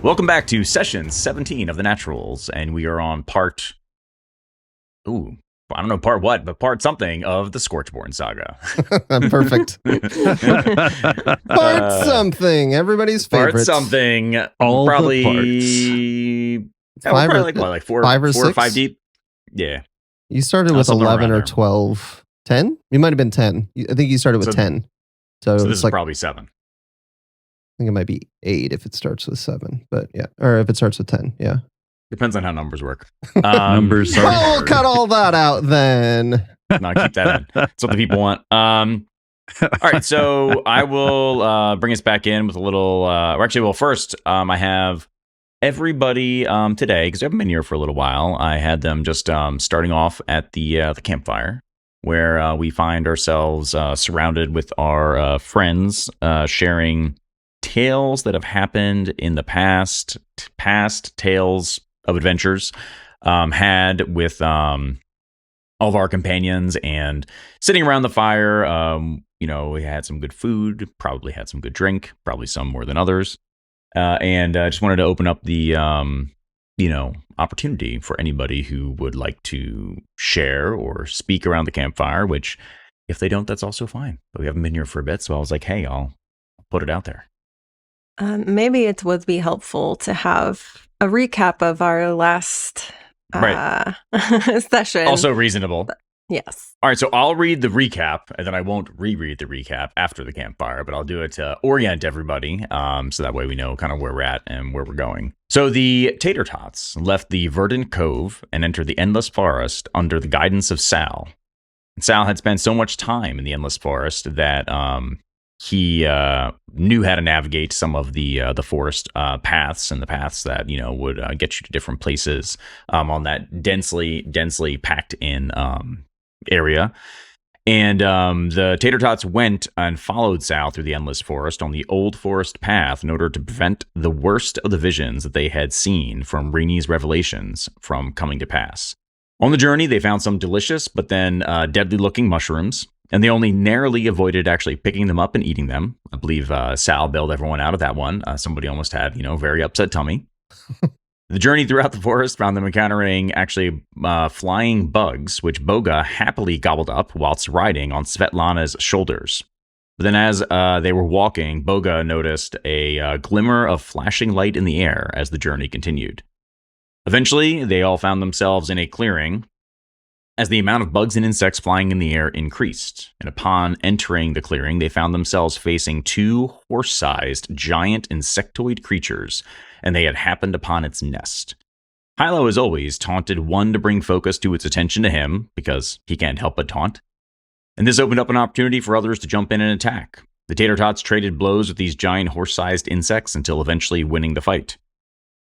Welcome back to session 17 of the Naturolls, and we are on part... Ooh, I don't know part what, but part something of the Scorchborn Saga. Perfect. Part something, everybody's favorite. Part something, all probably... the parts. Yeah, we're probably like four or five deep? Yeah. You started with 11 or 12. 10? You might have been 10. I think you started with 10. So this is like, probably 7. I think it might be 8 if it starts with 7, but yeah. Or if it starts with 10, yeah. Depends on how numbers work. Numbers are... Well, we'll cut all that out then. No, keep that in. That's what the people want. All right, so I will bring us back in with a little... first, I have everybody today, because we haven't been here for a little while. I had them just starting off at the campfire, where we find ourselves surrounded with our friends, sharing tales that have happened in the past tales of adventures had with all of our companions, and sitting around the fire. We had some good food, probably had some good drink, probably some more than others, and I just wanted to open up the opportunity for anybody who would like to share or speak around the campfire, which if they don't, that's also fine. But we haven't been here for a bit, so I was like, hey, I'll put it out there. Maybe it would be helpful to have a recap of our last session. Also reasonable. Yes. All right, so I'll read the recap, and then I won't reread the recap after the campfire, but I'll do it to orient everybody, so that way we know kind of where we're at and where we're going. So the Tater Tots left the Verdant Cove and entered the Endless Forest under the guidance of Sal. And Sal had spent so much time in the Endless Forest that he knew how to navigate some of the forest paths, and the paths that would get you to different places on that densely packed in area. And the Tater Tots went and followed Sal through the Endless Forest on the Old Forest Path in order to prevent the worst of the visions that they had seen from Rainey's revelations from coming to pass. On the journey, they found some delicious but then deadly-looking mushrooms, and they only narrowly avoided actually picking them up and eating them. I believe Sal bailed everyone out of that one. Somebody almost had, very upset tummy. The journey throughout the forest found them encountering actually flying bugs, which Bogha happily gobbled up whilst riding on Svetlana's shoulders. But then as they were walking, Bogha noticed a glimmer of flashing light in the air as the journey continued. Eventually, they all found themselves in a clearing as the amount of bugs and insects flying in the air increased. And upon entering the clearing, they found themselves facing 2 horse-sized giant insectoid creatures, and they had happened upon its nest. Hilo, as always, taunted one to bring focus to its attention to him, because he can't help but taunt. And this opened up an opportunity for others to jump in and attack. The Tater Tots traded blows with these giant horse-sized insects until eventually winning the fight.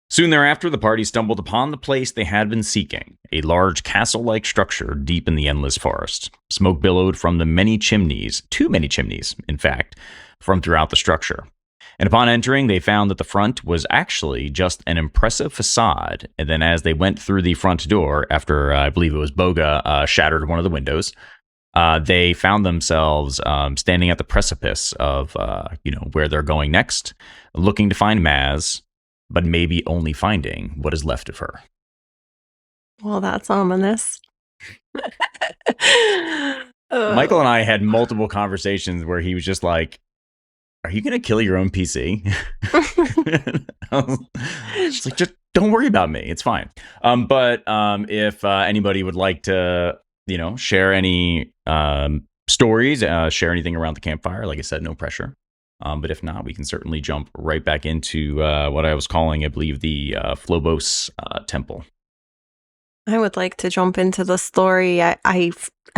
Soon thereafter, the party stumbled upon the place they had been seeking, a large castle-like structure deep in the Endless Forest. Smoke billowed from the many chimneys, too many chimneys, in fact, from throughout the structure. And upon entering, they found that the front was actually just an impressive facade, and then as they went through the front door, after I believe it was Bogha shattered one of the windows, they found themselves standing at the precipice of where they're going next, looking to find Maz, but maybe only finding what is left of her. Well, that's ominous. Michael and I had multiple conversations where he was just like, are you going to kill your own PC? Just like, just don't worry about me. It's fine. But if anybody would like to, share any stories, share anything around the campfire, like I said, no pressure. But if not, we can certainly jump right back into what I was calling, I believe, the Phobos Temple. I would like to jump into the story. I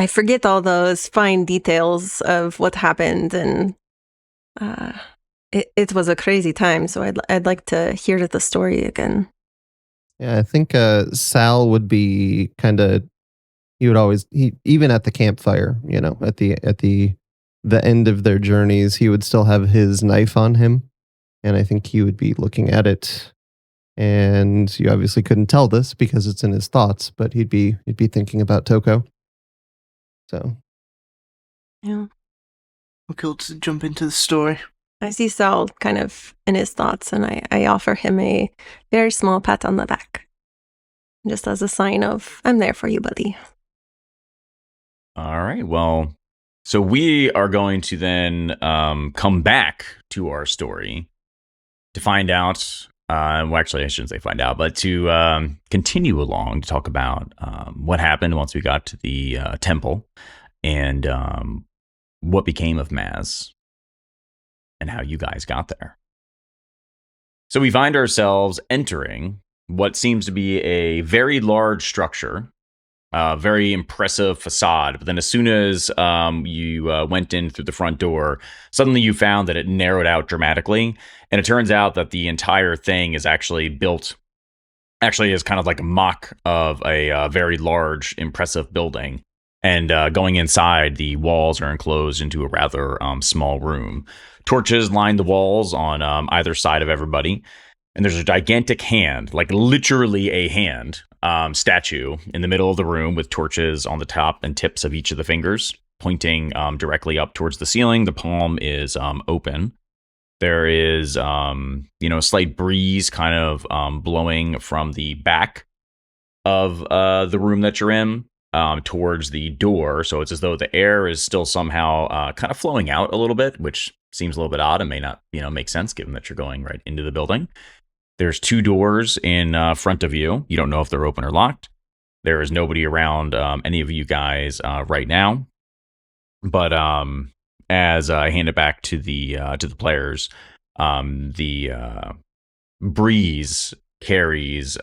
forget all those fine details of what happened, and it was a crazy time. So I'd like to hear the story again. Yeah, I think Sal would be kind of. He would always even at the campfire, at the end of their journeys, he would still have his knife on him, and I think he would be looking at it. And you obviously couldn't tell this because it's in his thoughts, but he'd be thinking about Toko. So, yeah. Okay, let's jump into the story. I see Sal kind of in his thoughts, and I offer him a very small pat on the back. Just as a sign of, I'm there for you, buddy. All right. Well, so we are going to then come back to our story to find out. Well, actually, I shouldn't say find out, but to continue along to talk about what happened once we got to the temple and what became of Maz and how you guys got there. So we find ourselves entering what seems to be a very large structure, very impressive facade. But then as soon as you went in through the front door, suddenly you found that it narrowed out dramatically. And it turns out that the entire thing is actually built, as kind of like a mock of a very large, impressive building. And going inside, the walls are enclosed into a rather small room. Torches line the walls on either side of everybody. And there's a gigantic hand, like literally a hand, statue in the middle of the room with torches on the top and tips of each of the fingers pointing directly up towards the ceiling. The palm is open. There is, a slight breeze kind of blowing from the back of the room that you're in towards the door. So it's as though the air is still somehow kind of flowing out a little bit, which seems a little bit odd and may not, make sense given that you're going right into the building. There's two doors in front of you. You don't know if they're open or locked. There is nobody around any of you guys right now. But as I hand it back to the players, the breeze carries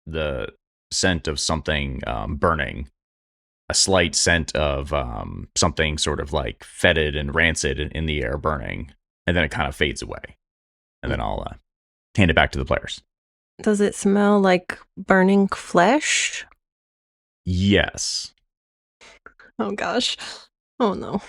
the scent of something burning, a slight scent of something sort of like fetid and rancid in the air burning, and then it kind of fades away. And then I'll hand it back to the players. Does it smell like burning flesh? Yes. Oh gosh. Oh no.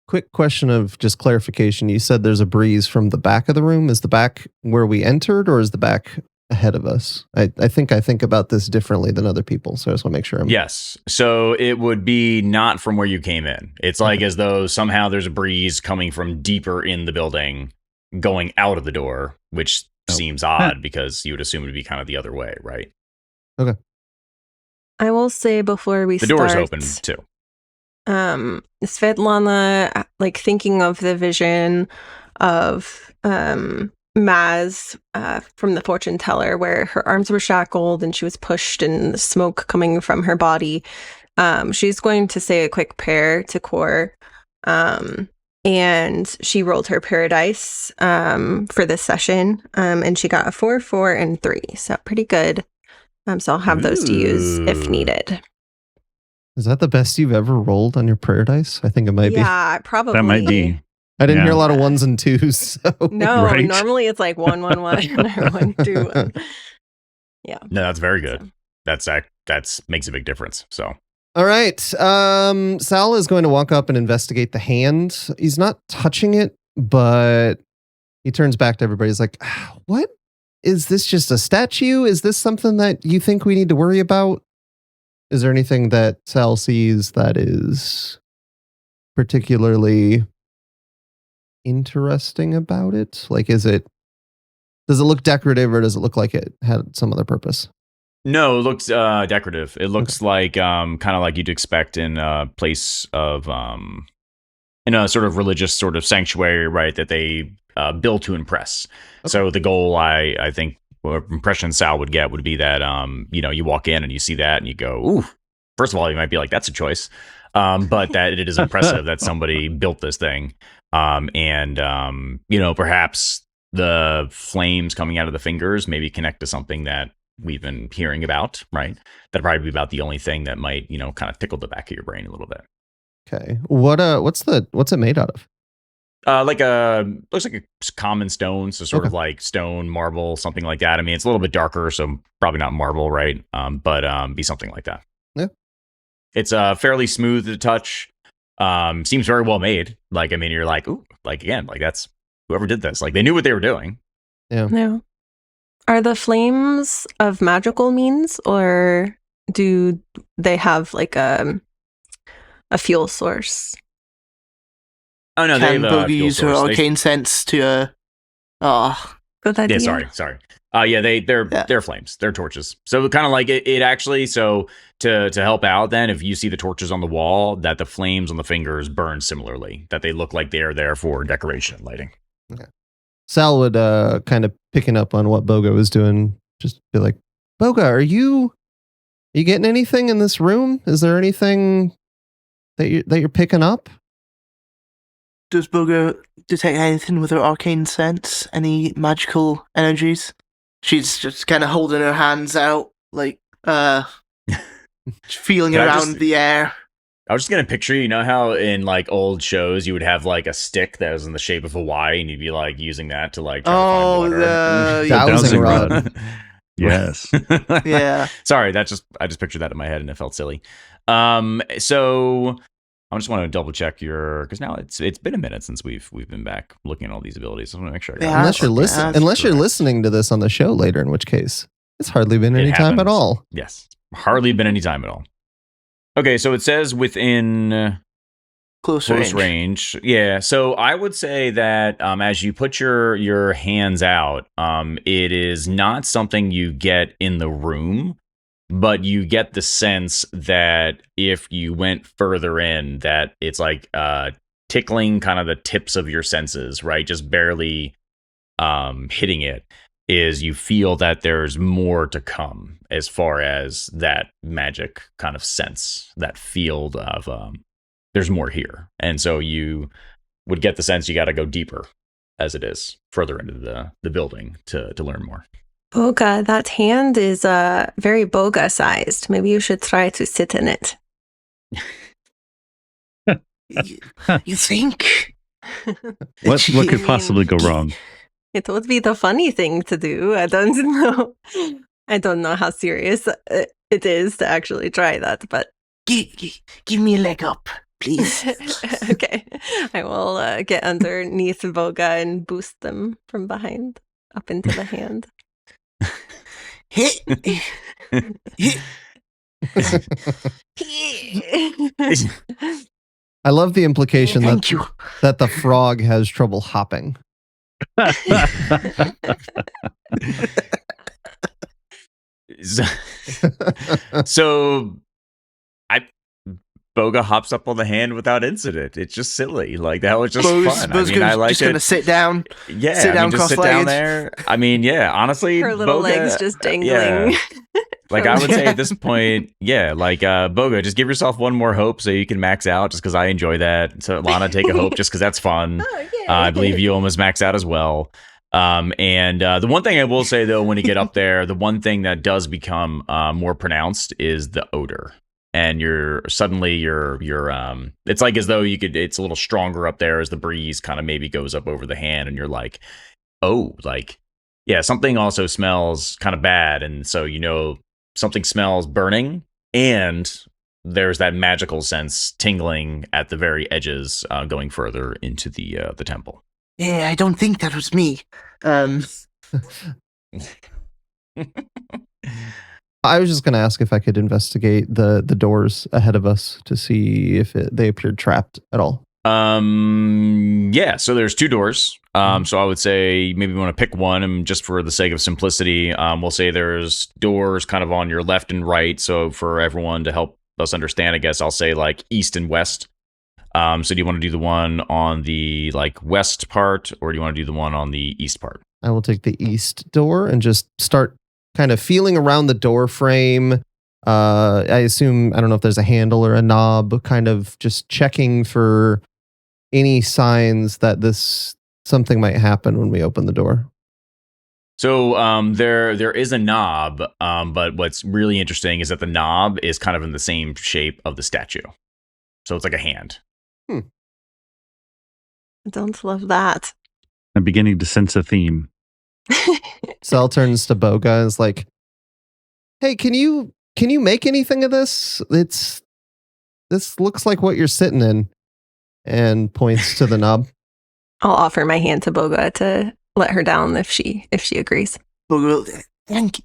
Quick question of just clarification. You said there's a breeze from the back of the room. Is the back where we entered, or is the back ahead of us? I think about this differently than other people, so I just want to make sure I'm... Yes. So it would be not from where you came in. It's like as though somehow there's a breeze coming from deeper in the building going out of the door, which seems odd because you would assume it would be kind of the other way, right? Okay. I will say before we the start... door's open too. Svetlana, like thinking of the vision of Maz from the fortune teller, where her arms were shackled and she was pushed and smoke coming from her body. She's going to say a quick prayer to Kor, and she rolled her paradise for this session, and she got a 4, 4, and 3, so pretty good. So I'll have those to use if needed. Is that the best you've ever rolled on your prayer dice? I think it might be. Yeah, probably. That might be. I didn't hear a lot of 1s and 2s. So. No, right? Normally it's like 1, 1, 1, or 1, 2, 1. Yeah. No, that's very good. That's makes a big difference. So. All right. Sal is going to walk up and investigate the hand. He's not touching it, but he turns back to everybody. He's like, what? Is this just a statue? Is this something that you think we need to worry about? Is there anything that Sal sees that is particularly interesting about it? Like, does it look decorative, or does it look like it had some other purpose? No, it looks decorative. It looks like kind of like you'd expect in a place of in a sort of religious sort of sanctuary, right? That they build to impress. Okay. So the goal, I think, what impression Sal would get would be that you walk in and you see that and you go, ooh. First of all, you might be like, that's a choice, but that it is impressive that somebody built this thing, and perhaps the flames coming out of the fingers maybe connect to something that we've been hearing about, right? That'd probably be about the only thing that might, kind of tickle the back of your brain a little bit. Okay. What's it made out of? Looks like a common stone, so sort of like stone, marble, something like that. I mean, it's a little bit darker, so probably not marble, right? But be something like that. Yeah. It's fairly smooth to touch. Seems very well made. Like, I mean, you're like, ooh, like again, like that's whoever did this. Like they knew what they were doing. Yeah. Yeah. Are the flames of magical means, or do they have like a fuel source? Oh no, Can they have Bogha fuel use her source. arcane sense to? Good idea. Yeah, sorry. They're flames. They're torches. So kind of like it actually. So to help out, then if you see the torches on the wall, that the flames on the fingers burn similarly, that they look like they are there for decoration and lighting. Okay. Sal would kind of picking up on what Bogha was doing, just be like, Bogha, are you getting anything in this room? Is there anything that you're picking up? Does Bogha detect anything with her arcane sense? Any magical energies? She's just kind of holding her hands out, like, feeling Can I around just- the air. I was just gonna picture, you know how in like old shows you would have like a stick that was in the shape of a Y, and you'd be like using that to like try to find water. The Dowsing rod. Yes. yeah. Sorry, I just pictured that in my head and it felt silly. So I just want to double check because now it's been a minute since we've been back looking at all these abilities. So I want to make sure I got Yeah. Unless you're Correct. listening to this on the show later, in which case it's hardly been any It time at happens. all. Yes, hardly been any time at all. Okay, so it says within Close range. Yeah, so I would say that as you put your hands out, it is not something you get in the room, but you get the sense that if you went further in, that it's like tickling kind of the tips of your senses, right? Just barely hitting it. Is you feel that there's more to come as far as that magic kind of sense, that field of there's more here. And so you would get the sense you got to go deeper as it is further into the building to learn more. Bogha, that hand is very Bogha sized. Maybe you should try to sit in it. You think? What could possibly go wrong? It would be the funny thing to do. I don't know. I don't know how serious it is to actually try that, but Give me a leg up, please. okay. I will get underneath Bogha and boost them from behind up into the hand. I love the implication Thank you. that the frog has trouble hopping. So Bogha hops up on the hand without incident. It's just silly. Like that was just fun. I mean, I like just it. gonna sit down. Yeah, sit down just sit down cross-legged. there. I mean, yeah, honestly, Her little Bogha, legs just dangling. Yeah. Like I would say at this point, yeah, like Bogha, just give yourself one more hope so you can max out, just because I enjoy that. So Lana, take a hope just because that's fun. Oh, yeah. I believe you almost max out as well. And the one thing I will say though, when you get up there, the one thing that does become more pronounced is the odor. And you're it's like as though it's a little stronger up there as the breeze kind of maybe goes up over the hand, and you're like, oh, like, yeah, something also smells kind of bad. And so, something smells burning, and there's that magical sense tingling at the very edges, going further into the temple. Yeah, I don't think that was me. I was just going to ask if I could investigate the doors ahead of us to see if they appeared trapped at all. Yeah, so there's two doors. So I would say maybe we want to pick one, and just for the sake of simplicity, we'll say there's doors kind of on your left and right. So for everyone to help us understand, I guess I'll say like east and west. So do you want to do the one on the like west part, or do you want to do the one on the east part? I will take the east door and just start kind of feeling around the door frame. I assume, I don't know if there's a handle or a knob, kind of just checking for any signs that something might happen when we open the door. So there is a knob, but what's really interesting is that the knob is kind of in the same shape of the statue. So it's like a hand. I don't love that. I'm beginning to sense a theme. Sal turns to Bogha and is like, hey, can you make anything of this? This looks like what you're sitting in, and points to the knob. I'll offer my hand to Bogha to let her down if she agrees. Thank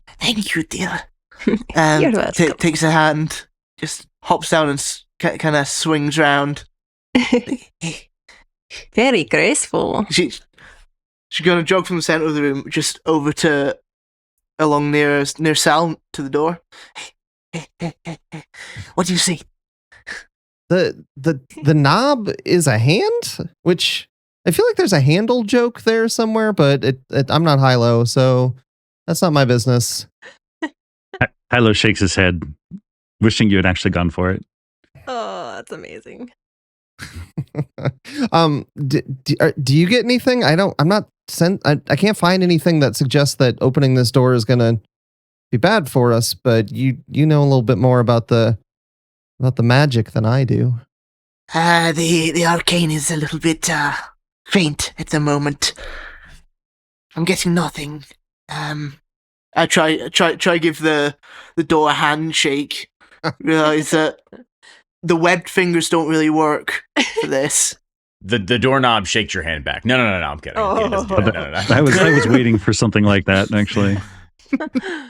you, dear. You're welcome. Takes a hand, just hops down and kind of swings round. Very graceful. She's gonna jog from the center of the room just over to along near Sal to the door. What do you see? The knob is a hand, which I feel like there's a handle joke there somewhere, but I'm not Hilo, so that's not my business. Hilo shakes his head, wishing you had actually gone for it. Oh, that's amazing. Do you get anything? I can't find anything that suggests that opening this door is gonna be bad for us, but you know a little bit more about the magic than I do. The arcane is a little bit faint at the moment. I'm getting nothing. I try give the door a handshake. Realize that the webbed fingers don't really work for this. The doorknob shakes your hand back. No, I'm kidding. Oh. Yeah, it doesn't do that. No. I was waiting for something like that, actually.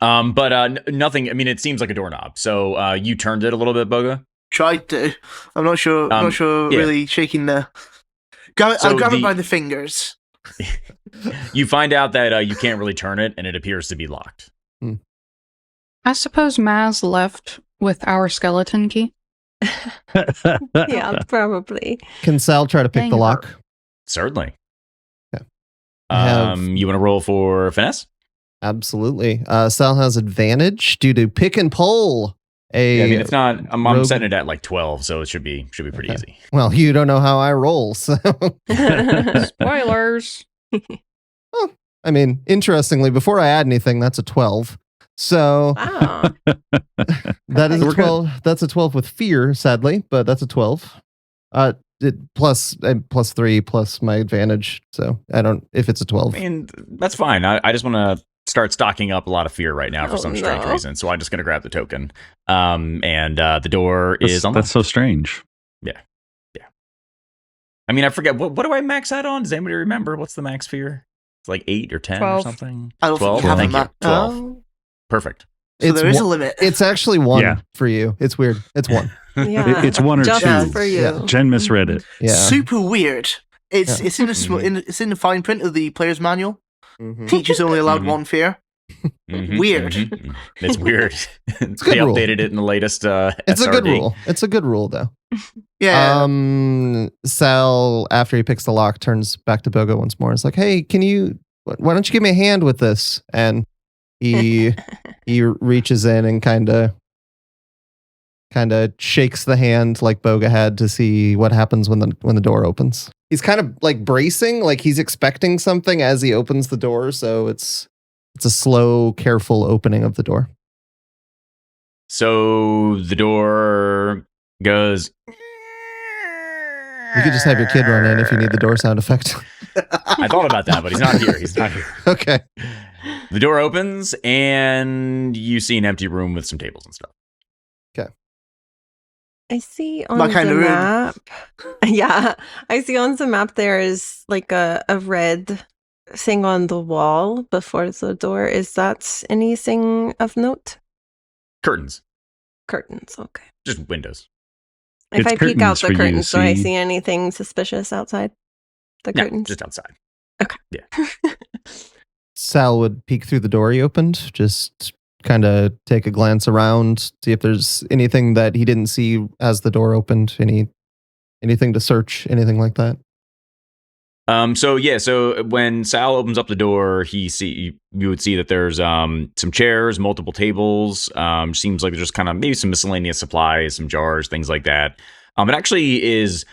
But nothing. I mean, it seems like a doorknob. So you turned it a little bit, Bogha? Tried to. I'm not sure. Yeah. Really shaking the. I'll grab it by the fingers. You find out that you can't really turn it, and it appears to be locked. I suppose Maz left with our skeleton key. Yeah, probably. Can Sal try to pick Dang the it. lock? Certainly. Okay. I You want to roll for finesse? Absolutely. Sal has advantage due to pick and pull. Yeah, I mean, it's not. I'm rogue- setting it at like 12, so it should be pretty Okay. easy. Well, you don't know how I roll, so Spoilers. I mean, interestingly, before I add anything, that's a 12. So Wow. that is a We're good. 12. That's a 12 with fear, sadly, but that's a 12. Plus 3 plus my advantage. So I don't if it's a 12. I mean, that's fine. I just want to start stocking up a lot I right now for Oh, some strange no. reason. So I'm just going to grab the token. And the door is unlocked. That's so strange. I mean, I forget what do I max out on? Does anybody remember? What's the max fear? It's like 8 or 10 or 12. something. I don't think 12. you have Thank a you. ma- 12. Oh, Perfect. So It's there is a one- limit. It's actually 1 Yeah. for you. It's weird. It's 1. yeah. It's 1 or Just 2. for you. Yeah. Jen misread it. Yeah. Super weird. It's Yeah. it's in it's in the fine print of the player's manual. Mhm. Teachers only allowed Mhm. one fear. Mhm, Weird. mhm. It's weird. a good They rule. updated it in the latest It's a good SRD. rule. It's a good rule, though. Yeah. Sal, after he picks the lock, turns back to Bogha once more. It's like, hey, why don't you give me a hand with this? And he reaches in and kind of shakes the hand like Bogha had to see what happens when the door opens. He's kind of like bracing, like he's expecting something as he opens the door. So it's a slow, careful opening of the door. So the door goes. You could just have your kid run in if you need the door sound effect. I thought about that, but he's not here. He's not here. Okay. The door opens, and you see an empty room with some tables and stuff. I see on My the kind of room. map. Yeah, I see on the map there is like a red thing on the wall before the door. Is that anything of note? Curtains, Curtains. Okay. just windows. If It's I peek out curtains for the you to curtains, do I see. see anything suspicious outside the Yeah, curtains? just outside. Sal would peek through the door he opened, just kind of take a glance around, see if there's anything that he didn't see as the door opened, anything to search, anything like that. So when Sal opens up the door, you would see that there's some chairs, multiple tables. Seems like there's just kind of maybe some miscellaneous supplies, some jars, things like that. It actually is,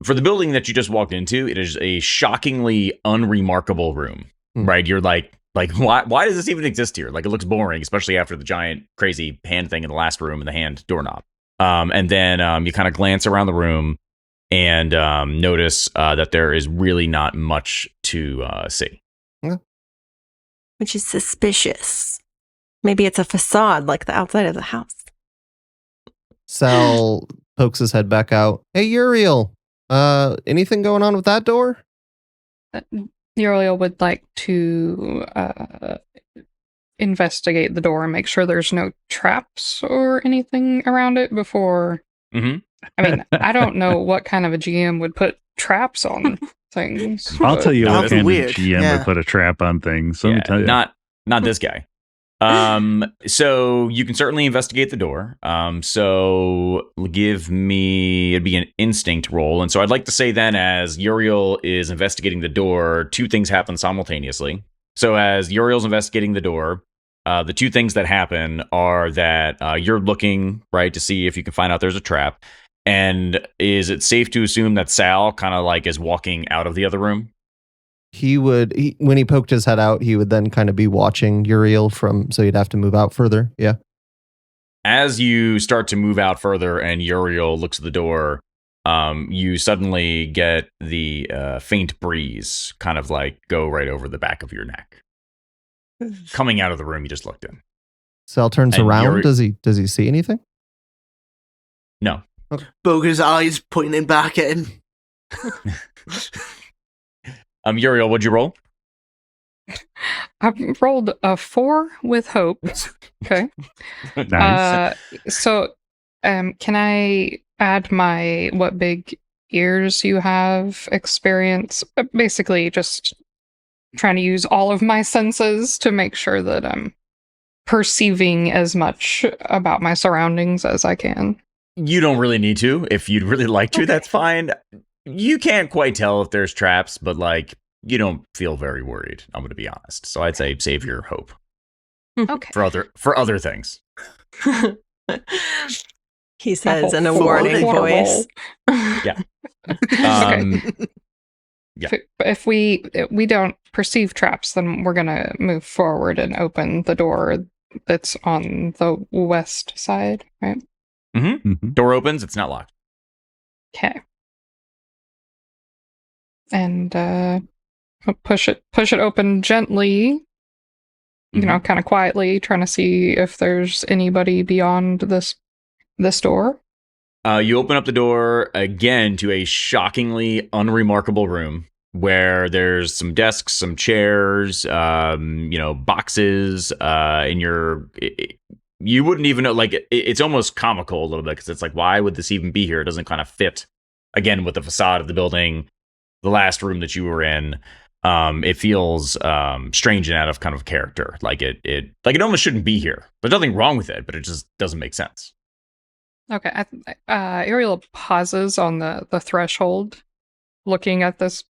for the building that you just walked into, it is a shockingly unremarkable room. Right? You're like why does this even exist here? Like, it looks boring, especially after the giant crazy hand thing in the last room and the hand doorknob. And then you kind of glance around the room and notice that there is really not much to see. Which is suspicious. Maybe it's a facade like the outside of the house. Sal pokes his head back out. Hey, Yriel, anything going on with that door? Yriel would like to investigate the door and make sure there's no traps or anything around it before I mean, I don't know what kind of a GM would put traps on things. I'll but- tell you what That's kind of weird, GM yeah. would put a trap on things. Let me tell you. Not this guy. So you can certainly investigate the door. So give me, it'd be an instinct roll. And so I'd like to say then, as Yriel is investigating the door, two things happen simultaneously. So as Uriel's investigating the door, the two things that happen are that you're looking, right, to see if you can find out there's a trap. And is it safe to assume that Sal kind of like is walking out of the other room? When he poked his head out, he would then kind of be watching Yriel so he'd have to move out further. Yeah. As you start to move out further and Yriel looks at the door, you suddenly get the faint breeze kind of like go right over the back of your neck. Coming out of the room you just looked in. Sal turns And around. Does he see anything? No. Bogha's eyes pointing back at him. Yriel, what'd you roll? I rolled a 4 with hope. Okay. Nice. Can I add my what big ears you have experience? Basically, just trying to use all of my senses to make sure that I'm perceiving as much about my surroundings as I can. You don't really need to. If you'd really like to, Okay. that's fine. You can't quite tell if there's traps, but like you don't feel very worried. I'm going to be honest. So I'd say save your hope Okay. for other things. He says in a Four warning voice. Yeah. Yeah. If we don't perceive traps, then we're gonna move forward and open the door that's on the west side, right? Mhm. Door opens. It's not locked. Okay. And push it open gently. You know, kind of quietly, trying to see if there's anybody beyond this door. You open up the door again to a shockingly unremarkable room where there's some desks, some chairs, boxes. You wouldn't even know. Like it's almost comical a little bit because it's like, why would this even be here? It doesn't kind of fit again with the facade of the building. The last room that you were in, it feels strange and out of kind of character. Like it almost shouldn't be here. There's nothing wrong with it, but it just doesn't make sense. Okay. Yriel pauses on the threshold, looking at this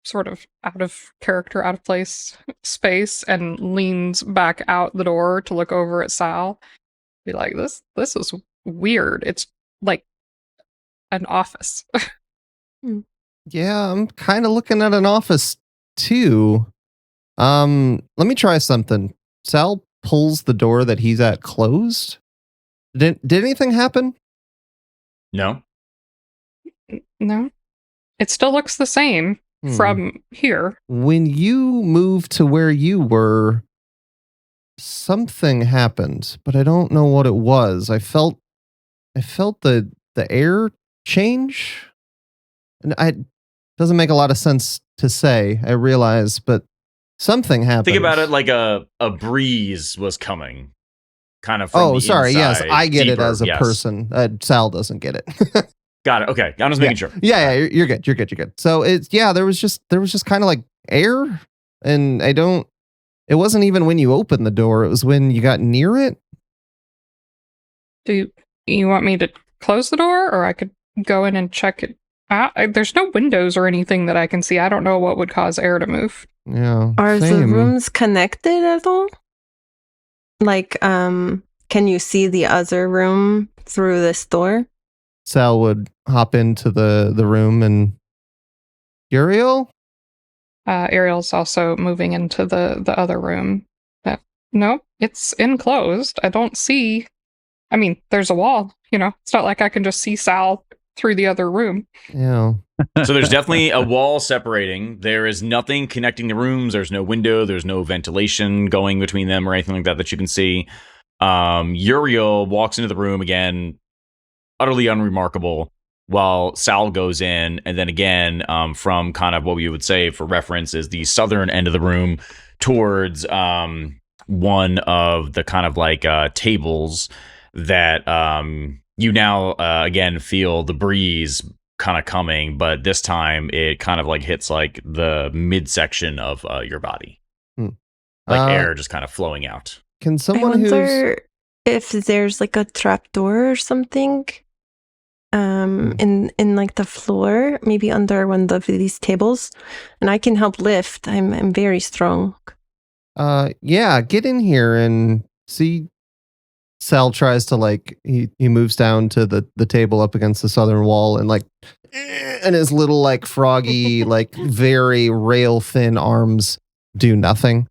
sort of out of character, out of place space, and leans back out the door to look over at Sal. Be like, this is weird. It's like an office. Yeah, I'm kind of looking at an office too. Let me try something. Sal pulls the door that he's at closed. Did anything happen? No. No, it still looks the same from here. When you moved to where you were, something happened, but I don't know what it was. I felt the air change, and it doesn't make a lot of sense to say. I realize, but something happened. Think about it like a breeze was coming. Kind of from the sorry. Yes, inside, I get deeper, it as a yes. person. Sal doesn't get it. Got it. Okay, I'm just making sure. Yeah, you're good. You're good. So there was just kind of like air, and it wasn't even when you opened the door. It was when you got near it. Do you want me to close the door, or I could go in and check it out? There's no windows or anything that I can see. I don't know what would cause air to move. Yeah. Are the same. rooms connected at all? Like, can you see the other room through this door? Sal would hop into the room and Yriel? Yriel's also moving into the other room. No, it's enclosed. I don't see. I mean, there's a wall. It's not like I can just see Sal through the other room. Yeah. So there's definitely a wall separating. There is nothing connecting the rooms. There's no window. There's no ventilation going between them or anything like that you can see. Yriel walks into the room again, utterly unremarkable, while Sal goes in. And then again, from kind of what we would say for reference is the southern end of the room towards one of the kind of like tables that you now again feel the breeze kind of coming, but this time it kind of like hits like the midsection of your body, like air just kind of flowing out. Can I someone who's wonder if there's like a trapdoor or something in like the floor, maybe under one of these tables, and I can help lift. I'm very strong. yeah, get in here and see. Sal tries to like he moves down to the table up against the southern wall and like and his little like froggy like very rail thin arms do nothing.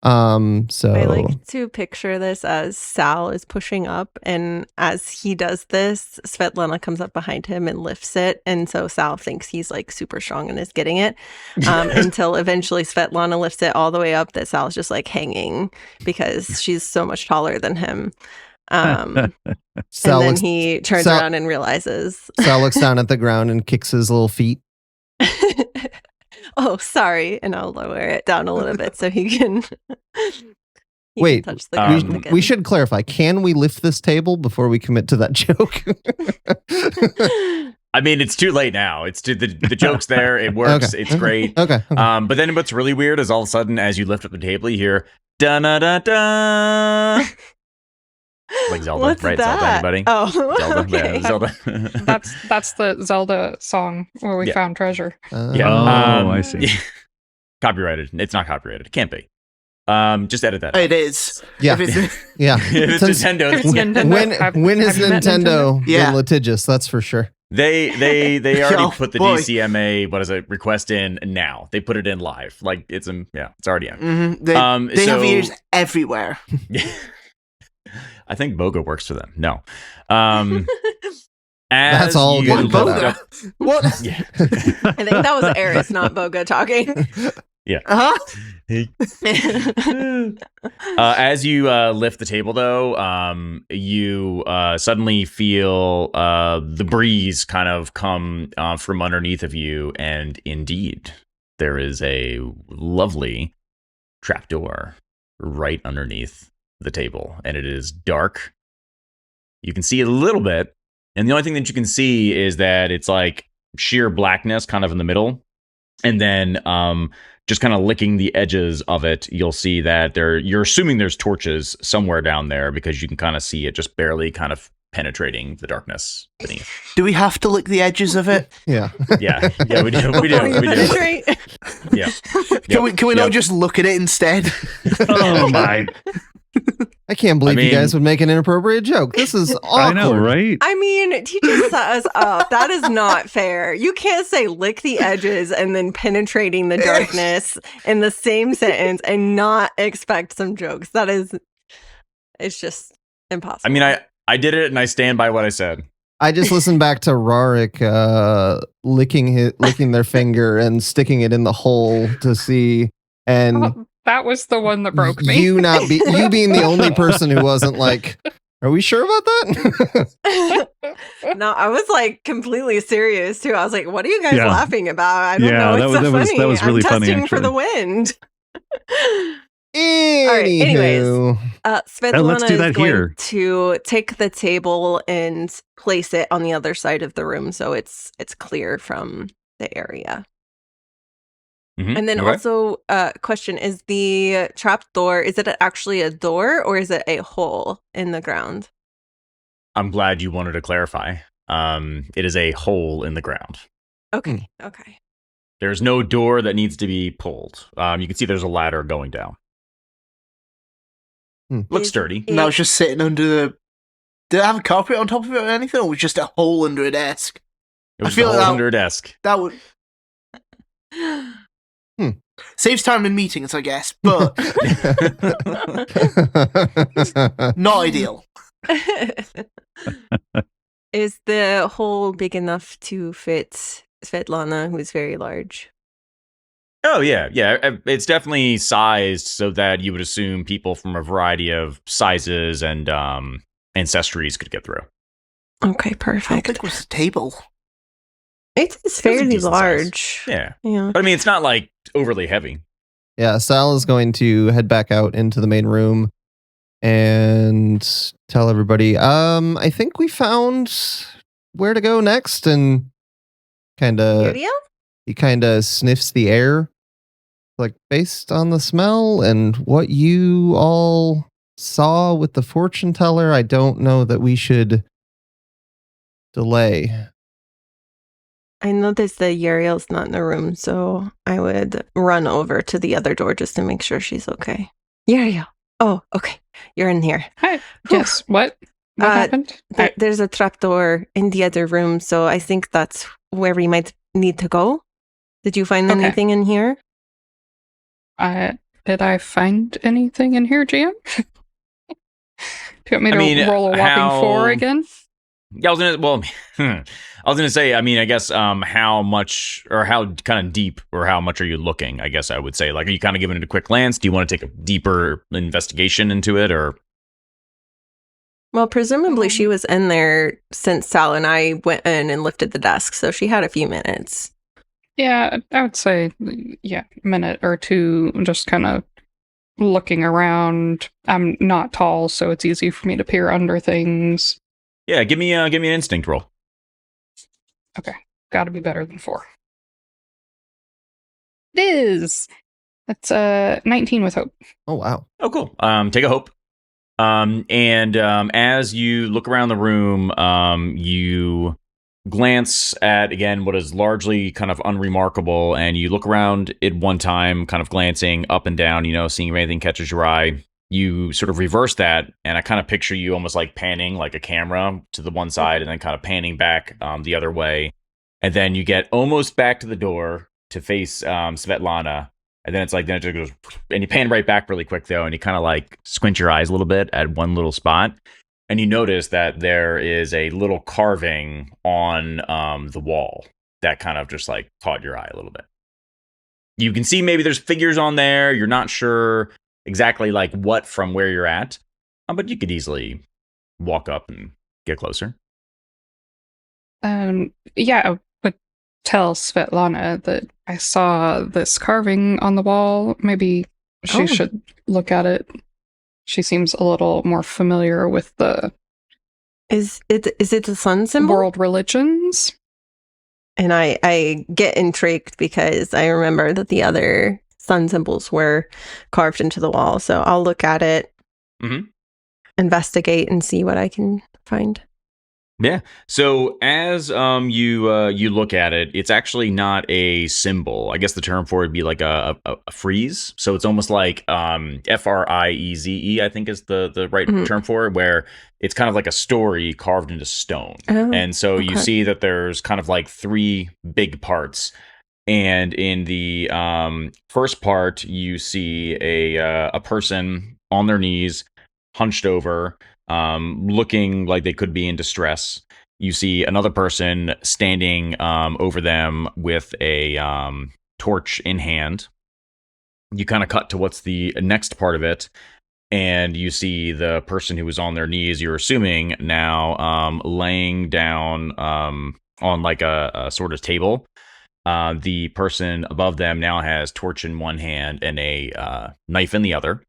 So I like to picture this as Sal is pushing up, and as he does this, Svetlana comes up behind him and lifts it, and so Sal thinks he's like super strong and is getting it, until eventually Svetlana lifts it all the way up that Sal's just like hanging because she's so much taller than him. And then he turns around and realizes. Sal looks down at the ground and kicks his little feet. Oh, sorry. And I'll lower it down a little bit so he can. Wait, touch the ground again. We should clarify. Can we lift this table before we commit to that joke? I mean, it's too late now. It's the joke's there. It works. Okay. It's great. Okay. But then what's really weird is all of a sudden, as you lift up the table, you hear da da da da. Like Zelda, What's right? that? Zelda, anybody? Oh, Zelda, okay. yeah, Zelda. That's the Zelda song where we found treasure. Yeah. I see. Copyrighted. It's not copyrighted. It can't be. Just edit that. It is. Yeah. If it's, Yeah. If it's Nintendo. It's Nintendo. When has Have you met Nintendo been Yeah. litigious? That's for sure. They already Oh, put the boy. DCMA request in now. They put it in live. Like it's already in. they have so- ears everywhere. Yeah. I think Bogha works for them. No. As That's all you good. looked up- What? Yeah. I think that was Eris, not Bogha, talking. Uh-huh. As you lift the table, though, you suddenly feel the breeze kind of come from underneath of you, and indeed, there is a lovely trapdoor right underneath the table, and it is dark. You can see it a little bit, and the only thing that you can see is that it's like sheer blackness kind of in the middle, and then just kind of licking the edges of it, you'll see that you're assuming there's torches somewhere down there because you can kind of see it just barely kind of penetrating the darkness beneath. Do we have to lick the edges of it? Yeah. Yeah, we do. We Before you do. penetrate. Yeah. Can we not just look at it instead? Oh my! I can't believe you guys would make an inappropriate joke. This is awkward. I know, right? I mean, teacher set us up. That is not fair. You can't say lick the edges and then penetrating the darkness in the same sentence and not expect some jokes. It's just impossible. I mean, I did it and I stand by what I said. I just listened back to Rarik licking their finger and sticking it in the hole to see, and Oh, that was the one that broke me. you being the only person who wasn't like, are we sure about that? No, I was like completely serious too. I was like, "What are you guys Yeah. laughing about?" I don't Yeah, know. It's that so was- funny. that was really I'm funny, testing for the actually. wind. Anywho. anyways. Svetlana let's do is that going here. to take the table and place it on the other side of the room, so it's clear from the area. Mhm. And then Okay. also, question: is the trap door? Is it actually a door or is it a hole in the ground? I'm glad you wanted to clarify. It is a hole in the ground. Okay. Okay. There's no door that needs to be pulled. You can see there's a ladder going down. Looks Is sturdy. it- Now it's just sitting under the. Did it have a carpet on top of it or anything, or was it just a hole under a desk? It was I feel a hole that- under a desk. That would saves time in meetings, I guess, but not ideal. Is the hole big enough to fit Svetlana, who's very large? Oh, yeah. It's definitely sized so that you would assume people from a variety of sizes and ancestries could get through. Okay, How perfect. big was the table? It is It's a fairly decent large. size. Yeah. Yeah. But I mean, it's not like overly heavy. Yeah, Sal is going to head back out into the main room and tell everybody, I think we found where to go next, and Yriel? he kind of sniffs the air, like based on the smell and what you all saw with the fortune teller. I don't know that we should delay. I noticed that Yriel's not in the room, so I would run over to the other door just to make sure she's okay. Yriel. Oh, okay. You're in here. Hi. Yes. What? What happened? There's a trapdoor in the other room, so I think that's where we might need to go. Did you find anything in here? Did I find anything in here, GM? Do you want me to roll a whopping 4 again? Yeah, I was gonna say, I guess, how much or how kind of deep or how much are you looking? I guess I would say, like, are you kind of giving it a quick glance? Do you want to take a deeper investigation into it, or? Well, presumably she was in there since Sal and I went in and lifted the desk, so she had a few minutes. Yeah, I would say, a minute or two, just kind of looking around. I'm not tall, so it's easy for me to peer under things. Yeah, give me an instinct roll. Okay, gotta be better than 4. It is! That's 19 with hope. Oh, wow. Oh, cool. Take a hope. As you look around the room, you glance at, again, what is largely kind of unremarkable, and you look around it one time, kind of glancing up and down, seeing if anything catches your eye. You sort of reverse that, and I kind of picture you almost like panning like a camera to the one side and then kind of panning back the other way. And then you get almost back to the door to face Svetlana. And then then it just goes, and you pan right back really quick, though, and you kind of like squint your eyes a little bit at one little spot. And you notice that there is a little carving on the wall that kind of just like caught your eye a little bit. You can see maybe there's figures on there. You're not sure exactly like what from where you're at, but you could easily walk up and get closer. I would tell Svetlana that I saw this carving on the wall. Maybe she should look at it. She seems a little more familiar with the... Is it the sun symbol? World religions. And I get intrigued because I remember that the other sun symbols were carved into the wall. So I'll look at it, investigate, and see what I can find. Yeah. So as you look at it, it's actually not a symbol. I guess the term for it would be like a frieze. So it's almost like Frieze, I think is the right term for it, where it's kind of like a story carved into stone. Oh, and so you see that there's kind of like 3 big parts. And in the first part, you see a person on their knees, hunched over, looking like they could be in distress. You see another person standing over them with a torch in hand. You kind of cut to what's the next part of it, and you see the person who was on their knees, you're assuming now, laying down on like a sort of table. The person above them now has torch in one hand and a knife in the other.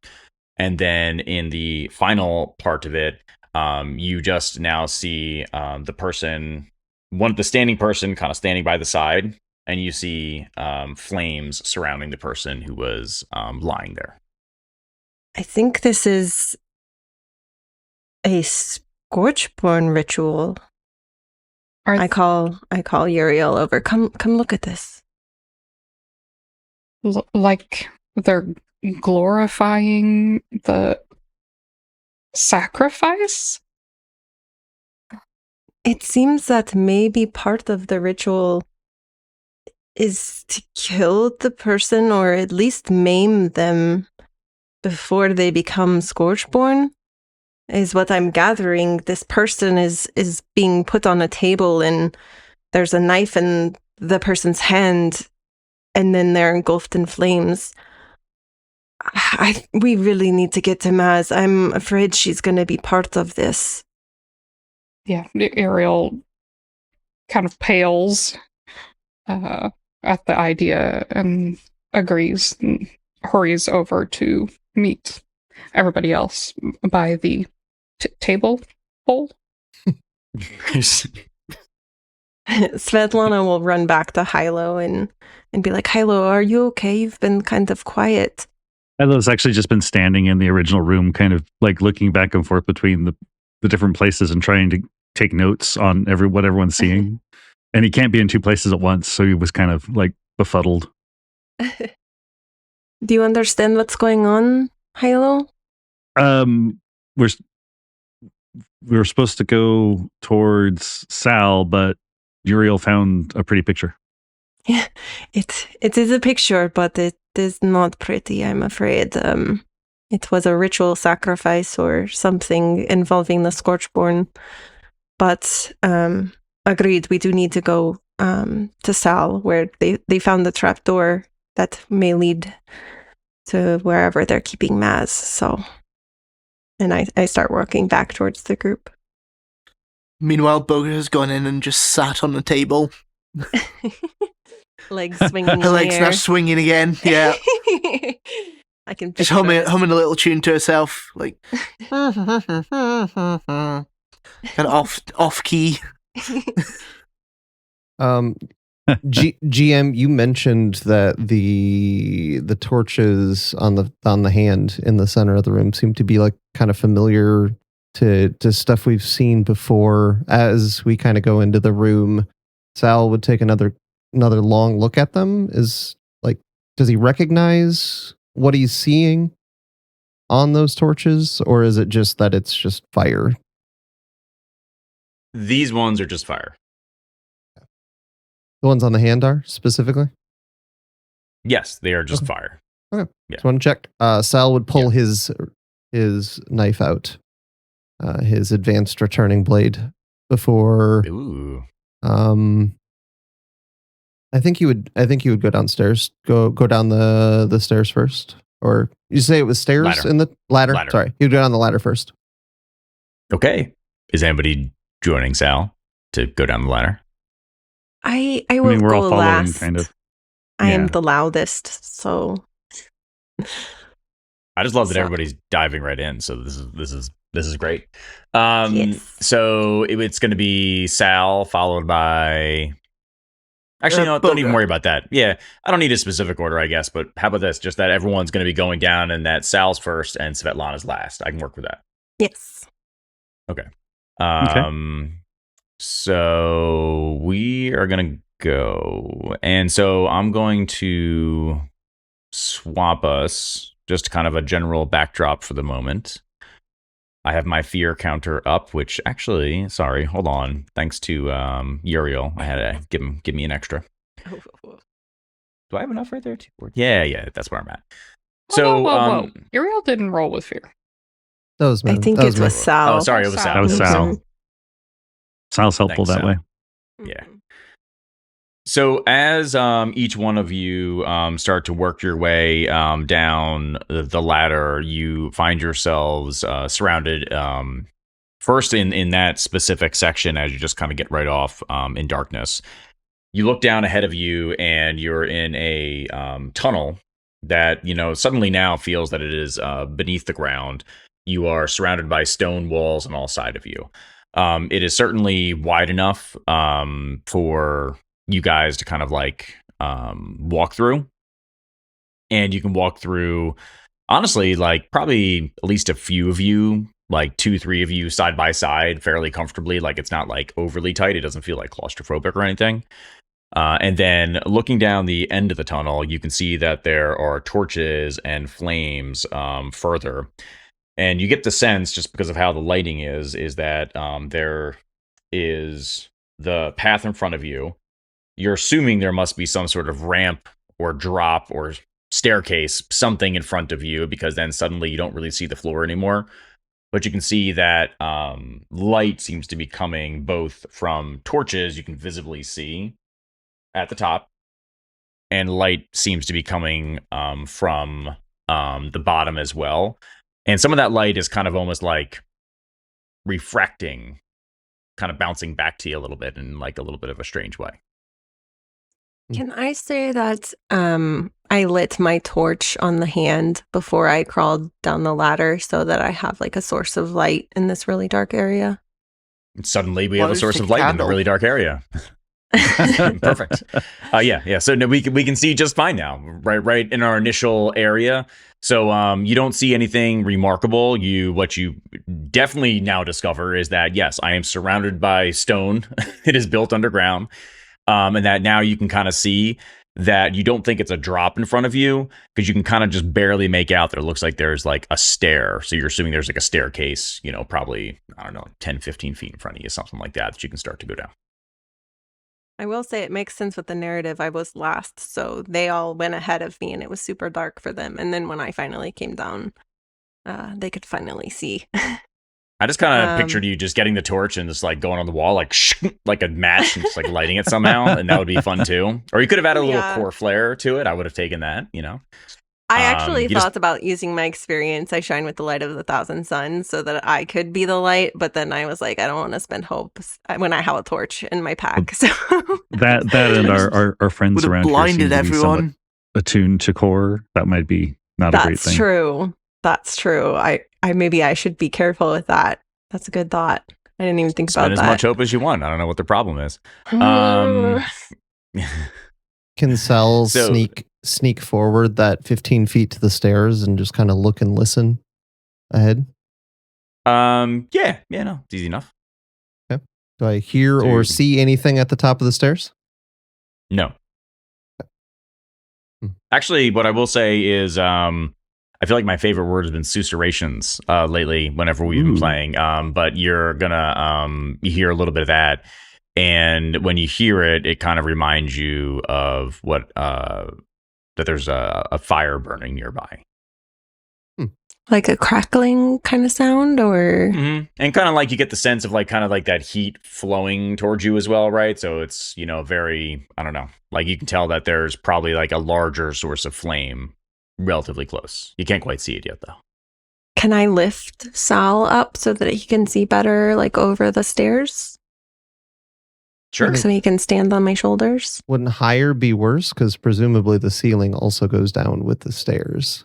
And then in the final part of it, you just now see the person, the standing person kind of standing by the side, and you see flames surrounding the person who was lying there. I think this is a Scorchborn ritual. I call Yriel over. Come look at this. Like they're glorifying the sacrifice? It seems that maybe part of the ritual is to kill the person or at least maim them before they become Scorchborn, is what I'm gathering. This person is being put on a table and there's a knife in the person's hand and then they're engulfed in flames. We really need to get to Maz. I'm afraid she's going to be part of this. Yeah, Yriel kind of pales at the idea and agrees and hurries over to meet everybody else by the table pole. Svetlana will run back to Hilo and be like, Hilo, are you okay? You've been kind of quiet. Hilo's actually just been standing in the original room, kind of like looking back and forth between the different places and trying to take notes on what everyone's seeing. And he can't be in two places at once, so he was kind of like befuddled. Do you understand what's going on, Hilo? We were supposed to go towards Sal, but Yriel found a pretty picture. Yeah, it is a picture, but it is not pretty, I'm afraid. It was a ritual sacrifice or something involving the Scorchborn. But agreed, we do need to go to Sal, where they found the trapdoor that may lead to wherever they're keeping Maz. So, and I start walking back towards the group. Meanwhile, Bogha has gone in and just sat on the table. Legs swinging. Her legs now swinging again. Yeah, I can just picture humming a little tune to herself, like kind of off key. GM, you mentioned that the torches on the hand in the center of the room seem to be like kind of familiar to stuff we've seen before. As we kind of go into the room, Sal would take another long look at them. Does he recognize what he's seeing on those torches, or is it just that it's just fire? These ones are just fire. The ones on the hand are specifically? Yes, they are just fire. Okay. Yeah. Just want to check. Sal would pull his knife out, his advanced returning blade, before. Ooh. I think you would go downstairs. Go down the stairs first, or you say it was stairs Ladder. in the ladder. Ladder. Sorry, you'd go down the ladder first. Okay. Is anybody joining Sal to go down the ladder? I will I mean, we're go all following, last. kind of. I am Yeah. the loudest, so I just love that So- everybody's diving right in. So this is great. Yes. So it's going to be Sal followed by. Actually, no, don't even Bogha. worry about that. Yeah, I don't need a specific order, I guess. But how about this? Just that everyone's going to be going down, and that Sal's first and Svetlana's last. I can work with that. yes. So we are going to go. And so I'm going to swap us, just kind of a general backdrop for the moment. I have my fear counter up, which actually, sorry, hold on. Thanks to Yriel, I had to give me an extra. Do I have enough right there too? Yeah, that's where I'm at. So, whoa. Yriel didn't roll with fear. That was I think it was Sal. Oh, sorry, it was Sal. That was Sal. Mhm. Sal's helpful Thanks, that Sal. way. Yeah. So as each one of you start to work your way down the ladder, you find yourselves surrounded first in that specific section as you just kind of get right off in darkness. You look down ahead of you and you're in a tunnel that, suddenly now feels that it is beneath the ground. You are surrounded by stone walls on all sides of you. It is certainly wide enough for you guys to kind of like walk through, and you can walk through, honestly, like probably at least a few of you, like 2-3 of you side by side fairly comfortably. Like it's not like overly tight. It doesn't feel like claustrophobic or anything. And then looking down the end of the tunnel, you can see that there are torches and flames further. And you get the sense, just because of how the lighting is that there is the path in front of you. You're assuming there must be some sort of ramp or drop or staircase, something in front of you, because then suddenly you don't really see the floor anymore. But you can see that light seems to be coming both from torches you can visibly see at the top, and light seems to be coming from the bottom as well. And some of that light is kind of almost like refracting, kind of bouncing back to you a little bit in like a little bit of a strange way. Can I say that I lit my torch on the hand before I crawled down the ladder so that I have like a source of light in this really dark area? Suddenly we Why have a don't you source take of a light in a candle? really dark area. Perfect. Yeah. So no, we can see just fine now, right in our initial area. So you don't see anything remarkable. What you definitely now discover is that yes, I am surrounded by stone. It is built underground, and that now you can kind of see that you don't think it's a drop in front of you because you can kind of just barely make out that it looks like there's like a stair. So you're assuming there's like a staircase, probably, I don't know, 10, 15 feet in front of you, something like that you can start to go down. I will say it makes sense with the narrative. I was last, so they all went ahead of me and it was super dark for them. And then when I finally came down, they could finally see. I just kind of pictured you just getting the torch and just like going on the wall, like like a match and just like lighting it somehow. And that would be fun too. Or you could have added a little core flare to it. I would have taken that, I actually thought about using my experience. I shine with the light of 1,000 suns so that I could be the light. But then I was like, I don't want to spend hope when I have a torch in my pack. So that and our friends Would have around here blinded seem to be somewhat everyone. attuned to core. That might be not a great That's thing. true. That's true. I maybe I should be careful with that. That's a good thought. I didn't even think Spend about as that. much hope as you want. I don't know what the problem is. Can Sal sneak forward that 15 feet to the stairs and just kind of look and listen ahead? No, it's easy enough. Okay. Do I hear or see anything at the top of the stairs? No. Actually, what I will say is I feel like my favorite word has been susurrations lately whenever we've been playing. But you're gonna you hear a little bit of that. And when you hear it, it kind of reminds you of what that there's a fire burning nearby. Like a crackling kind of sound, or and kind of like you get the sense of like kind of like that heat flowing towards you as well, right? So it's very, I don't know, like you can tell that there's probably like a larger source of flame relatively close. You can't quite see it yet though. Can I lift Sal up so that he can see better, like over the stairs? Sure. So he can stand on my shoulders? Wouldn't higher be worse? Because presumably the ceiling also goes down with the stairs.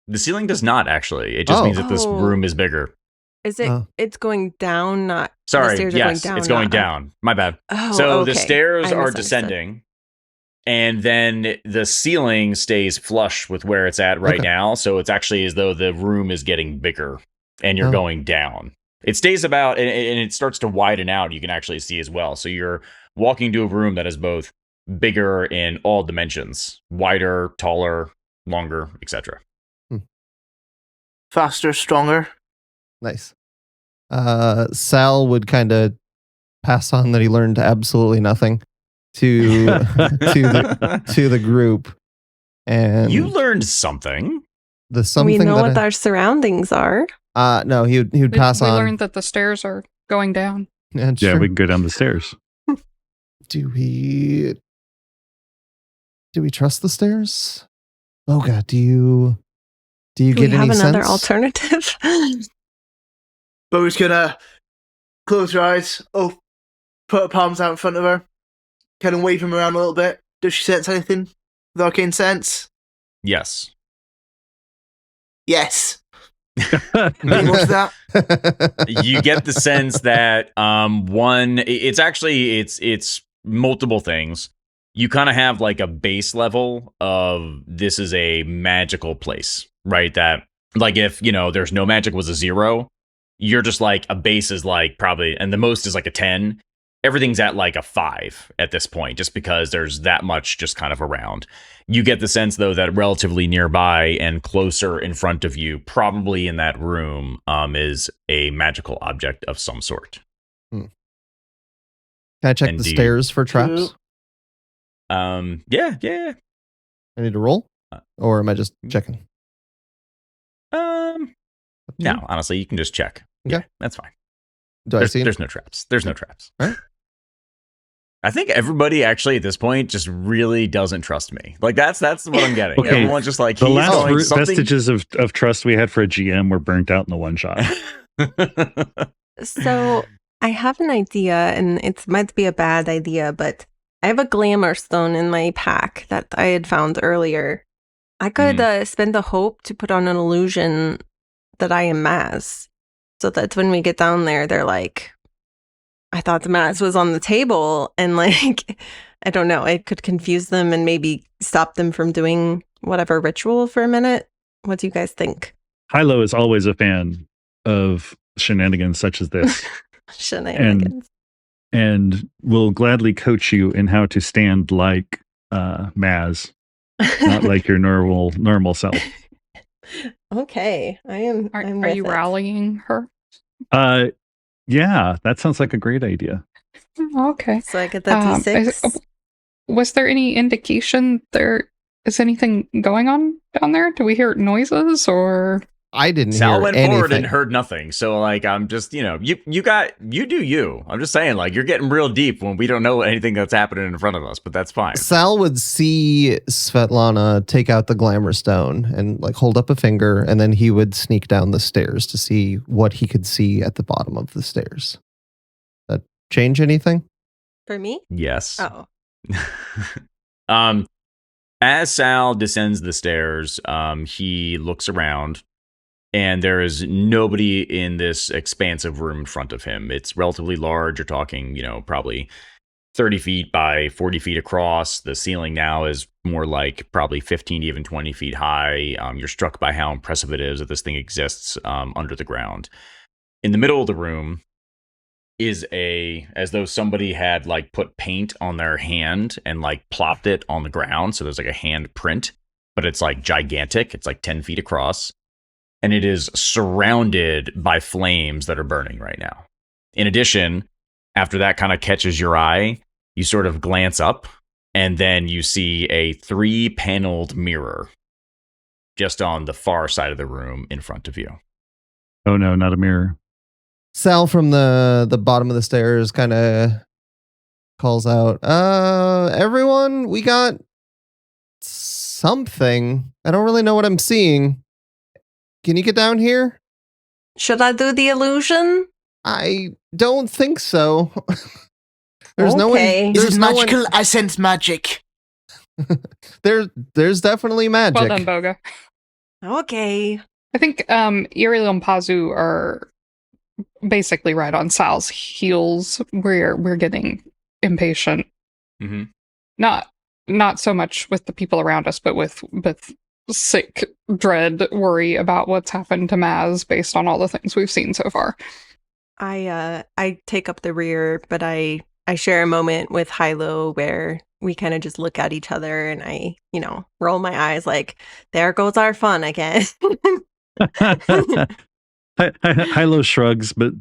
The ceiling does not actually. It just means that this room is bigger. Is it? It's going down, not. Sorry. The stairs are Yes, going down, it's going not down. My bad. Oh, so okay. the stairs I are misunderstood. descending, and then the ceiling stays flush with where it's at right now. So it's actually as though the room is getting bigger, and you're going down. It stays about, and it starts to widen out. You can actually see as well. So you're walking to a room that is both bigger in all dimensions, wider, taller, longer, etc. Faster, stronger. Nice. Sal would kind of pass on that he learned absolutely nothing to the group, and you learned something. The something we know that what our surroundings are. No, he would pass on. We learned that the stairs are going down. Yeah, we can go down the stairs. Do we trust the stairs? Bogha, do you get any sense? Have another alternative? Bo's gonna close her eyes, put her palms out in front of her, kind of wave them around a little bit. Does she sense anything with arcane sense? Yes. Yes. What's that? You get the sense that it's multiple things. You kind of have like a base level of this is a magical place, right? That like if there's no magic was a 0, you're just like a base is like probably, and the most is like a 10. Everything's at like a 5 at this point, just because there's that much just kind of around. You get the sense, though, that relatively nearby and closer in front of you, probably in that room, is a magical object of some sort. Can I check the stairs for traps? Yeah. I need to roll? Or am I just checking? No, honestly, you can just check. Okay. Yeah, that's fine. There's no traps. There's no traps. Right. I think everybody actually at this point just really doesn't trust me. Like that's what I'm getting. Okay. Everyone's just like the last vestiges of trust we had for a GM were burnt out in the one shot. So I have an idea, and it might be a bad idea, but I have a glamour stone in my pack that I had found earlier. I could spend the hope to put on an illusion that I am Maz, so that when we get down there, they're like, I thought the Maz was on the table, and like, I don't know, it could confuse them and maybe stop them from doing whatever ritual for a minute. What do you guys think? Hilo is always a fan of shenanigans such as this. Shenanigans. And will gladly coach you in how to stand like Maz, not like your normal self. Okay, I am. Are you rallying her? Yeah, that sounds like a great idea. Okay. So I get that D6. Was there any indication there is anything going on down there? Do we hear noises or? I didn't Sal hear went anything. forward and heard nothing. So like, I'm just, you do you. I'm just saying, like, you're getting real deep when we don't know anything that's happening in front of us, but that's fine. Sal would see Svetlana take out the glamour stone and like hold up a finger, and then he would sneak down the stairs to see what he could see at the bottom of the stairs. That change anything? For me? Yes. Oh. As Sal descends the stairs, he looks around. And there is nobody in this expansive room in front of him. It's relatively large. You're talking, probably 30 feet by 40 feet across. The ceiling now is more like probably 15 to even 20 feet high. You're struck by how impressive it is that this thing exists under the ground. In the middle of the room is as though somebody had like put paint on their hand and like plopped it on the ground. So there's like a hand print, but it's like gigantic. It's like 10 feet across. And it is surrounded by flames that are burning right now. In addition, after that kind of catches your eye, you sort of glance up, and then you see a 3-paneled mirror just on the far side of the room in front of you. Oh no, not a mirror. Sal from the bottom of the stairs kind of calls out, everyone, we got something. I don't really know what I'm seeing. Can you get down here? Should I do the illusion? I don't think so. There's Okay. no one. Is There's it no magical? one. I sense magic. There's definitely magic. Well done, Bogha. Okay. I think Yriel and Pazu are basically right on Sal's heels. We're getting impatient. Mm-hmm. Not so much with the people around us, but with sick dread worry about what's happened to Maz based on all the things we've seen so far. I take up the rear, but I share a moment with Hilo where we kind of just look at each other, and I, roll my eyes like, there goes our fun again. Hilo shrugs, but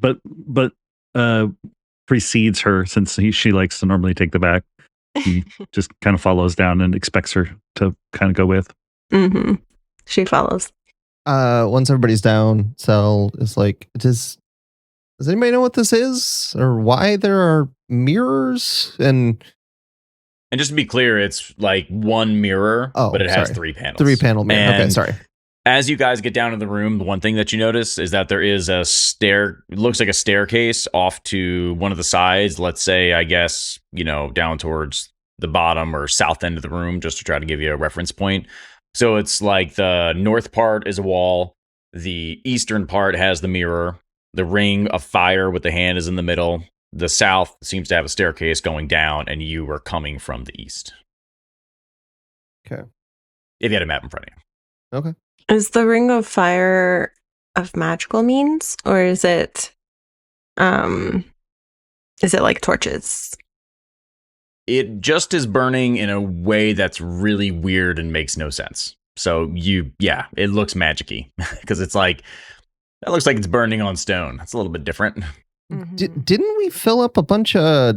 precedes her since she likes to normally take the back. He just kind of follows down and expects her to kind of go with. Mm-hmm. She follows. Once everybody's down, Sal is like, does anybody know what this is or why there are mirrors? And just to be clear, it's like one mirror, but it has sorry. 3 panels. 3-panel mirror. And okay, sorry. As you guys get down to the room, the one thing that you notice is that there is a it looks like a staircase off to one of the sides. Let's say, I guess, down towards the bottom or south end of the room, just to try to give you a reference point. So it's like the north part is a wall. The eastern part has the mirror. The ring of fire with the hand is in the middle. The south seems to have a staircase going down, and you are coming from the east. Okay. If you had a map in front of you. Okay. Is the ring of fire of magical means, or is it like torches? It just is burning in a way that's really weird and makes no sense. So it looks magic-y because it's like, that looks like it's burning on stone. It's a little bit different. Mm-hmm. Didn't we fill up a bunch of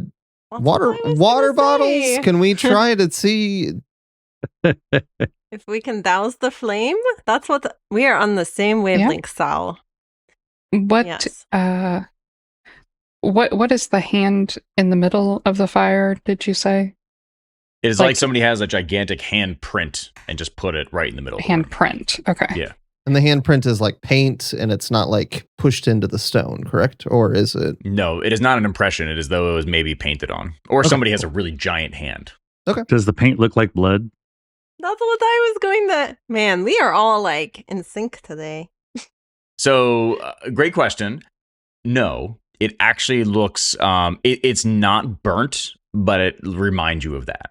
water bottles? Can we try to see? If we can douse the flame? That's we are on the same wavelength, Sal. What Yes. What is the hand in the middle of the fire, did you say? It is like somebody has a gigantic hand print and just put it right in the middle. Hand print. Okay. Yeah. And the handprint is like paint and it's not like pushed into the stone, correct? Or is it? No, it is not an impression. It is though it was maybe painted on. Or somebody has a really giant hand. Okay. Does the paint look like blood? That's what I was going to. Man, we are all like in sync today. So, great question. No, it actually looks, it's not burnt, but it reminds you of that.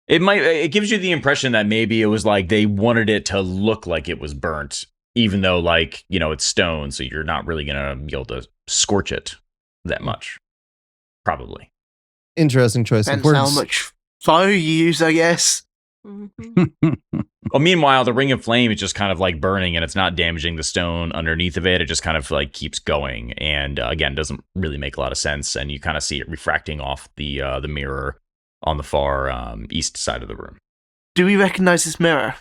It gives you the impression that maybe it was like they wanted it to look like it was burnt, even though like, it's stone. So you're not really going to be able to scorch it that much. Probably. Interesting choice of Depends words. how much fire you use, I guess. Well, meanwhile, the ring of flame is just kind of like burning and it's not damaging the stone underneath of it. It just kind of like keeps going. And again, doesn't really make a lot of sense. And you kind of see it refracting off the mirror on the far east side of the room. Do we recognize this mirror?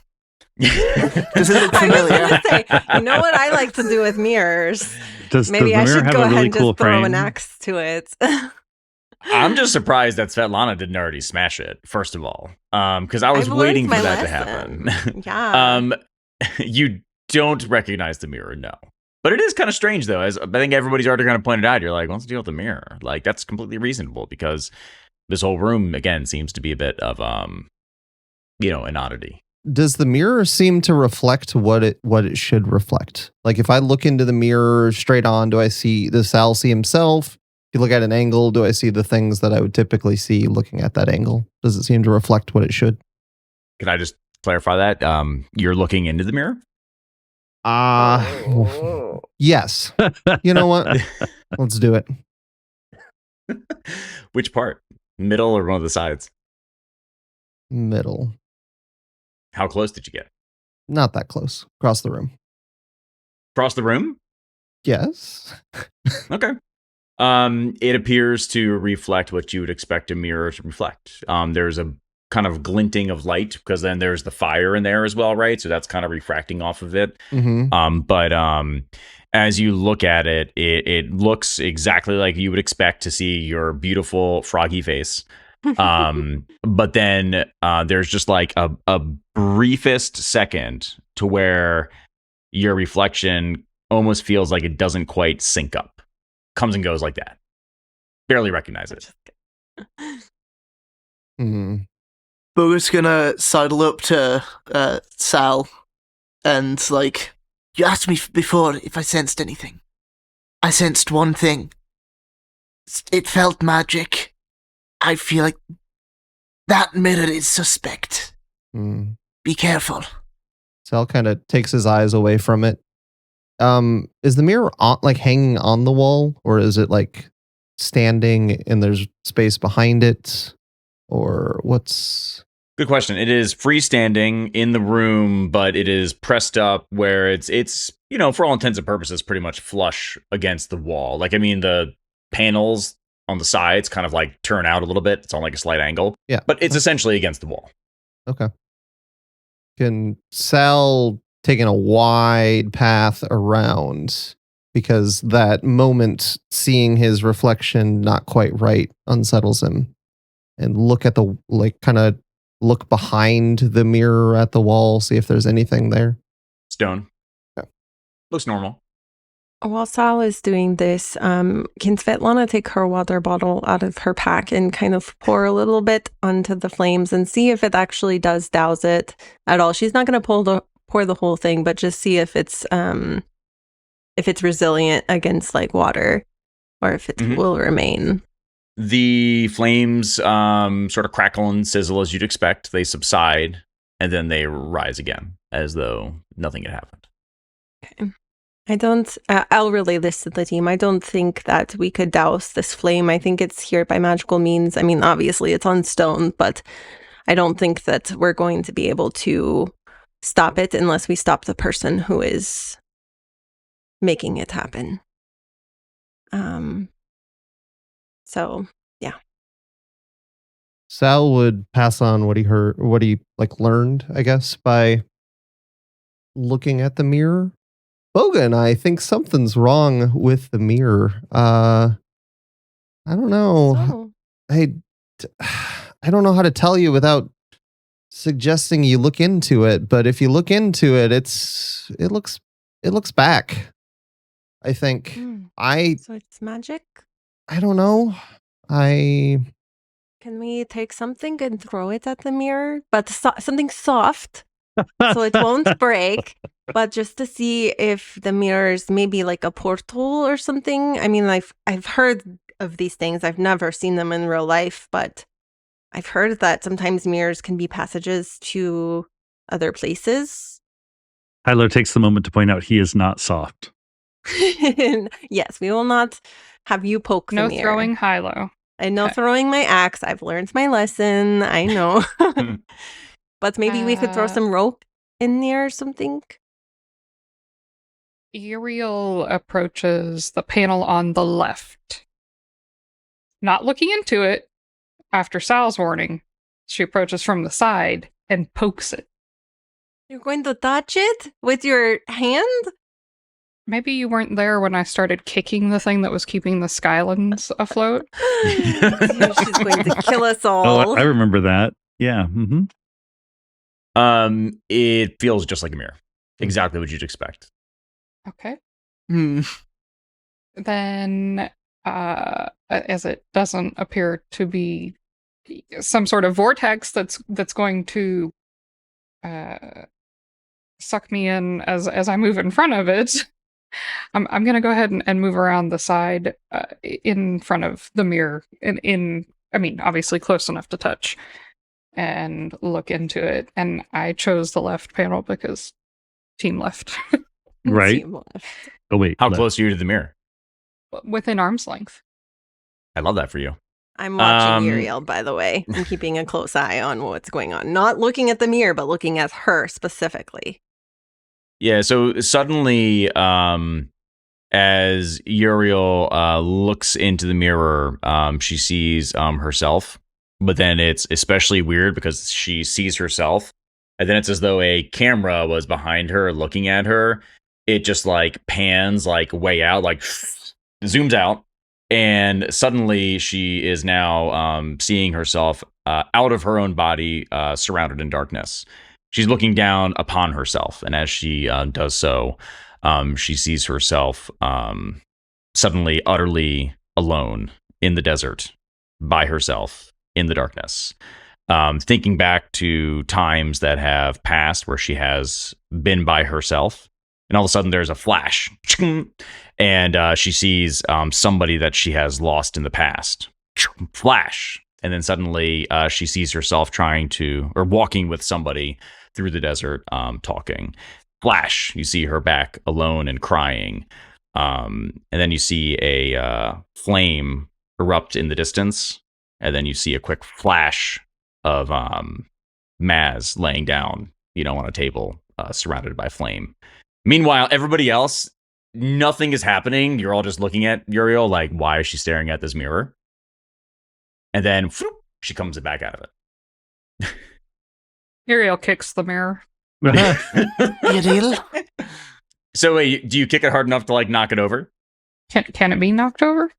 Does it look I was familiar? going to say, you know what I like to do with mirrors? Does Maybe the I mirror should have go a ahead really and cool just throw frame? an axe to it. I'm just surprised that Svetlana didn't already smash it, first of all. Because I was I've waiting learned for my that lesson. to happen. Yeah. You don't recognize the mirror, no. But it is kind of strange, though. As I think everybody's already kind of pointed out, you're like, what's the deal with the mirror? Like, that's completely reasonable because this whole room, again, seems to be a bit of, an oddity. Does the mirror seem to reflect what it should reflect? Like if I look into the mirror straight on, does Sal see himself? If you look at an angle, do I see the things that I would typically see looking at that angle? Does it seem to reflect what it should? Can I just clarify that? You're looking into the mirror? Yes. You know what? Let's do it. Which part? Middle or one of the sides? Middle. How close did you get? Not that close. Across the room. Across the room? Yes. Okay. It appears to reflect what you would expect a mirror to reflect. There's a kind of glinting of light because then there's the fire in there as well, right? So that's kind of refracting off of it. Mm-hmm. But as you look at it, it looks exactly like you would expect to see your beautiful froggy face. But then there's just like a briefest second to where your reflection almost feels like it doesn't quite sync up. Comes and goes like that. Barely recognize it. Mm-hmm. Bogha's gonna sidle up to Sal and like, you asked me before if I sensed anything. I sensed one thing. It felt magic. I feel like that mirror is suspect. Mm. Be careful. Sal kind of takes his eyes away from it. Is the mirror hanging on the wall, or is it like standing and there's space behind it, or what's? Good question. It is freestanding in the room, but it is pressed up where it's for all intents and purposes pretty much flush against the wall. Like, I mean, the panels on the sides kind of like turn out a little bit. It's on like a slight angle. Yeah. But it's essentially against the wall. Okay. Can Sal taking a wide path around, because that moment seeing his reflection not quite right unsettles him, and look at look behind the mirror at the wall, see if there's anything there. Stone. Okay. Looks normal. While Sal is doing this, can Svetlana take her water bottle out of her pack and kind of pour a little bit onto the flames and see if it actually does douse it at all? She's not going to pour the whole thing, but just see if it's resilient against like water, or if it will remain. The flames sort of crackle and sizzle as you'd expect. They subside and then they rise again as though nothing had happened. Okay. I'll relay this to the team. I don't think that we could douse this flame. I think it's here by magical means. I mean, obviously it's on stone, but I don't think that we're going to be able to stop it unless we stop the person who is making it happen. So, yeah. Sal would pass on what he heard, what he learned, I guess, by looking at the mirror. Bogha and I think something's wrong with the mirror. I don't know. So, I don't know how to tell you without suggesting you look into it, but if you look into it, it looks back. I think. So it's magic? I don't know. Can we take something and throw it at the mirror? But something soft, so it won't break. But just to see if the mirror's maybe like a portal or something. I mean, I've heard of these things. I've never seen them in real life, but I've heard that sometimes mirrors can be passages to other places. Hilo takes the moment to point out he is not soft. Yes, we will not have you poke the No mirror. throwing Hilo. I know throwing my axe. I've learned my lesson. I know. But maybe we could throw some rope in there or something. Yriel approaches the panel on the left. Not looking into it, after Sal's warning, she approaches from the side and pokes it. You're going to touch it with your hand? Maybe you weren't there when I started kicking the thing that was keeping the Skylands afloat. She's going to kill us all. Oh, I remember that. Yeah. Mm-hmm. It feels just like a mirror. Exactly what you'd expect. Okay. Hmm. Then, as it doesn't appear to be some sort of vortex that's going to suck me in as I move in front of it, I'm going to go ahead and move around the side in front of the mirror, I mean, obviously close enough to touch, and look into it. And I chose the left panel because team left. Right. Team left. Oh, wait. How left. close are you to the mirror? Within arm's length. I love that for you. I'm watching Yriel, by the way. I'm keeping a close eye on what's going on. Not looking at the mirror, but looking at her specifically. Yeah, so suddenly, as Yriel looks into the mirror, she sees herself. But then it's especially weird because she sees herself, and then it's as though a camera was behind her looking at her. It just like pans like way out, like zooms out. And suddenly she is now seeing herself out of her own body, surrounded in darkness. She's looking down upon herself. And as she does so, she sees herself suddenly utterly alone in the desert by herself in the darkness. Thinking back to times that have passed where she has been by herself. And all of a sudden there's a flash. And she sees somebody that she has lost in the past. Flash. And then suddenly she sees herself walking with somebody through the desert, talking. Flash. You see her back alone and crying. And then you see a flame erupt in the distance. And then you see a quick flash of Maz laying down, on a table, surrounded by flame. Meanwhile, everybody else, nothing is happening. You're all just looking at Yriel like, why is she staring at this mirror? And then she comes back out of it. Yriel kicks the mirror. Yriel? So wait, do you kick it hard enough to like knock it over? Can it be knocked over?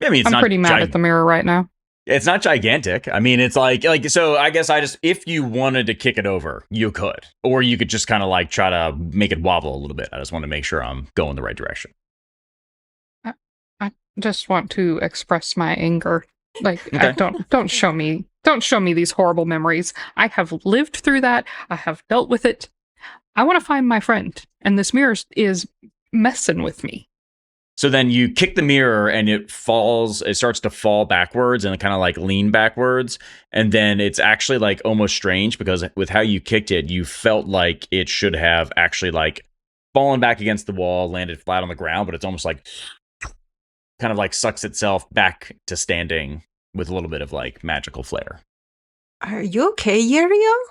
I mean, it's I'm not pretty mad at the mirror right now. It's not gigantic. I mean, it's like so I guess if you wanted to kick it over, you could. Or you could just kind of like try to make it wobble a little bit. I just want to make sure I'm going the right direction. I just want to express my anger. Like, Okay. don't show me these horrible memories. I have lived through that. I have dealt with it. I want to find my friend, and this mirror is messing with me. So then you kick the mirror and it starts to fall backwards and kind of like lean backwards. And then it's actually like almost strange because with how you kicked it, you felt like it should have actually like fallen back against the wall, landed flat on the ground, but it's almost like kind of like sucks itself back to standing with a little bit of like magical flair. Are you okay, Yriel?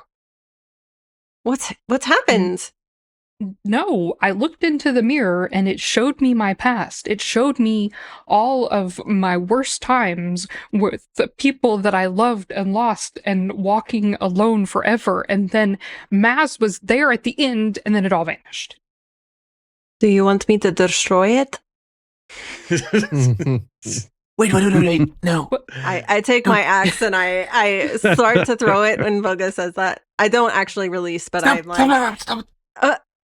What's happened? No, I looked into the mirror and it showed me my past. It showed me all of my worst times with the people that I loved and lost and walking alone forever. And then Maz was there at the end and then it all vanished. Do you want me to destroy it? Wait, no. I take my axe and I start to throw it when Bogha says that. I don't actually release, but I'm like, Stop.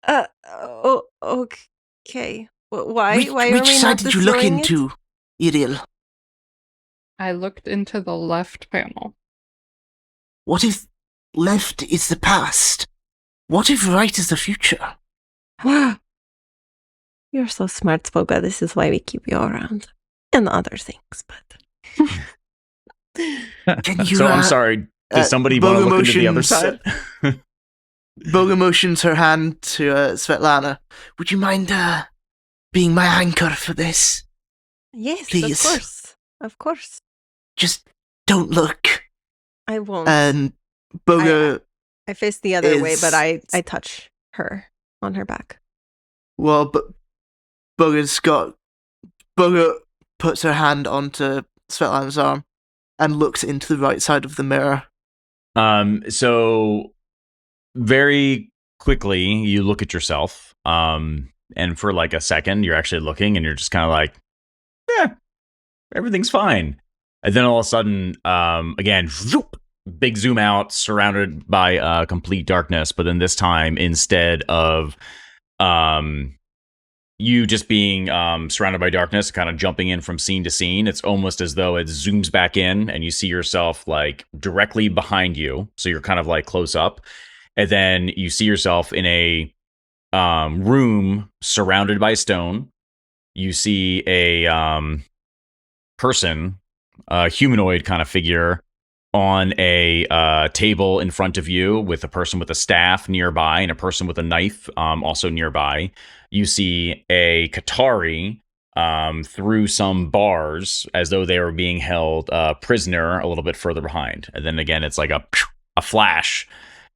oh, okay. Why are Which we side not did you look destroying into, Yriel? I looked into the left panel. What if left is the past? What if right is the future? it? You're so smart, Bogha. This is why we keep you around. And other things, but... Can you, So I'm sorry. Does somebody want to look into the other side? Bogha motions her hand to Svetlana. Would you mind being my anchor for this? Yes, Please. Of course. Just don't look. I won't. And Bogha, I face the other way, but is- I touch her on her back. but Bogha puts her hand onto Svetlana's arm and looks into the right side of the mirror. So very quickly you look at yourself, and for like a second you're actually looking and you're just kind of like, yeah, everything's fine. And then all of a sudden, again, zoop, big zoom out, surrounded by complete darkness. But then this time, instead of you just being surrounded by darkness, kind of jumping in from scene to scene, it's almost as though it zooms back in and you see yourself like directly behind you. So you're kind of like close up. And then you see yourself in a room surrounded by stone. You see a person, a humanoid kind of figure, on a table in front of you with a person with a staff nearby and a person with a knife also nearby. You see a Qatari through some bars as though they were being held prisoner a little bit further behind. And then again, it's like a flash.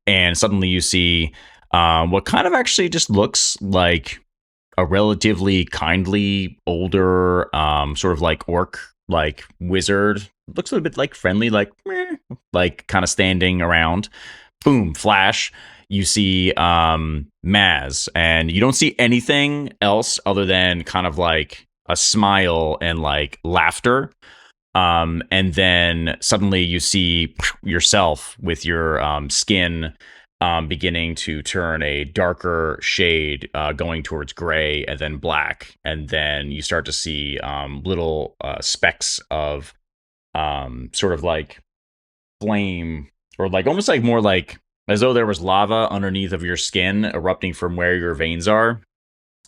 And suddenly you see what kind of actually just looks like a relatively kindly, older, sort of like orc, like wizard. Looks a little bit like friendly, like meh, like kind of standing around. Boom, flash. You see Maz, and you don't see anything else other than kind of like a smile and like laughter. And then suddenly you see yourself with your skin beginning to turn a darker shade, going towards gray and then black. And then you start to see little specks of sort of like flame, or like almost like more like as though there was lava underneath of your skin erupting from where your veins are.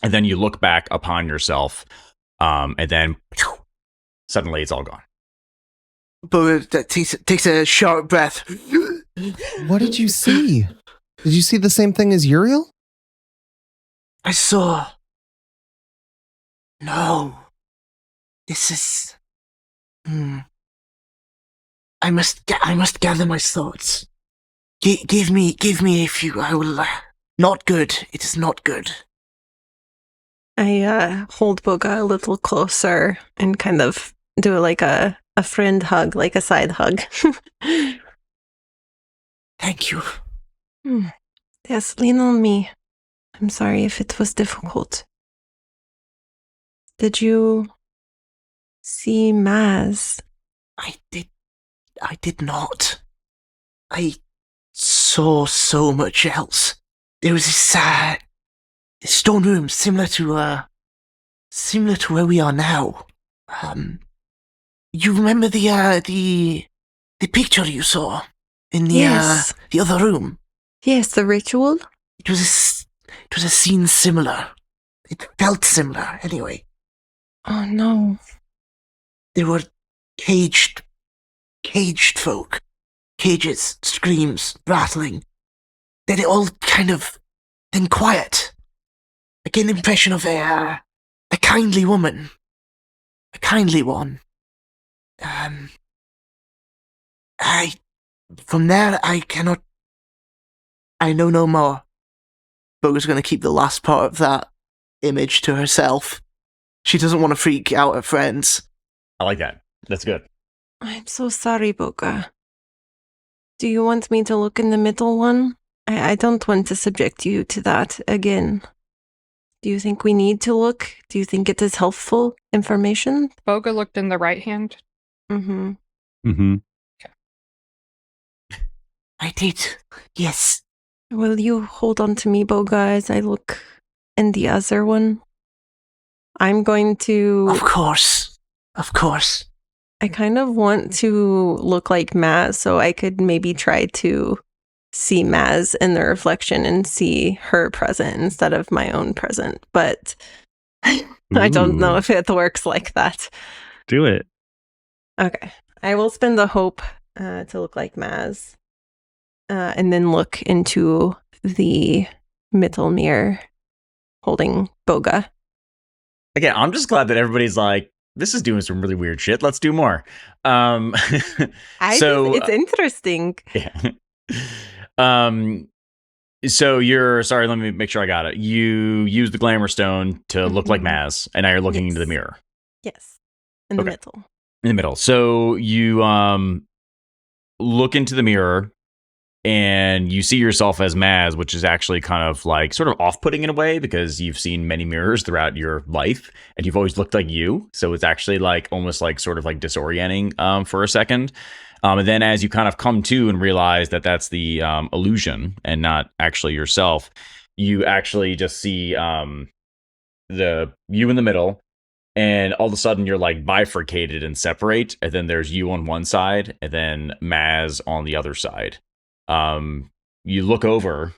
And then you look back upon yourself, and then suddenly it's all gone. Bogha takes a sharp breath. What did you see? Did you see the same thing as Yriel? I saw. No. This is. I must gather my thoughts. Give me a few. I will. Not good. It is not good. I hold Bogha a little closer and kind of do like a friend hug, like a side hug. Thank you. Yes, lean on me. I'm sorry if it was difficult. Did you see Maz? I did not. I saw so much else. There was this stone room similar to where we are now. You remember the picture you saw in the Yes. the other room? Yes, the ritual? It was a scene similar. It felt similar, anyway. Oh no. There were caged folk. Cages, screams, rattling. Then it all then quiet. I get an impression of a kindly woman. A kindly one. From there, I know no more. Bogha's going to keep the last part of that image to herself. She doesn't want to freak out her friends. I like that. That's good. I'm so sorry, Bogha. Do you want me to look in the middle one? I don't want to subject you to that again. Do you think we need to look? Do you think it is helpful information? Bogha looked in the right hand. Mm-hmm. Mm-hmm. I did. Yes. Will you hold on to me, Bogha, as I look in the other one? I'm going to... Of course. Of course. I kind of want to look like Maz, so I could maybe try to see Maz in the reflection and see her present instead of my own present. But I don't know Ooh. if it works like that. Do it. Okay. I will spend the hope to look like Maz. And then look into the middle mirror holding Bogha. Again, I'm just glad that everybody's like, this is doing some really weird shit. Let's do more. It's interesting. Yeah. So sorry, let me make sure I got it. You use the glamour stone to look like Maz, and now you're looking into the mirror. Yes. In the Okay. middle. In the middle. So you look into the mirror and you see yourself as Maz, which is actually kind of like sort of off-putting in a way because you've seen many mirrors throughout your life and you've always looked like you. So it's actually like almost like sort of like disorienting for a second. And then as you kind of come to and realize that that's the illusion and not actually yourself, you actually just see the you in the middle. And all of a sudden, you're like bifurcated and separate. And then there's you on one side, and then Maz on the other side. You look over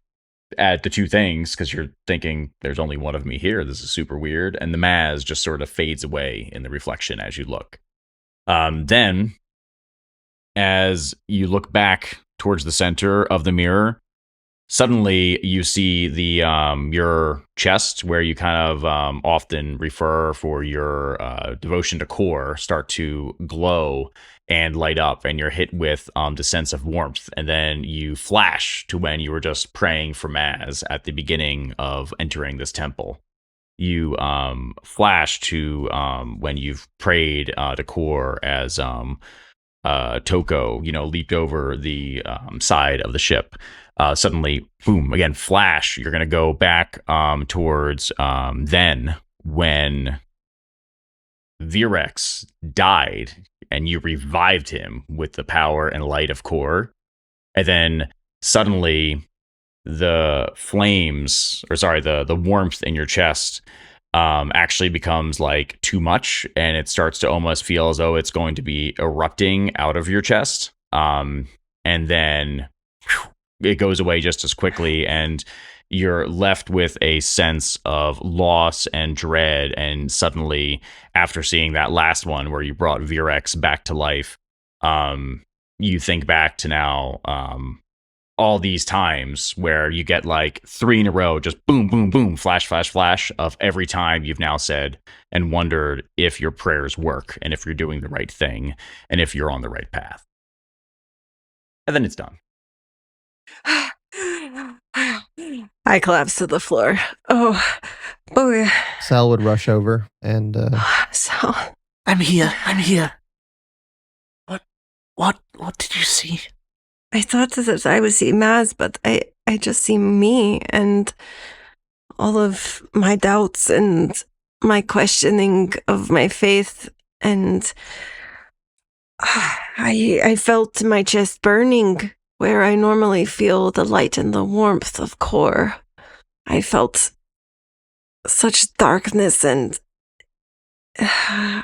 at the two things because you're thinking, there's only one of me here. This is super weird. And the Maz just sort of fades away in the reflection as you look. Then, as you look back towards the center of the mirror, suddenly you see the your chest, where you kind of often refer for your devotion to core, start to glow and light up, and you're hit with the sense of warmth. And then you flash to when you were just praying for Maz at the beginning of entering this temple. You flash to when you've prayed to core as Toko, leaped over the side of the ship. Suddenly, boom, again, flash. You're going to go back towards then when Virex died and you revived him with the power and light of core. And then suddenly the the warmth in your chest actually becomes like too much, and it starts to almost feel as though it's going to be erupting out of your chest. And then it goes away just as quickly, and you're left with a sense of loss and dread. And suddenly, after seeing that last one where you brought Virex back to life, you think back to now all these times where you get like 3 in a row, just boom, boom, boom, flash, flash, flash of every time you've now said and wondered if your prayers work and if you're doing the right thing and if you're on the right path. And then it's done. I collapse to the floor. Oh, boy. Sal would rush over and Sal. I'm here. What did you see? I thought that I would see Maz, but I just see me and all of my doubts and my questioning of my faith, and I felt my chest burning where I normally feel the light and the warmth of core. I felt such darkness, and I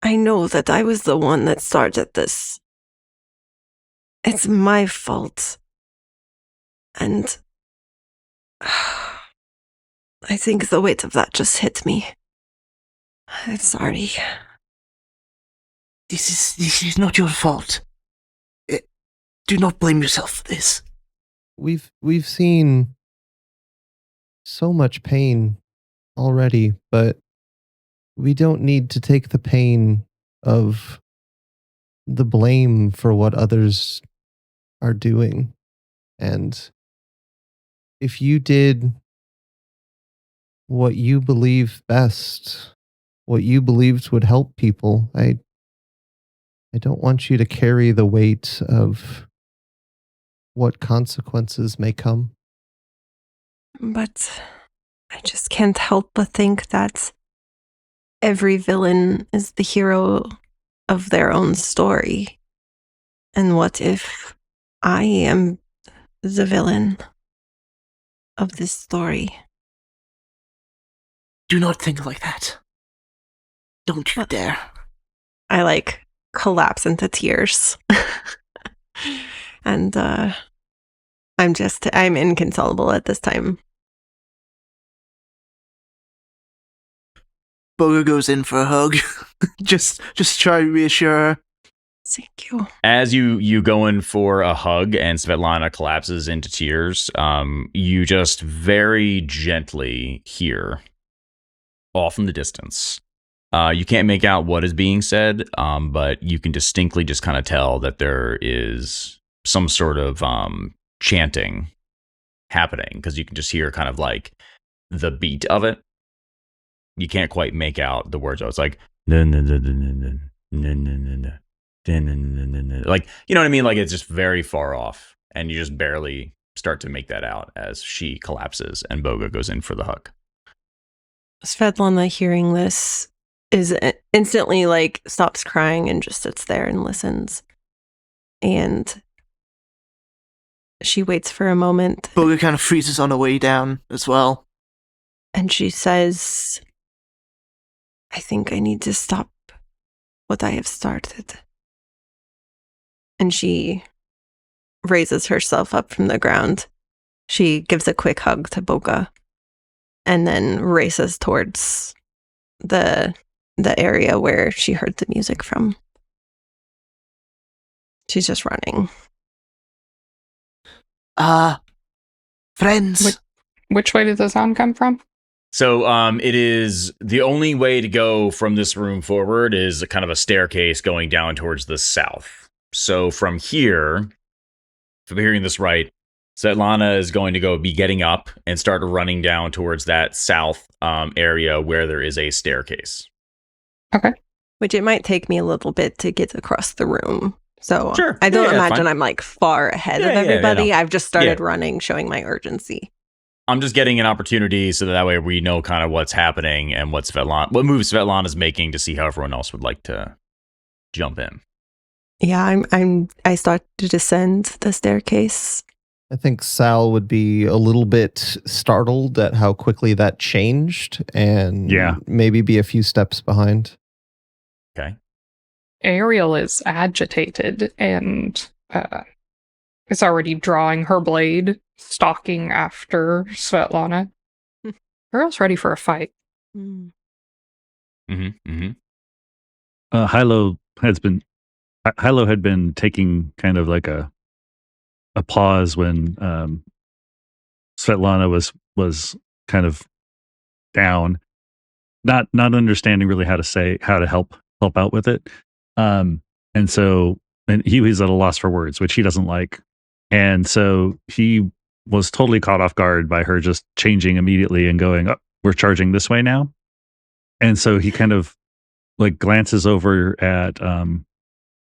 know that I was the one that started this. It's my fault. And I think the weight of that just hit me. I'm sorry. This is not your fault. Do not blame yourself for this. we've seen so much pain already, but we don't need to take the pain of the blame for what others are doing. And if you did what you believe best, what you believed would help people, I don't want you to carry the weight of what consequences may come. But I just can't help but think that every villain is the hero of their own story. And what if I am the villain of this story? Do not think like that. Don't you dare. I collapse into tears. And I'm inconsolable at this time. Bogha goes in for a hug. just try to reassure her. Thank you. As you go in for a hug and Svetlana collapses into tears, you just very gently hear off in the distance. You can't make out what is being said, but you can distinctly just kind of tell that there is some sort of chanting happening, because you can just hear kind of like the beat of it. You can't quite make out the words. It's like, like, you know what I mean? Like, it's just very far off, and you just barely start to make that out as she collapses and Bogha goes in for the hug. Svetlana, hearing this, is instantly stops crying and just sits there and listens. And she waits for a moment. Bogha kind of freezes on her way down as well. And she says, I think I need to stop what I have started. And she raises herself up from the ground. She gives a quick hug to Bogha and then races towards the area where she heard the music from. She's just running. Friends. Which way did the sound come from? So it is the only way to go from this room forward is a kind of a staircase going down towards the south. So from here, if I'm hearing this right, Svetlana is going to be getting up and start running down towards that south area where there is a staircase. Okay. Which it might take me a little bit to get across the room. So Sure. I don't Yeah, imagine I'm far ahead of everybody. no. I've just started running, showing my urgency. I'm just getting an opportunity so that way we know kind of what's happening and what move Svetlana's making to see how everyone else would like to jump in. Yeah, I start to descend the staircase. I think Sal would be a little bit startled at how quickly that changed, and maybe be a few steps behind. Okay. Yriel is agitated and is already drawing her blade, stalking after Svetlana. Yriel's ready for a fight. Mm. Hilo had been taking kind of like a pause when Svetlana was kind of down, not understanding really how to help out with it, and he was at a loss for words, which he doesn't like, and so he was totally caught off guard by her just changing immediately and going, oh, we're charging this way now, and so he kind of like glances over at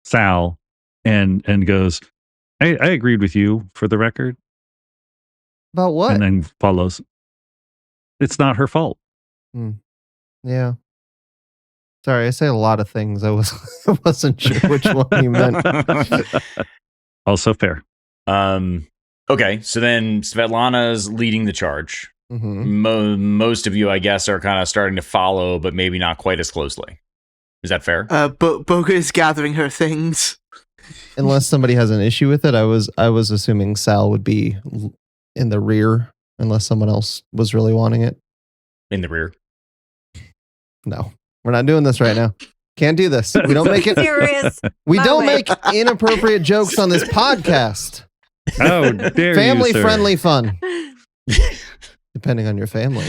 Sal and goes, I agreed with you, for the record. About what? And then follows, it's not her fault. Yeah. Sorry, I say a lot of things. I wasn't sure which one you meant. Also fair. Okay, so then Svetlana's leading the charge. Mm-hmm. Most of you, I guess, are kind of starting to follow, but maybe not quite as closely. Is that fair? Bogha is gathering her things. Unless somebody has an issue with it, I was assuming Sal would be in the rear, unless someone else was really wanting it. In the rear. No, we're not doing this right now. Can't do this. We don't make it serious. We don't make inappropriate jokes on this podcast. Oh, dare family you, friendly fun. Depending on your family.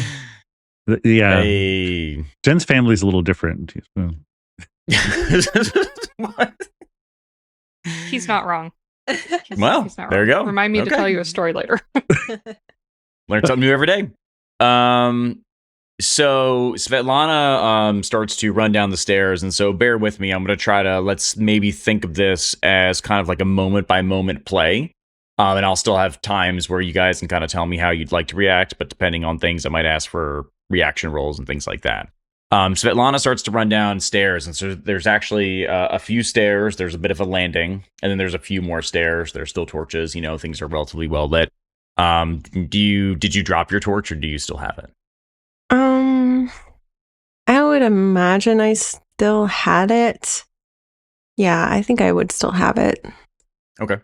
Yeah. Hey. Jen's family's a little different. What? He's not wrong. He's Well, not there you wrong. go. Remind me to Okay. tell you a story later. Learn something new every day. So Svetlana starts to run down the stairs, and so bear with me. I'm going to try to let's maybe think of this as kind of like a moment by moment play. And I'll still have times where you guys can kind of tell me how you'd like to react, but depending on things, I might ask for reaction rolls and things like that. Svetlana starts to run down stairs, and so there's actually a few stairs. There's a bit of a landing, and then there's a few more stairs. There's still torches. Things are relatively well lit. Did you drop your torch, or do you still have it? I would imagine I still had it. Yeah, I think I would still have it. Okay.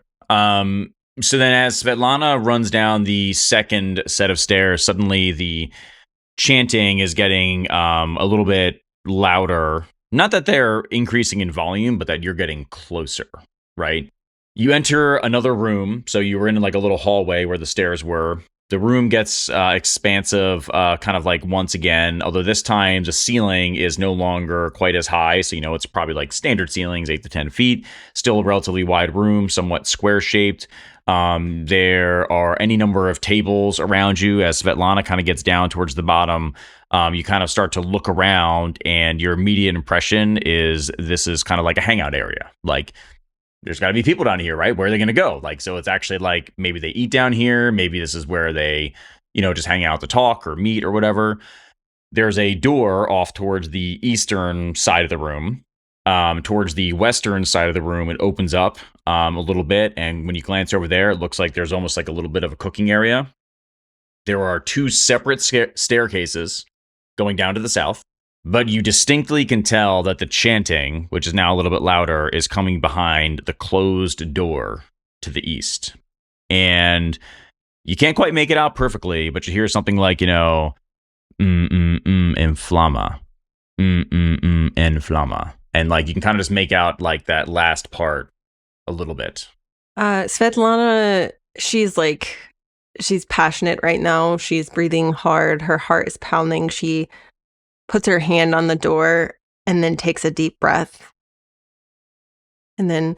So then as Svetlana runs down the second set of stairs, suddenly the chanting is getting a little bit louder. Not that they're increasing in volume, but that you're getting closer, right? You enter another room. So you were in like a little hallway where the stairs were. The room gets expansive, kind of like once again, although this time the ceiling is no longer quite as high. So, it's probably like standard ceilings, 8 to 10 feet, still a relatively wide room, somewhat square shaped. There are any number of tables around you. As Svetlana kind of gets down towards the bottom, you kind of start to look around, and your immediate impression is this is kind of like a hangout area. Like, there's got to be people down here, right? Where are they going to go? Like, so it's actually like maybe they eat down here. Maybe this is where they, just hang out to talk or meet or whatever. There's a door off towards the eastern side of the room. Towards the western side of the room, it opens up a little bit. And when you glance over there, it looks like there's almost like a little bit of a cooking area. There are 2 separate staircases going down to the south. But you distinctly can tell that the chanting, which is now a little bit louder, is coming behind the closed door to the east. And you can't quite make it out perfectly, but you hear something like, inflama. Inflama. And like you can kind of just make out like that last part a little bit. Svetlana, she's passionate right now. She's breathing hard. Her heart is pounding. She puts her hand on the door and then takes a deep breath and then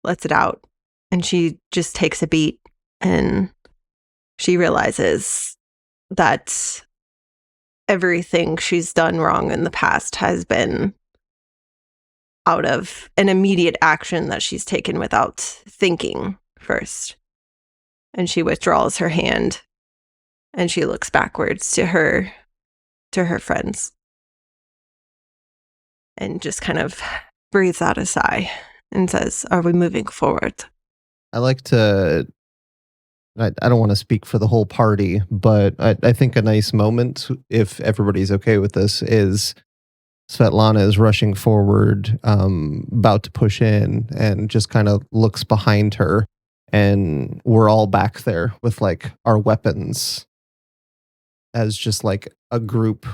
lets it out. And she just takes a beat, and she realizes that everything she's done wrong in the past has been out of an immediate action that she's taken without thinking first. And she withdraws her hand, and she looks backwards to her friends and just kind of breathes out a sigh and says, "Are we moving forward?" I like to, I don't want to speak for the whole party, but I think a nice moment, if everybody's okay with this, is Svetlana is rushing forward, about to push in, and just kind of looks behind her, and we're all back there with like our weapons as just like a group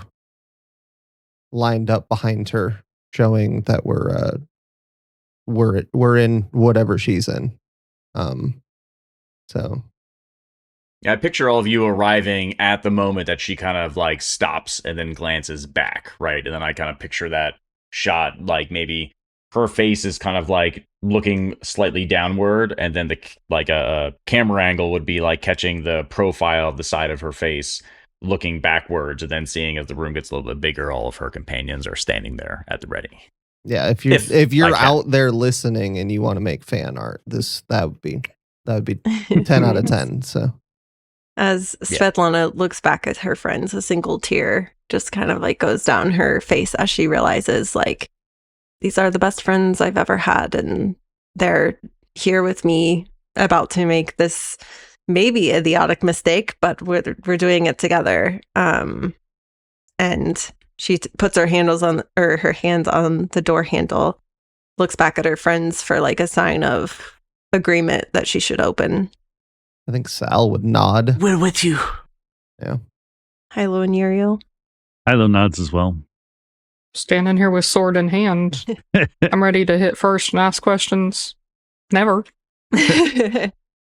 lined up behind her, showing that we're in whatever she's in. So yeah, I picture all of you arriving at the moment that she kind of like stops and then glances back, right? And then I kind of picture that shot, like maybe her face is kind of like looking slightly downward, and then a camera angle would be like catching the profile of the side of her face looking backwards, and then seeing as the room gets a little bit bigger, all of her companions are standing there at the ready. Yeah, if you're out there listening and you want to make fan art, that would be 10 out of 10. So as Svetlana looks back at her friends, a single tear just kind of like goes down her face as she realizes like these are the best friends I've ever had, and they're here with me about to make this maybe idiotic mistake, but we're doing it together. And she puts her hands on the door handle, looks back at her friends for like a sign of agreement that she should open. I think Sal would nod. We're with you. Yeah. Hilo and Yriel. Hilo nods as well. Standing here with sword in hand. I'm ready to hit first and ask questions. Never.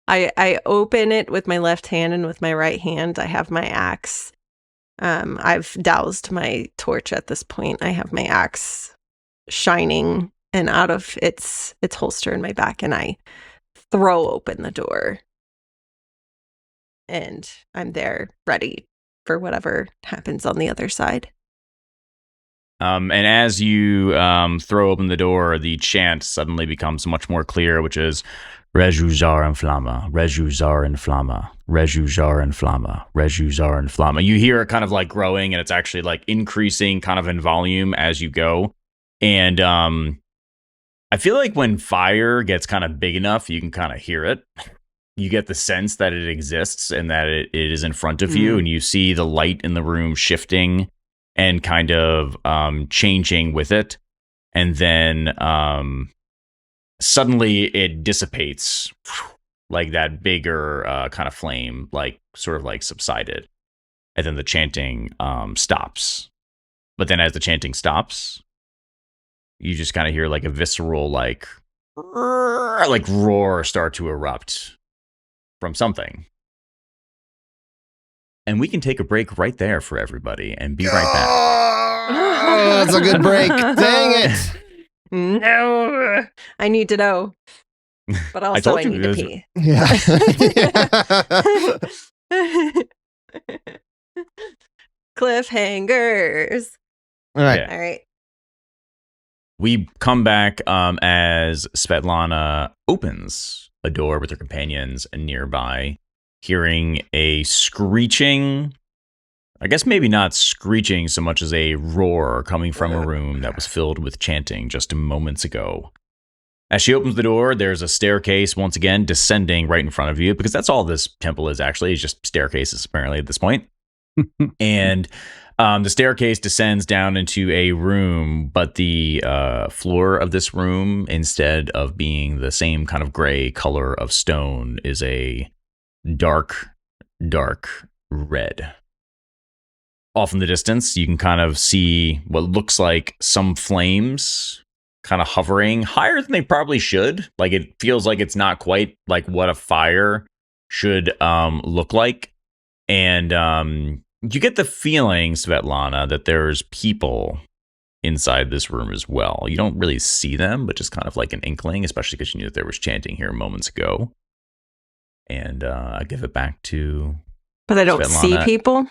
I open it with my left hand, and with my right hand I have my axe. I've doused my torch at this point. I have my axe shining and out of its holster in my back, and I throw open the door. And I'm there ready for whatever happens on the other side. And as you throw open the door, the chant suddenly becomes much more clear, which is Rejujar and Flamma, Rejujar and Flamma, Rejujar and Flamma, Rejujar and Flamma. You hear it kind of like growing, and it's actually like increasing kind of in volume as you go. And I feel like when fire gets kind of big enough, you can kind of hear it. You get the sense that it exists and that it is in front of you, and you see the light in the room shifting and kind of changing with it. And then suddenly it dissipates, like that bigger kind of flame, like sort of like subsided. And then the chanting stops. But then as the chanting stops, you just kind of hear like a visceral like roar start to erupt from something. And we can take a break right there for everybody and be right back. Oh, that's a good break. Dang it. No, I need to know. But also I need to pee. Yeah. Cliffhangers. All right. Yeah. All right. We come back as Svetlana opens a door with her companions nearby, hearing a screeching, I guess maybe not screeching so much as a roar coming from a room that was filled with chanting just moments ago. As she opens the door, there's a staircase once again descending right in front of you, because that's all this temple is actually, is just staircases apparently at this point. And the staircase descends down into a room, but the floor of this room, instead of being the same kind of gray color of stone, is a dark, dark red. Off in the distance, you can kind of see what looks like some flames kind of hovering higher than they probably should. Like, it feels like it's not quite like what a fire should look like. And you get the feeling, Svetlana, that there's people inside this room as well. You don't really see them, but just kind of like an inkling, especially because you knew that there was chanting here moments ago. And I give it back to But I don't Svetlana. see people?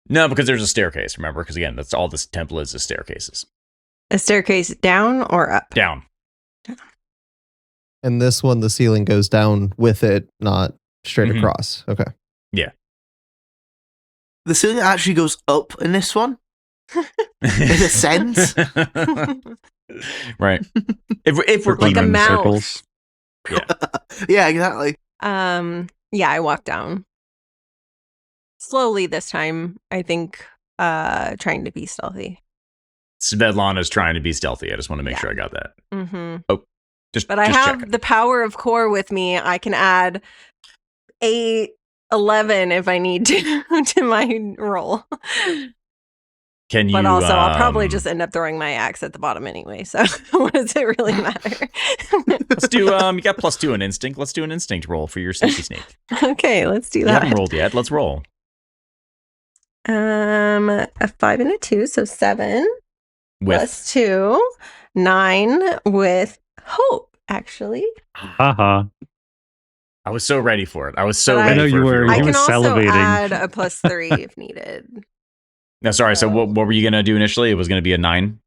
No, because there's a staircase, remember? Because again, that's all this temple is staircases. A staircase down or up? Down. And this one, the ceiling goes down with it, not straight Mhm. across. Okay. The ceiling actually goes up in this one. In a sense. Right. If we're Like a in mouse. circles. Yeah, exactly. Yeah, I walk down. Slowly this time, I think, trying to be stealthy. Svetlana's trying to be stealthy. I just want to make Yeah. sure I got that. Mm-hmm. Just, But I just have checking. the power of core with me. I can add 8, 11 if I need to to my roll. Can you? But also, I'll probably just end up throwing my axe at the bottom anyway. So what does it really matter? Let's do. You got +2 in instinct. Let's do an instinct roll for your sneaky sneak. Okay, let's do You that. haven't rolled yet. Let's roll. A 5 and a 2, so 7 With plus 2, 9 with hope. Actually, Haha. I was so ready for it. I was so But ready I know for you it. were- I You can also salivating. add a +3 if needed. No, sorry. So what were you gonna do initially? It was gonna be a 9.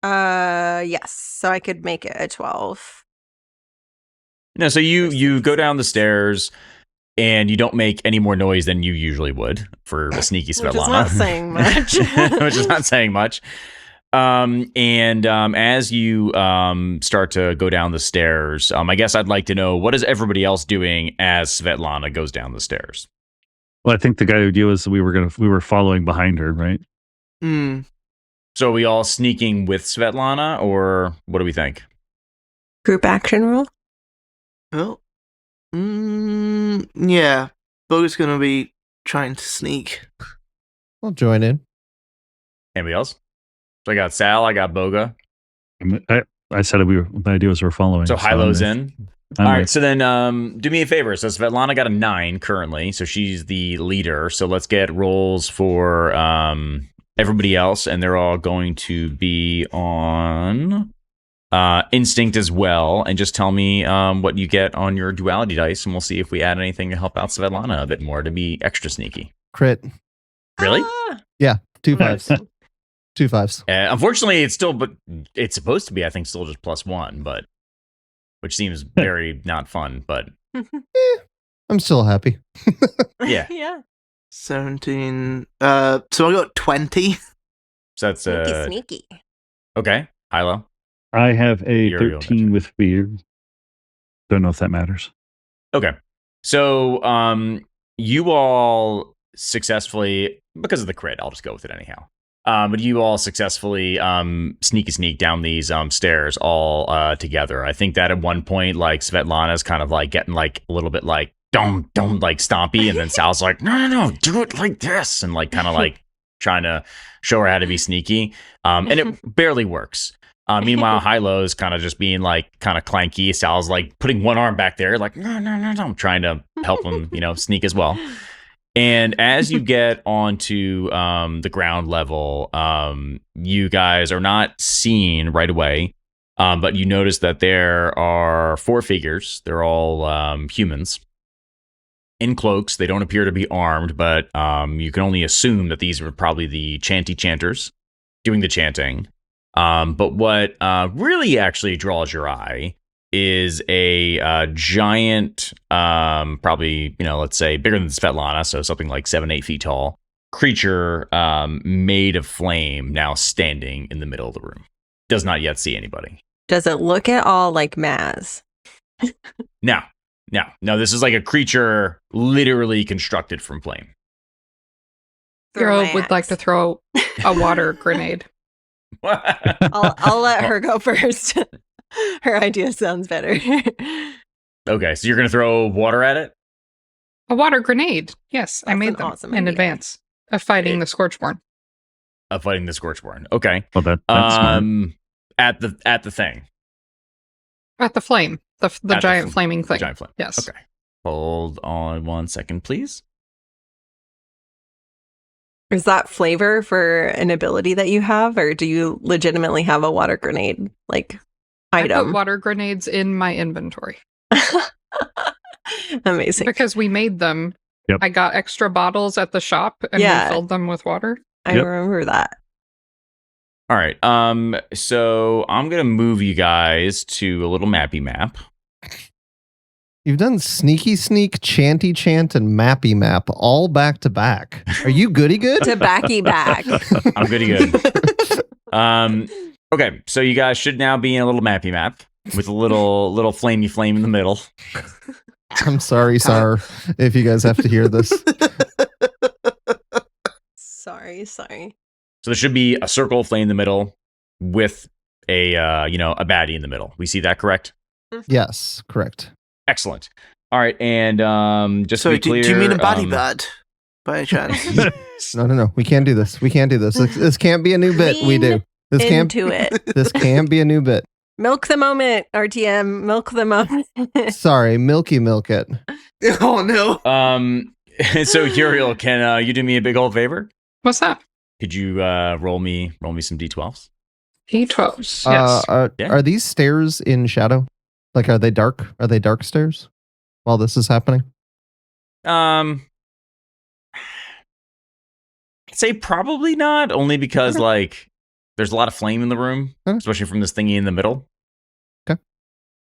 Yes, so I could make it a 12. No, so you go down the stairs and you don't make any more noise than you usually would for a sneaky Svetlana. Which is not saying much. Which is not saying much. As you start to go down the stairs, I guess I'd like to know, what is everybody else doing as Svetlana goes down the stairs? Well, I think the idea was we were following behind her, right? Mm. So are we all sneaking with Svetlana, or what do we think? Group action roll? Oh. Yeah. Bogha's gonna be trying to sneak. I'll join in. Anybody else? So I got Sal, I got Bogha. I said the idea was we're following. So Hilo's in. I'm All with- right, so then do me a favor. So Svetlana got a 9 currently, so she's the leader. So let's get rolls for everybody else, and they're all going to be on instinct as well. And just tell me what you get on your duality dice, and we'll see if we add anything to help out Svetlana a bit more to be extra sneaky. Crit. Really? Ah, 2 5s. 2 5s. Unfortunately, it's still, but it's supposed to be, I think, still just +1, but which seems very not fun, but I'm still happy. yeah. Yeah. 17. So I got 20. So that's Sneaky. okay. Hilo. I have a Yriel, 13 with fear. Don't know if that matters. Okay. So you all successfully, because of the crit, I'll just go with it anyhow. But you all successfully sneak down these stairs all together. I think that at one point, like Svetlana's kind of like getting like a little bit like don't like stompy, and then Sal's like no, do it like this, and like kind of like trying to show her how to be sneaky. And it barely works. Meanwhile, Hilo's kind of just being like kind of clanky. Sal's like putting one arm back there, like no, I'm trying to help him, sneak as well. And as you get onto the ground level, you guys are not seen right away, but you notice that there are 4 figures. They're all humans in cloaks. They don't appear to be armed, but you can only assume that these were probably the chanters doing the chanting. But what really actually draws your eye is a giant, probably, let's say bigger than Svetlana, so something like 7-8 feet tall creature made of flame now standing in the middle of the room. Does not yet see anybody. Does it look at all like Maz? No, this is like a creature literally constructed from flame. Yriel would like to throw a water grenade. I'll let her go first. Her idea sounds better. Okay, so you're going to throw water at it? A water grenade. Yes, I That's made an them awesome in idea. advance of fighting the Scorchborn. Of fighting the Scorchborn. Okay. Well, that's smart. At the thing. At the flame. The At giant flaming thing. Giant flame. Yes. Okay. Hold on 1 second, please. Is that flavor for an ability that you have, or do you legitimately have a water grenade I item? put water grenades in my inventory. Amazing. Because we made them. Yep. I got extra bottles at the shop and Yeah. we filled them with water. I Yep. remember that. All right. So I'm gonna move you guys to a little mappy map. You've done sneaky sneak, chanty chant, and mappy map all back to back. Are you goody good? To backy back. I'm good. Okay. So you guys should now be in a little mappy map with a little flamey flame in the middle. I'm sorry, Sar, if you guys have to hear this. Sorry. So there should be a circle of flame in the middle with a baddie in the middle. We see that correct? Yes, correct. Excellent. All right, and just So to be clear, do you mean a body bad by any chance? No. We can't do this. This can't be a new bit. We do. This can't. Into it. This can be a new bit. Milk the moment, RTM. Milk the moment. Sorry, milk it. Oh no. So Yriel, can you do me a big old favor? What's that? Could you roll me some d12s? D12s. Yes. Yeah. Are these stairs in shadow? Like, are they dark? Are they dark stairs while this is happening? I'd say probably not, only because like there's a lot of flame in the room, Okay. especially from this thingy in the middle. Okay.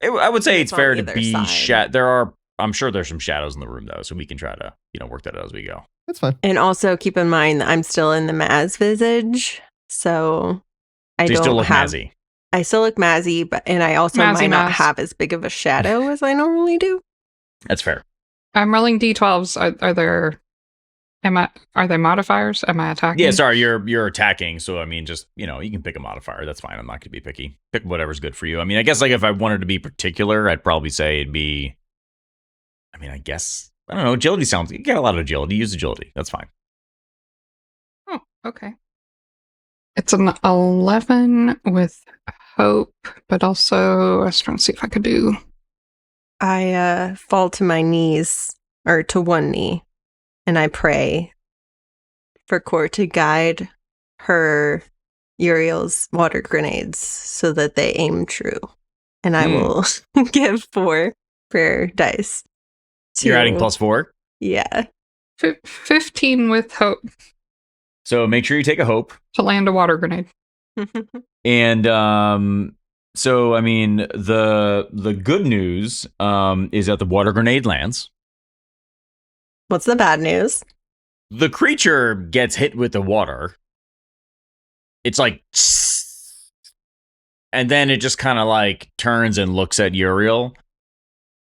I would say it's It's on fair to either be side. I'm sure there's some shadows in the room though, so we can try to work that out as we go. That's fine. And also keep in mind that I'm still in the Maz visage, so I So you don't still look have. mazzy. I still look Mazzy, and I also Mazzy might not Maz. have as big of a shadow as I normally do. That's fair. I'm rolling D12s. Are they modifiers? Am I attacking? Yeah, sorry, you're attacking, so I mean, just you can pick a modifier. That's fine. I'm not gonna be picky. Pick whatever's good for you. I mean, I guess like if I wanted to be particular, I'd probably say it'd be. I mean, I guess I don't know. Agility sounds. You get a lot of agility. Use agility. That's fine. Oh, okay. It's an 11 with hope, but also I was trying to see if I could do. I fall to my knees, or to one knee, and I pray for Core to guide her Yriel's water grenades so that they aim true. And I will give 4 prayer dice. You're adding +4. Yeah. 15 with hope So make sure you take a hope. to land a water grenade. And So, I mean, the good news is that the water grenade lands. What's the bad news? The creature gets hit with the water. It's like, and then it just kind of like turns and looks at Yriel,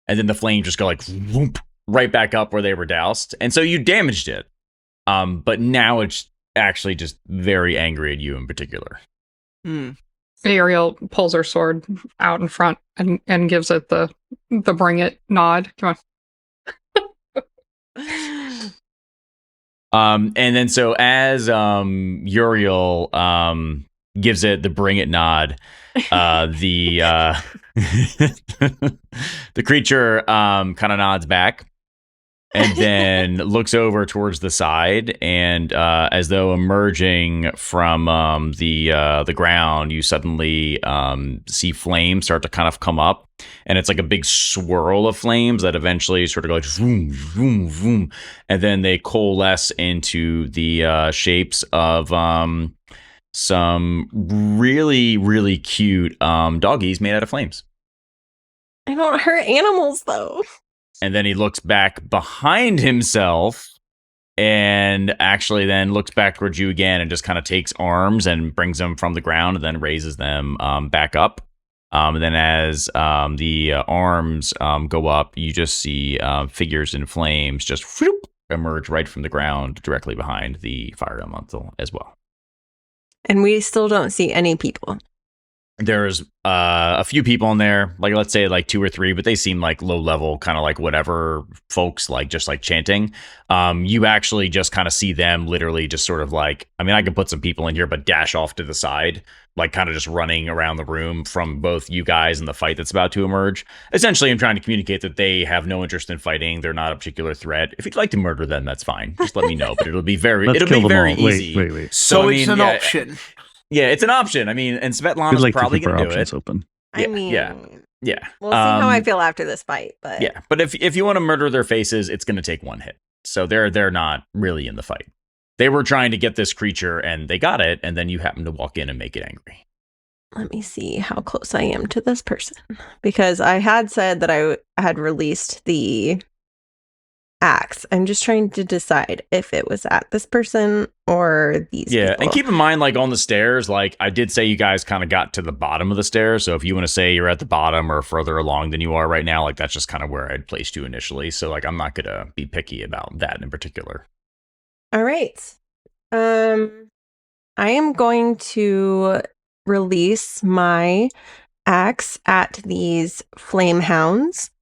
and then the flames just go like whoop, right back up where they were doused. And so you damaged it. But now it's actually just very angry at you in particular. Yriel pulls her sword out in front and gives it the bring it nod. Come on. And then so as Yriel gives it the bring it nod, the creature kind of nods back and then looks over towards the side, and as though emerging from the ground, you suddenly see flames start to kind of come up, and it's like a big swirl of flames that eventually sort of go like vroom, vroom, vroom, and then they coalesce into the shapes of some really, really cute doggies made out of flames. I don't hurt animals, though. And then he looks back behind himself and actually then looks back towards you again and just kind of takes arms and brings them from the ground and then raises them back up. And then as the arms go up, you just see figures in flames just whoop, emerge right from the ground directly behind the fire elemental as well. And we still don't see any people. There's a few people in there, like let's say like 2 or 3, but they seem like low level, kind of like whatever folks, like just like chanting. You actually just kind of see them literally just sort of like, I mean, I can put some people in here, but dash off to the side, like kind of just running around the room from both you guys and the fight that's about to emerge. Essentially, I'm trying to communicate that they have no interest in fighting. They're not a particular threat. If you'd like to murder them, that's fine. Just let me know, but it'll be very easy. Wait. So it's an option. Yeah, it's an option. I mean, and Svetlana's like probably going to do it. Open. I mean, yeah. We'll see how I feel after this fight, but yeah. But if you want to murder their faces, it's going to take 1 hit. So they're not really in the fight. They were trying to get this creature, and they got it, and then you happen to walk in and make it angry. Let me see how close I am to this person, because I had said that I had released the axe. I'm just trying to decide if it was at this person or these people. And keep in mind, like on the stairs, like I did say you guys kind of got to the bottom of the stairs. So if you want to say you're at the bottom or further along than you are right now, like that's just kind of where I'd placed you initially. So like I'm not going to be picky about that in particular. All right. I am going to release my axe at these flame hounds,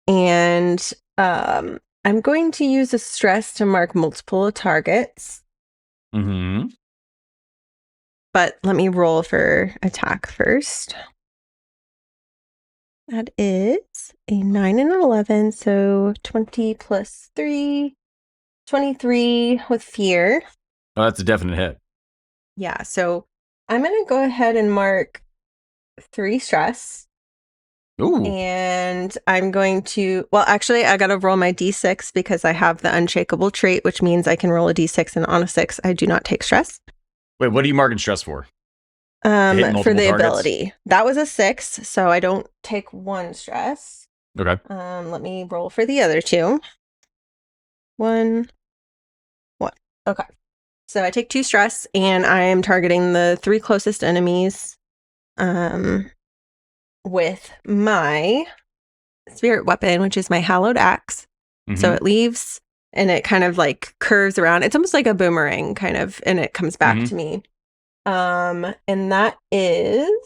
and I'm going to use a stress to mark multiple targets. Mm-hmm. But let me roll for attack first. That is a 9 and an 11, so 20 plus 3, 23 with fear. Oh, that's a definite hit. Yeah, so I'm going to go ahead and mark 3 stress. Ooh. And I'm going to, well, actually, I got to roll my d6 because I have the unshakable trait, which means I can roll a d6, and on a 6, I do not take stress. Wait, what are you marking stress for? For the targets? ability. That was a 6, so I don't take 1 stress. Okay. Let me roll for the other 2. 1. Okay. So I take 2 stress, and I am targeting the 3 closest enemies. With my spirit weapon, which is my hallowed axe. Mm-hmm. So it leaves and it kind of like curves around. It's almost like a boomerang kind of, and it comes back to me. And that is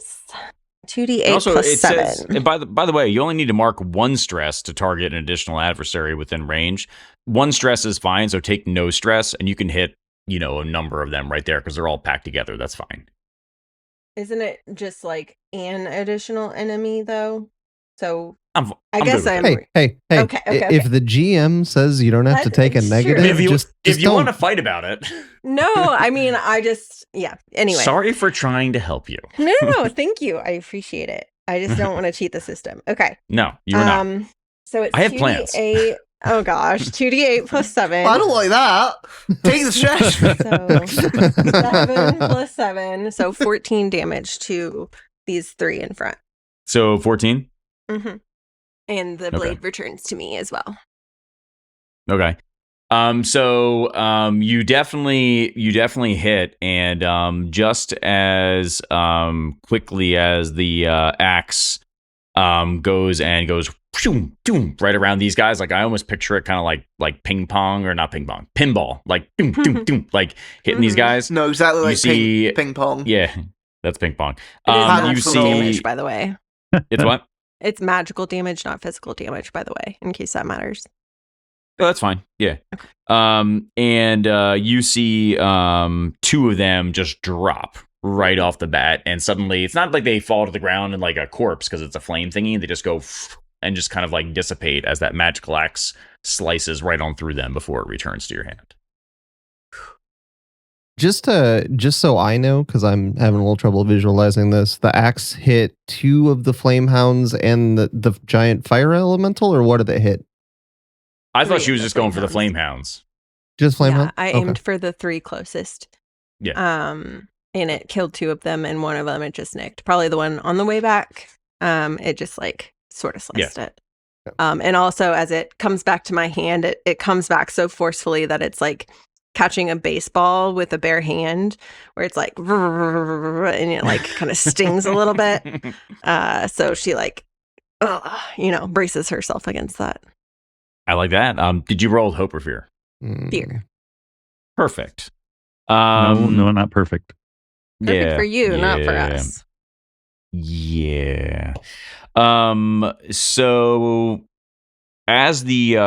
2d8 also, plus 7. Says, and by the way, you only need to mark 1 stress to target an additional adversary within range. 1 stress is fine, so take no stress, and you can hit, a number of them right there because they're all packed together. That's fine. Isn't it just like an additional enemy though? So I'm guess I'm. Hey. Okay. If the GM says you don't have to take a negative, if you want to fight about it. No, I mean, anyway. Sorry for trying to help you. No, thank you. I appreciate it. I just don't want to cheat the system. Okay. No, you're not. So it's I have plans. Oh gosh, 2d8 plus 7. I don't like that. Take the stress. So 7 plus 7, so 14 damage to these 3 in front. So 14? Mm-hmm. And the blade returns to me as well. Okay. So you definitely hit, and just as quickly as the axe goes right around these guys, like I almost picture it kind of like ping pong, or not ping pong, pinball, like like hitting these guys. No, exactly like see, ping pong. Yeah, that's ping pong. It is You magical see, damage, by the way. It's what? It's magical damage, not physical damage, by the way, in case that matters. Oh, that's fine. Yeah. And you see two of them just drop right off the bat, and suddenly it's not like they fall to the ground in like a corpse because it's a flame thingy. They just go and just kind of like dissipate as that magical axe slices right on through them before it returns to your hand. Just so I know, because I'm having a little trouble visualizing this, the axe hit two of the flame hounds and the giant fire elemental, or what did it hit? I thought she was just going for the flame hounds. Just flame hounds? I aimed for the three closest. Yeah. And it killed two of them, and one of them it just nicked. Probably the one on the way back. It just like sort of sliced it. And also as it comes back to my hand, it comes back so forcefully that it's like catching a baseball with a bare hand, where it's like and it like kind of stings a little bit. So she like braces herself against that. I like that. Did you roll hope or fear? Fear. Perfect. No, not perfect. Perfect for you, not for us. Yeah. So as the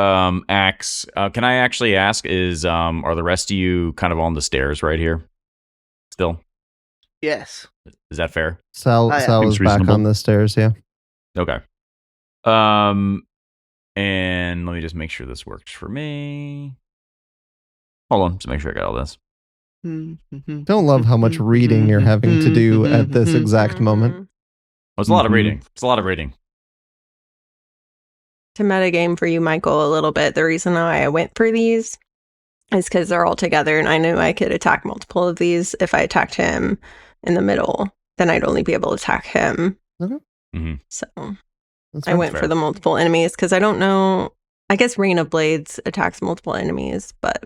axe, can I actually ask, are the rest of you kind of on the stairs right here still? Yes. Is that fair? Sal was back on the stairs, yeah. Okay. And let me just make sure this works for me. Hold on, just make sure I got all this. Don't love how much reading you're having to do at this exact moment. Oh, it's a lot of reading. It's a lot of reading. To metagame for you, Michael, a little bit, the reason why I went for these is because they're all together, and I knew I could attack multiple of these. If I attacked him in the middle, then I'd only be able to attack him. Okay. Mm-hmm. So I went for the multiple enemies because I don't know. I guess Rain of Blades attacks multiple enemies, but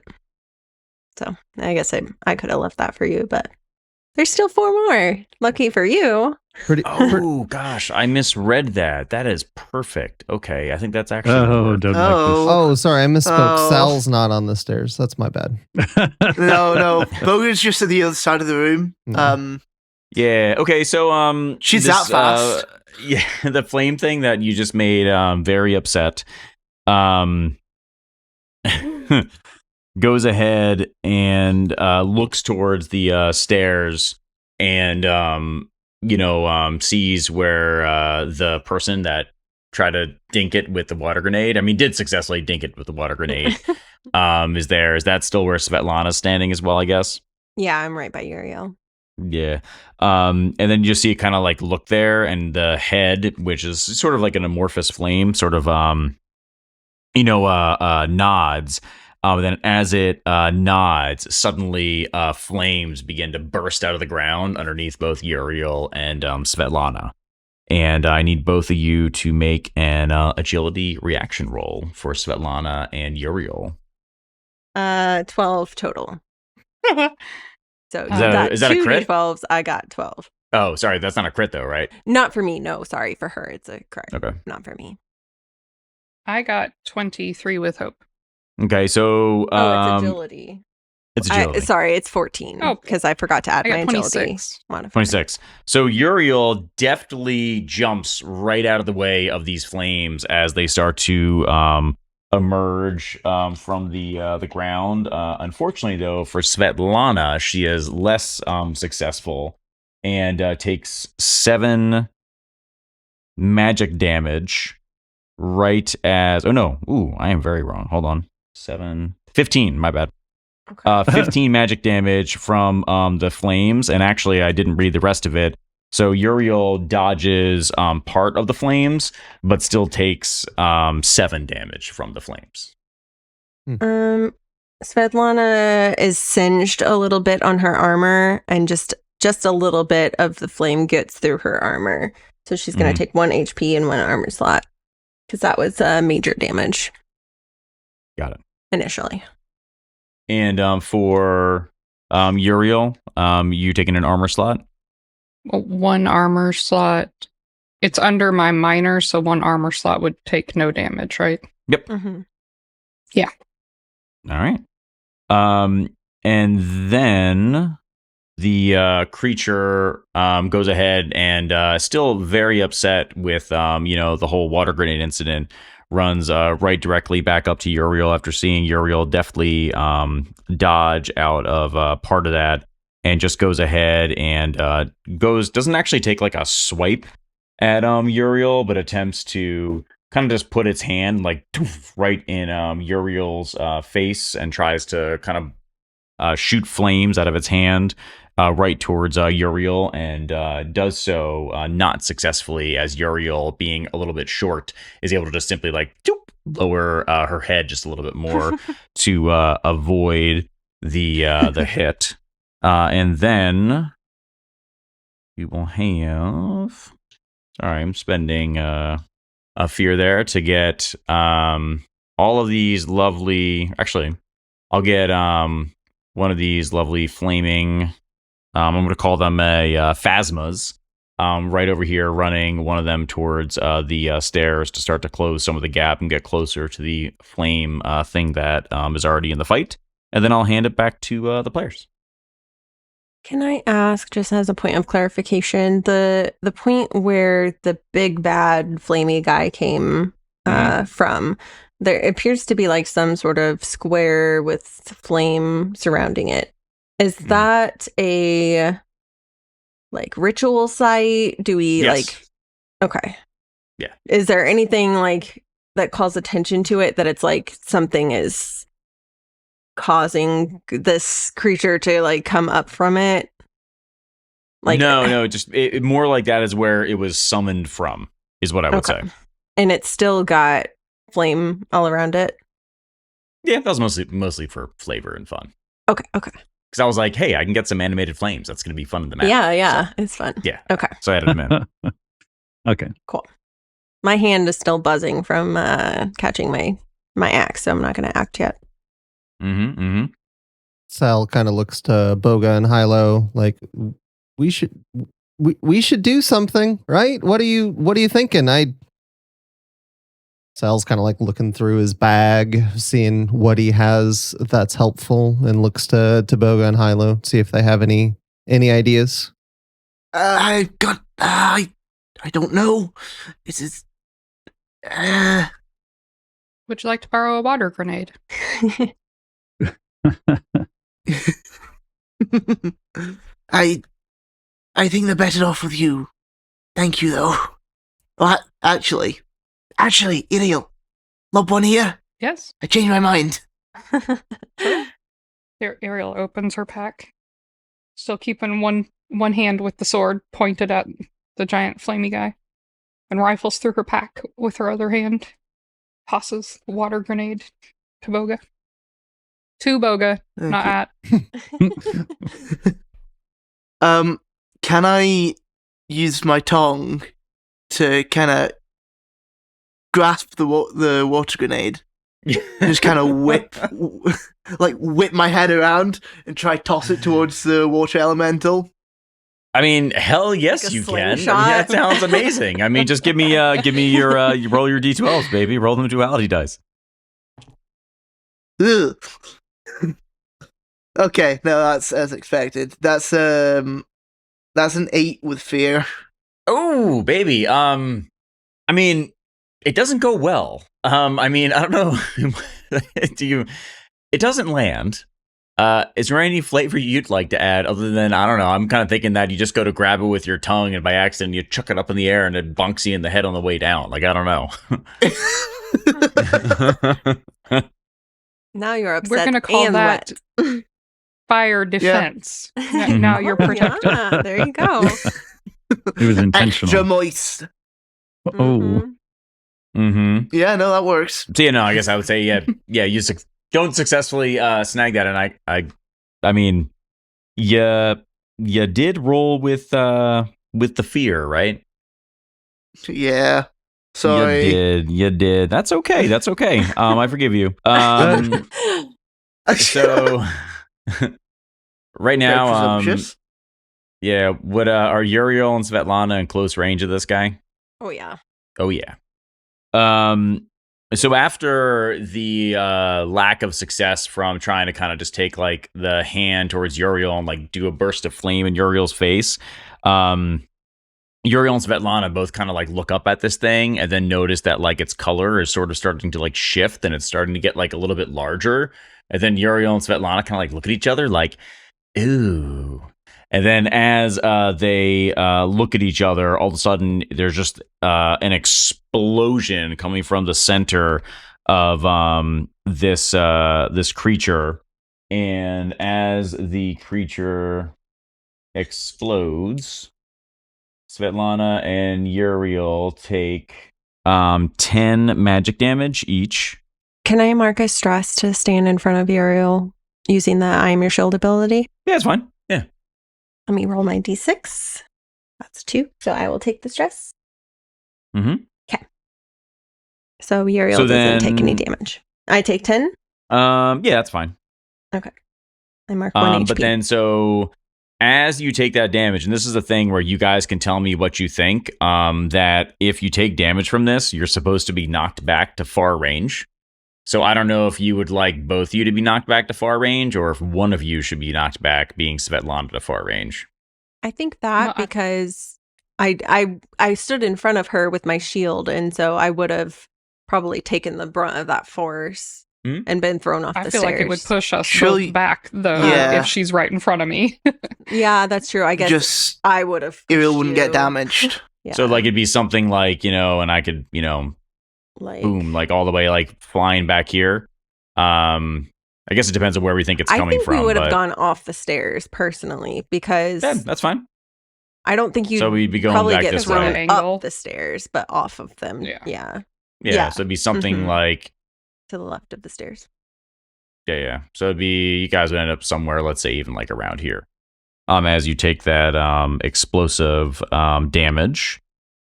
so I guess I could have left that for you, but there's still 4 more. Lucky for you. Gosh, I misread that. That is perfect. Okay, I think that's actually. Oh, sorry, I misspoke. Sal's not on the stairs. That's my bad. No. Bogha's just at the other side of the room. Yeah. Okay. So she's that fast. Yeah, the flame thing that you just made very upset. Goes ahead and looks towards the stairs and sees where the person that tried to dink it with the water grenade, did successfully dink it with the water grenade, is there. Is that still where Svetlana's standing as well, I guess? Yeah, I'm right by Yriel. Yeah. And then you see it kind of like look there, and the head, which is sort of like an amorphous flame, sort of nods. Then as it nods, suddenly flames begin to burst out of the ground underneath both Yriel and Svetlana. And I need both of you to make an agility reaction roll for Svetlana and Yriel. 12 total. So is that a crit? D12s, I got 12. Oh, sorry, that's not a crit though, right? Not for me, no, sorry. For her, it's a crit. Okay. Not for me. I got 23 with hope. Okay, so it's agility. It's agility. Sorry, it's 14. Oh, because I forgot to add my agility. 26. So Yriel deftly jumps right out of the way of these flames as they start to emerge from the ground. Unfortunately, though, for Svetlana, she is less successful and takes 7 magic damage. Right as I am very wrong. Hold on. 15, my bad. Okay. 15 magic damage from the flames, and actually I didn't read the rest of it. So Yriel dodges part of the flames, but still takes 7 damage from the flames. Svetlana is singed a little bit on her armor, and just a little bit of the flame gets through her armor. So she's going to take 1 HP and 1 armor slot. Because that was major damage. Got it. Initially. And for Yriel, you taking an armor slot? 1 armor slot. It's under my minor, so 1 armor slot would take no damage, right? Yep. Mm-hmm. Yeah. All right. And then the creature goes ahead and still very upset with the whole water grenade incident, runs right directly back up to Yriel after seeing Yriel deftly dodge out of part of that, and just goes ahead and doesn't actually take like a swipe at Yriel, but attempts to kind of just put its hand like right in Uriel's face and tries to kind of shoot flames out of its hand right towards Yriel, and does so not successfully, as Yriel, being a little bit short, is able to just simply like lower her head just a little bit more to avoid the hit. And then we will have... Sorry, I'm spending a fear there to get all of these lovely... Actually, I'll get one of these lovely flaming... I'm going to call them phasmas. Right over here, running one of them towards the stairs to start to close some of the gap and get closer to the flame thing that is already in the fight. And then I'll hand it back to the players. Can I ask, just as a point of clarification, the point where the big bad flamey guy came from, there appears to be like some sort of square with flame surrounding it. Is that a like ritual site? Do we Yes. okay. Yeah. Is there anything like that calls attention to it, that it's like something is causing this creature to like come up from it? Like No, just it, more like that is where it was summoned from, is what I would say. And it's still got flame all around it? Yeah, that was mostly for flavor and fun. Okay. Because I was like, hey, I can get some animated flames. That's going to be fun in the map. Yeah, So, it's fun. yeah. Okay. So I added them in. Okay. Cool. My hand is still buzzing from catching my axe, so I'm not going to act yet. Sal kind of looks to Bogha and Hilo like, we should do something, right? What are you thinking? Sal's kind of like looking through his bag, seeing what he has that's helpful, and looks to Bogha and Hilo, see if they have any ideas. I don't know. This is. Would you like to borrow a water grenade? I think they're better off with you. Thank you, though. Well, actually, Yriel, lob one here. Yes. I changed my mind. Yriel opens her pack, still keeping one hand with the sword pointed at the giant flamey guy, and rifles through her pack with her other hand. Tosses the water grenade to Bogha. To Bogha, not at. Can I use my tongue to kind of grasp the water grenade? Just kind of whip my head around and try toss it towards the water elemental. I mean, hell yes, Like a you can. slingshot. I mean, that sounds amazing. I mean, just give me your you roll your d12s, baby. Roll them duality dice. Ugh. Okay, no, that's as expected. That's an 8 with fear. Oh, baby. I mean, it doesn't go well. I mean, I don't know. It doesn't land. Is there any flavor you'd like to add other than, I don't know, I'm kind of thinking that you just go to grab it with your tongue and by accident you chuck it up in the air and it bonks you in the head on the way down. Like, I don't know. Now you're upset. We're going to call and that wet. fire defense. Now you're protected. Yeah, there you go. It was intentional. Extra moist. Oh. Mm-hmm. Yeah, no, that works. So, I guess I would say, you don't successfully snag that. And I mean, you did roll with the fear, right? Yeah. Sorry. You did. That's okay. I forgive you. So right now, Presumptuous. yeah, what are Yriel and Svetlana in close range of this guy? Oh yeah. Oh yeah. So after the lack of success from trying to kind of just take like the hand towards Yriel and like do a burst of flame in Uriel's face, Yriel and Svetlana both kind of like look up at this thing and then notice that like its color is sort of starting to like shift and it's starting to get like a little bit larger. And then Yriel and Svetlana kind of like look at each other like, ooh. And then as they look at each other, all of a sudden there's just an explosion coming from the center of this creature. And as the creature explodes, Svetlana and Yriel take 10 magic damage each. Can I mark a stress to stand in front of Yriel using the I am your shield ability? Yeah, it's fine. Yeah. Let me roll my d6. That's 2. So I will take the stress. Mm-hmm. Okay. So Yriel doesn't take any damage. I take 10? Yeah, that's fine. Okay. I mark 1 HP. But then so as you take that damage, and this is a thing where you guys can tell me what you think, that if you take damage from this, you're supposed to be knocked back to far range. So I don't know if you would like both of you to be knocked back to far range or if one of you should be knocked back, being Svetlana, to far range. I think that because I stood in front of her with my shield, and so I would have probably taken the brunt of that force and been thrown off the stairs. I feel like it would push us both back, though, if she's right in front of me. Yeah, that's true. I guess just I would have. Yriel wouldn't get damaged. Yeah. So like it'd be something like, and I could, like boom, like all the way like flying back here. I guess it depends on where we think it's coming from. I think we would have gone off the stairs personally because that's fine. I don't think so we'd be going probably back get this thrown way. up the stairs, but off of them. Yeah. So it'd be something like to the left of the stairs. Yeah. So it'd be you guys would end up somewhere, let's say even like around here. As you take that explosive damage,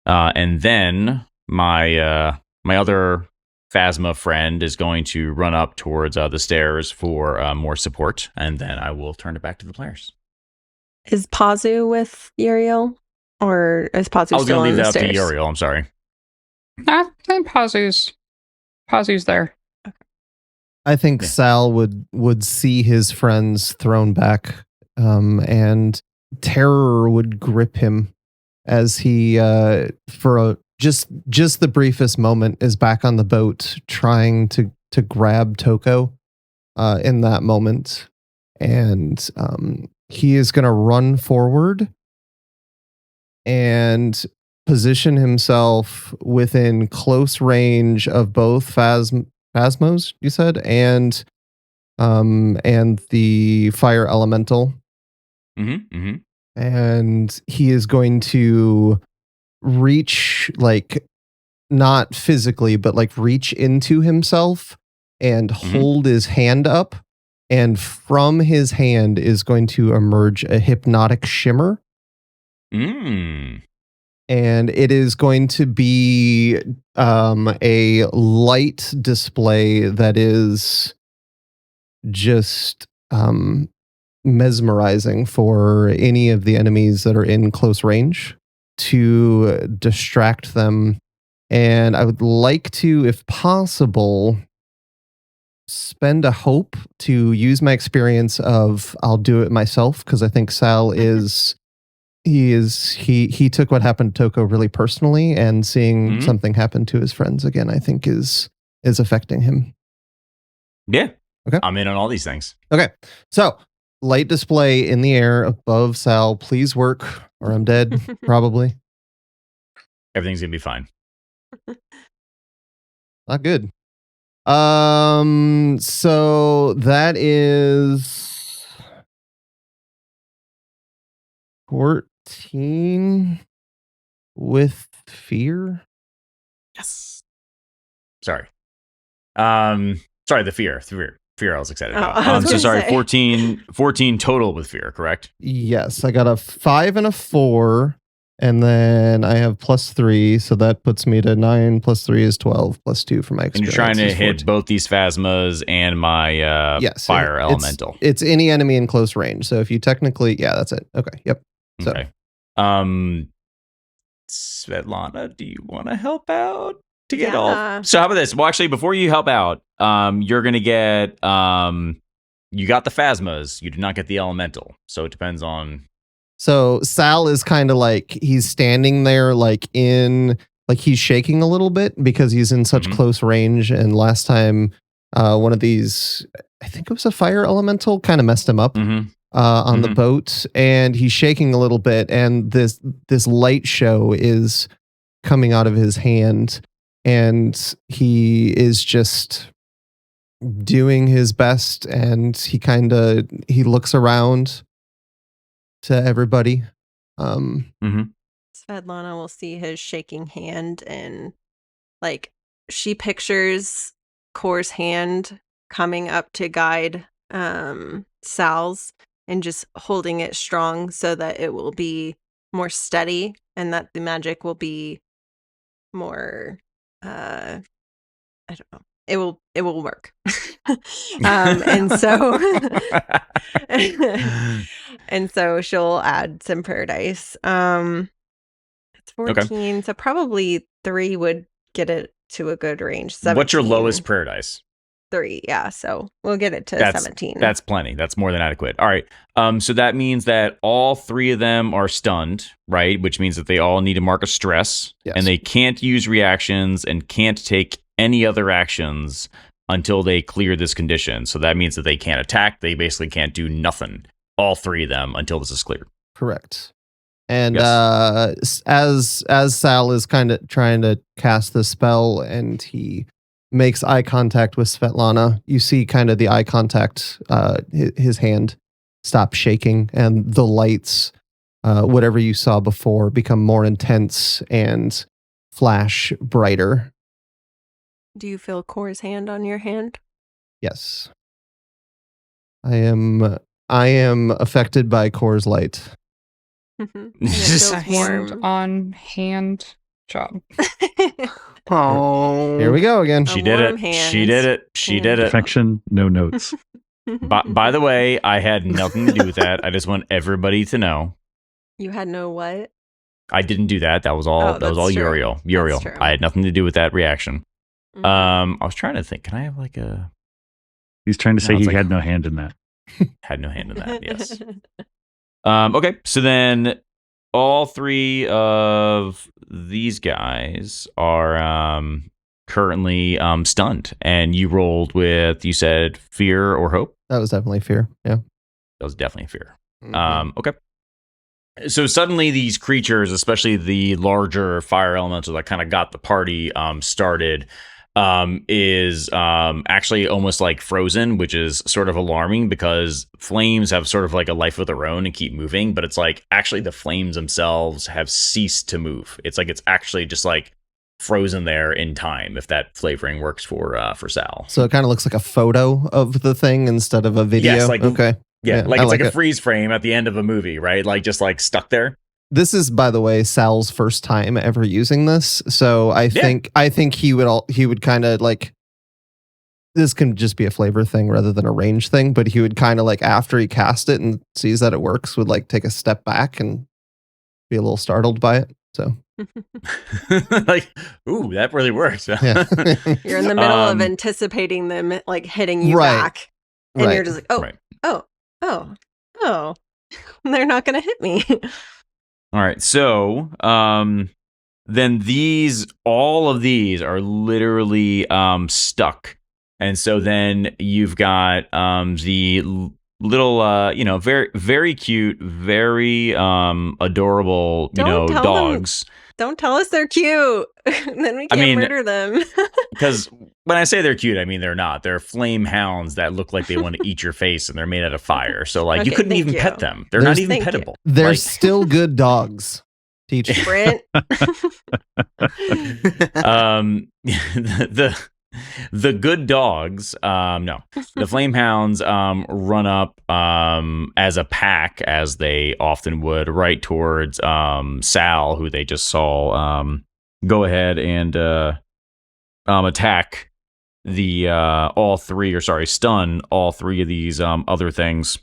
and then my other Phasma friend is going to run up towards the stairs for more support, and then I will turn it back to the players. Is Pazu with Yriel, or is Pazu I was still going to on leave the that stairs? up to Yriel. I'm sorry. I think Pazu's there. Okay. I think Sal would see his friends thrown back, and terror would grip him as he, for just the briefest moment, is back on the boat trying to grab Toko in that moment, and he is going to run forward and position himself within close range of both Phasmos, you said, and the fire elemental. And he is going to reach, like, not physically, but like reach into himself and hold his hand up. And from his hand is going to emerge a hypnotic shimmer. And it is going to be a light display that is just mesmerizing for any of the enemies that are in close range to distract them. And I would like to, if possible, spend a hope to use my experience of I'll do it myself, because I think Sal he took what happened to Toko really personally, and seeing something happen to his friends again, I think is affecting him. Yeah. Okay. I'm in on all these things. Okay. So light display in the air above Sal. Please work or I'm dead, probably. Everything's going to be fine. Not good. So that is 14 with fear. Yes. Sorry. The fear. Fear I was excited about. So sorry, 14 total with fear, correct? Yes, I got a 5 and a 4. And then I have +3, so that puts me to 9 + 3 is 12, +2 for my And experience. you're trying to is hit 14. both these phasmas and my Yes, fire it's- elemental. It's any enemy in close range. So if you technically, yeah, that's it. Okay, yep. So. Okay. Svetlana, do you want to help out to get Yeah. all? So how about this? Well, actually, before you help out, you're gonna get you got the phasmas. You did not get the elemental. So it depends on. So Sal is kind of like he's standing there, like he's shaking a little bit because he's in such Mhm. close range. And last time, one of these, I think it was a fire elemental, kind of messed him up. Mhm. On the boat, and he's shaking a little bit, and this light show is coming out of his hand, and he is just doing his best, and he looks around to everybody. Svetlana will see his shaking hand, and like she pictures Kor's hand coming up to guide Sal's, and just holding it strong so that it will be more steady and that the magic will be more I don't know. It will work. And so and so she'll add some paradise. It's 14, so probably 3 would get it to a good range. 17, What's your lowest prayer dice? 3, yeah. So we'll get it to 17. That's plenty. That's more than adequate. All right. So that means that all 3 of them are stunned, right? Which means that they all need to mark a stress, Yes. and they can't use reactions and can't take any other actions until they clear this condition. So that means that they can't attack. They basically can't do nothing. All 3 of them until this is cleared. Correct. And Yes. as Sal is kind of trying to cast the spell, and he makes eye contact with Svetlana, you see kind of the eye contact, his hand stop shaking, and the lights, whatever you saw before, become more intense and flash brighter. Do you feel Kor's hand on your hand? Yes. I am affected by Kor's light. And it feels Hand warm. on hand job. Oh, Here we go again. A She did warm it. hand. She did it. She Yeah. did it. Perfection, no notes. By the way, I had nothing to do with that. I just want everybody to know. You had no what? I didn't do that. That was all. Oh, that was that's all true. Yriel. That's Yriel. true. I had nothing to do with that reaction. Mhm. I was trying to think. Can I have like a? He's trying to say No, he it's like- had no hand in that. Had no hand in that. Yes. Okay. So then, all 3 of these guys are currently stunned, and you rolled with, you said, fear or hope. That was definitely fear. Yeah. That was definitely fear. Mm-hmm. Okay. So suddenly these creatures, especially the larger fire elementals that kind of got the party started, is actually almost like frozen, which is sort of alarming because flames have sort of like a life of their own and keep moving. But it's like actually the flames themselves have ceased to move. It's like it's actually just like frozen there in time, if that flavoring works for Sal. So it kind of looks like a photo of the thing instead of a video. Yes, like- okay. Yeah, Yeah, like I it's like like a it. freeze frame at the end of a movie, right? Like just like stuck there. This is, by the way, Sal's first time ever using this. So I think he would kind of like, this can just be a flavor thing rather than a range thing, but he would kind of like, after he cast it and sees that it works, would like take a step back and be a little startled by it. So Like, ooh, that really works. yeah. You're in the middle of Um, anticipating them like hitting you Right. back. And you're Right. just like, oh, Right. oh, they're not going to hit me. All right. So, then all of these are literally stuck. And so then you've got the little very very cute, very adorable, Don't tell them. dogs. Don't tell us they're cute. Then we can't mean- murder them. Because when I say they're cute, I mean they're not. They're flame hounds that look like they want to eat your face, and they're made out of fire. So like you Okay, couldn't thank even you. pet them. They're not There's- even Thank you. pettable. They're Like- still good dogs. Teach. Brent. the The good dogs, no. The flame hounds run up as a pack, as they often would, right towards Sal, who they just saw go ahead and attack stun all three of these other things.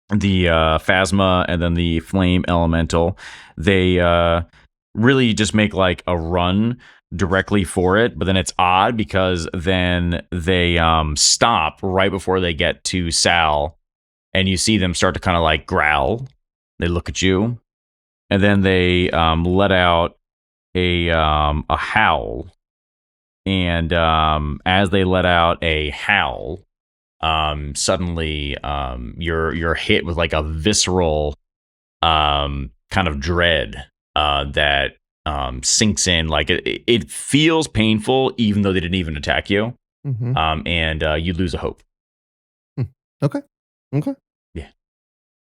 The Phasma and then the Flame Elemental. They really just make like a run directly for it, but then it's odd because then they stop right before they get to Sal, and you see them start to kind of like growl. They look at you, and then they let out a howl, and as they let out a howl, suddenly you're hit with like a visceral kind of dread that sinks in. Like it feels painful, even though they didn't even attack you. Mm-hmm. And you lose a hope. Okay. Yeah.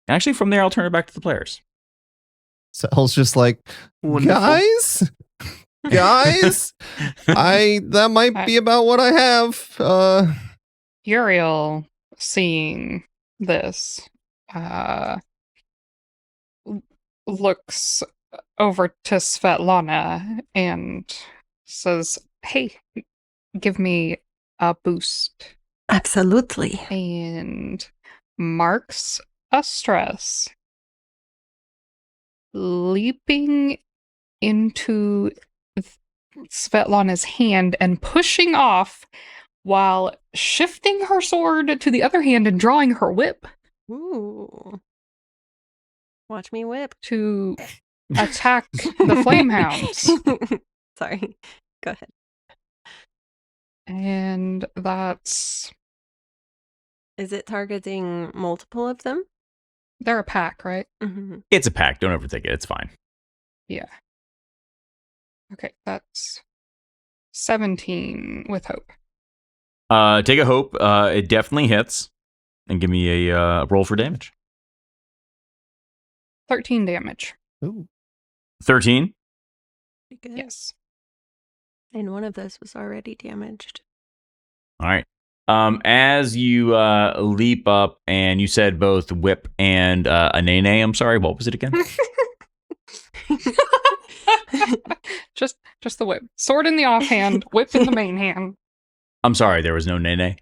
Actually, from there, I'll turn it back to the players. Sal's just like, Wonderful. guys, that might be about what I have. Yriel, seeing this, looks over to Svetlana and says, "Hey, give me a boost." Absolutely. And marks a stress, leaping into Svetlana's hand and pushing off while shifting her sword to the other hand and drawing her whip Ooh. Watch me whip. to attack the flame hounds. Sorry. Go ahead. And that's... Is it targeting multiple of them? They're a pack, right? Mm-hmm. It's a pack. Don't overthink it. It's fine. Yeah. Okay, that's 17 with hope. Take a hope. It definitely hits. And give me a roll for damage. 13 damage. Ooh. 13. Good. Yes. And one of those was already damaged. All right. As you leap up, and you said both whip and a nene. I'm sorry. What was it again? just the whip. Sword in the offhand, whip in the main hand. I'm sorry. There was no nene.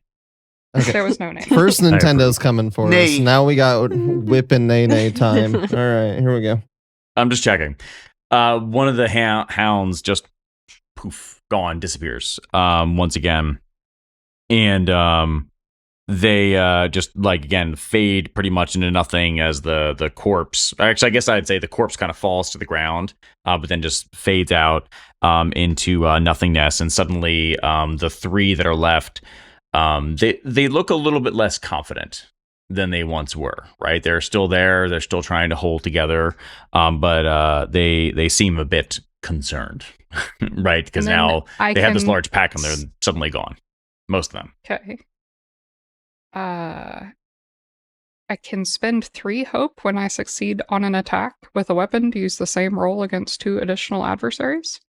Okay. There was no name. First Nintendo's coming for us. Nay. Now we got whip and nay time. All right, here we go. I'm just checking. One of the hounds just poof, gone, disappears once again. And they just like again fade pretty much into nothing as the corpse. Actually, I guess I'd say the corpse kind of falls to the ground, but then just fades out into nothingness. And suddenly, the three that are left, they look a little bit less confident than they once were. Right? They're still there. They're still trying to hold together, but they seem a bit concerned, right? Because now they have this large pack and they're suddenly gone. Most of them. Okay. I can spend 3 hope when I succeed on an attack with a weapon to use the same roll against 2 additional adversaries.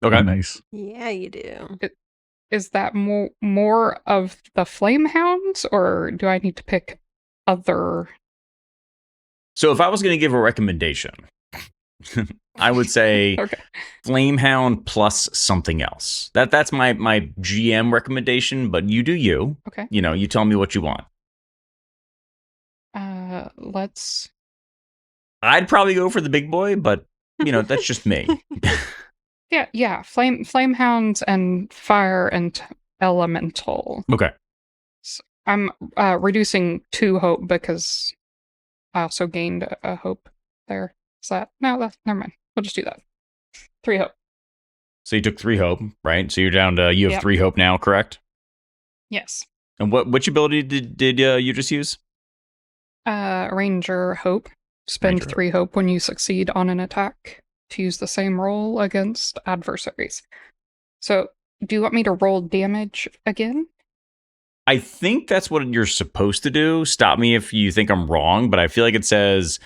Okay. Nice. Yeah, you do. Is that more of the flame hounds, or do I need to pick other? So if I was going to give a recommendation, I would say Okay. Flamehound plus something else. That's my GM recommendation, but you do you. Okay. You know, you tell me what you want. Let's. I'd probably go for the big boy, but you know, that's just me. Yeah. Flame hounds and fire and elemental. Okay. I'm reducing 2 hope because I also gained a hope there. Is that never mind. We'll just do that. 3 hope. So you took 3 hope, right? So you're down to you have Yep. 3 hope now, correct? Yes. And which ability did you just use? Ranger hope. Spend Ranger 3 hope when you succeed on an attack to use the same roll against adversaries. So, do you want me to roll damage again? I think that's what you're supposed to do. Stop me if you think I'm wrong, but I feel like it says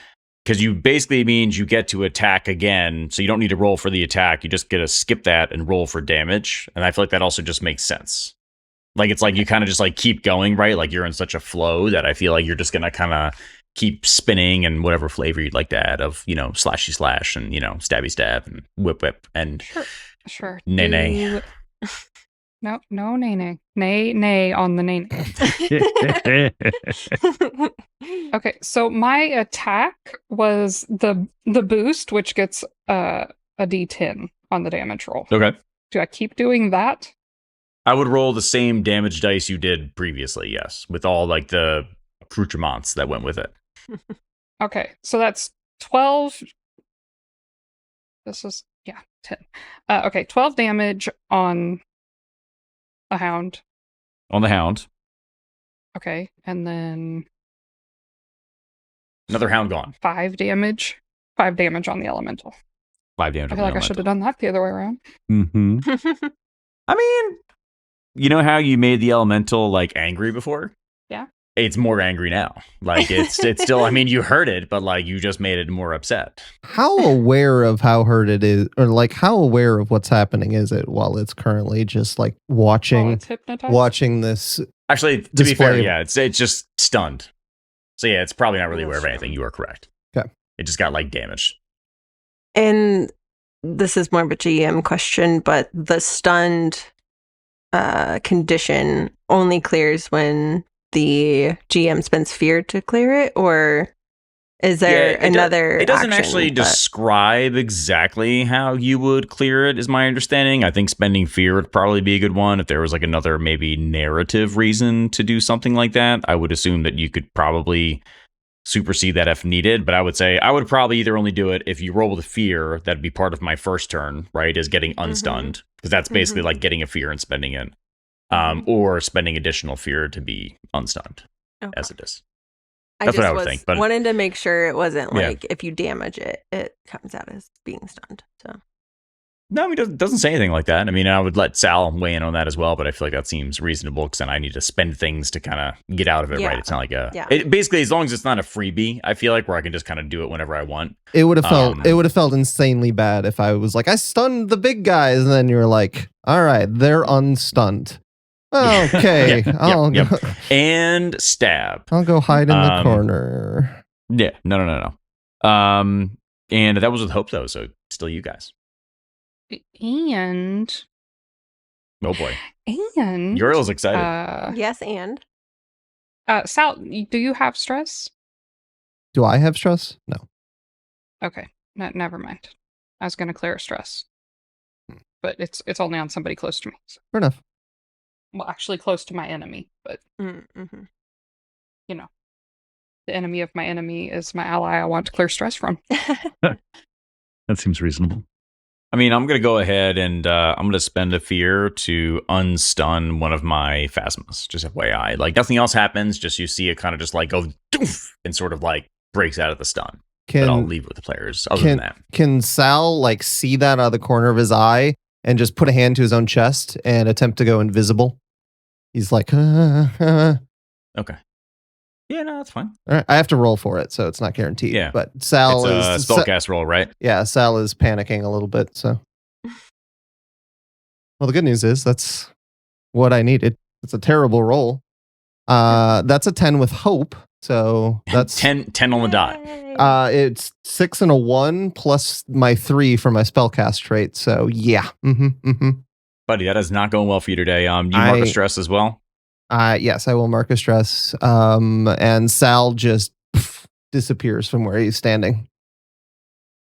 because you basically means you get to attack again, so you don't need to roll for the attack. You just get to skip that and roll for damage. And I feel like that also just makes sense. Like it's like you kind of just like keep going, right? Like you're in such a flow that I feel like you're just gonna kind of keep spinning and whatever flavor you'd like to add of, slashy slash and, stabby stab and whip and Sure. nay nay. No nay. Nay on the nay. Okay, so my attack was the boost, which gets a D10 on the damage roll. Okay. Do I keep doing that? I would roll the same damage dice you did previously, yes, with all like the accoutrements that went with it. Okay, so that's 12. This is, 10. Okay, 12 damage on a hound. On the hound. Okay, and then Another hound gone. 5 damage. 5 damage on the elemental. 5 damage I on feel the like I should have elemental. done that the other way around. Mm-hmm. I mean, you know how you made the elemental like angry before? Yeah. It's more angry now. Like it's still, I mean, you heard it, but like you just made it more upset. How aware of how hurt it is, or like how aware of what's happening is it while it's currently just like Oh, watching it's hypnotized? this? Actually, to be fair, Display. yeah, it's just stunned. So yeah, it's probably not really aware of Sure. anything. You are correct. Okay. It just got like damaged. And this is more of a GM question, but the stunned condition only clears when the GM spends fear to clear it, or is there another It doesn't action actually that- describe exactly how you would clear it, is my understanding. I think spending fear would probably be a good one. If there was like another maybe narrative reason to do something like that, I would assume that you could probably supersede that if needed. But I would say I would probably either only do it if you roll with fear, that'd be part of my first turn, right? Is getting unstunned, because that's basically like getting a fear and spending it. Or spending additional fear to be unstunned, Okay. as it is. I That's just what I would was think, but- wanted to make sure it wasn't Yeah. like if you damage it, it comes out as being stunned. So No, he doesn't say anything like that. I mean, I would let Sal weigh in on that as well, but I feel like that seems reasonable because then I need to spend things to kind of get out of it, Yeah. right? It's not like Yeah. basically, as long as it's not a freebie, I feel like where I can just kind of do it whenever I want. It would have felt Um, it would have felt insanely bad if I was like, I stunned the big guys, and then you're like, all right, they're unstunned. Okay, Yep, I'll yep. go. And stab. I'll go hide in the Um, corner. Yeah, no. And that was with Hope though, so still you guys. And Oh boy, and Yriel's excited. yes, and Sal, do you have stress? Do I have stress? No. Okay, never mind. I was going to clear stress, but it's only on somebody close to me. So, Fair enough. well, actually, close to my enemy, but mm-hmm. the enemy of my enemy is my ally. I want to clear stress from. That seems reasonable. I mean, I'm gonna go ahead and I'm gonna spend a fear to unstun one of my phasmas. Just FYI, like nothing else happens. Just you see it kind of just like go doof, and sort of like breaks out of the stun. But I'll leave it with the players. Other than that, Can Sal like see that out of the corner of his eye and just put a hand to his own chest and attempt to go invisible? He's like, okay. Yeah, no, that's fine. All right, I have to roll for it, so it's not guaranteed. Yeah. But Sal It's a is spellcast roll, right? yeah, Sal is panicking a little bit. So, well, the good news is that's what I needed. It's a terrible roll. That's a 10 with hope. So that's 10 on the dot. it's 6 and a 1 plus my 3 for my spellcast trait. So yeah. Buddy, that is not going well for you today. Do you mark a stress as well? Yes, I will mark a stress. And Sal just disappears from where he's standing.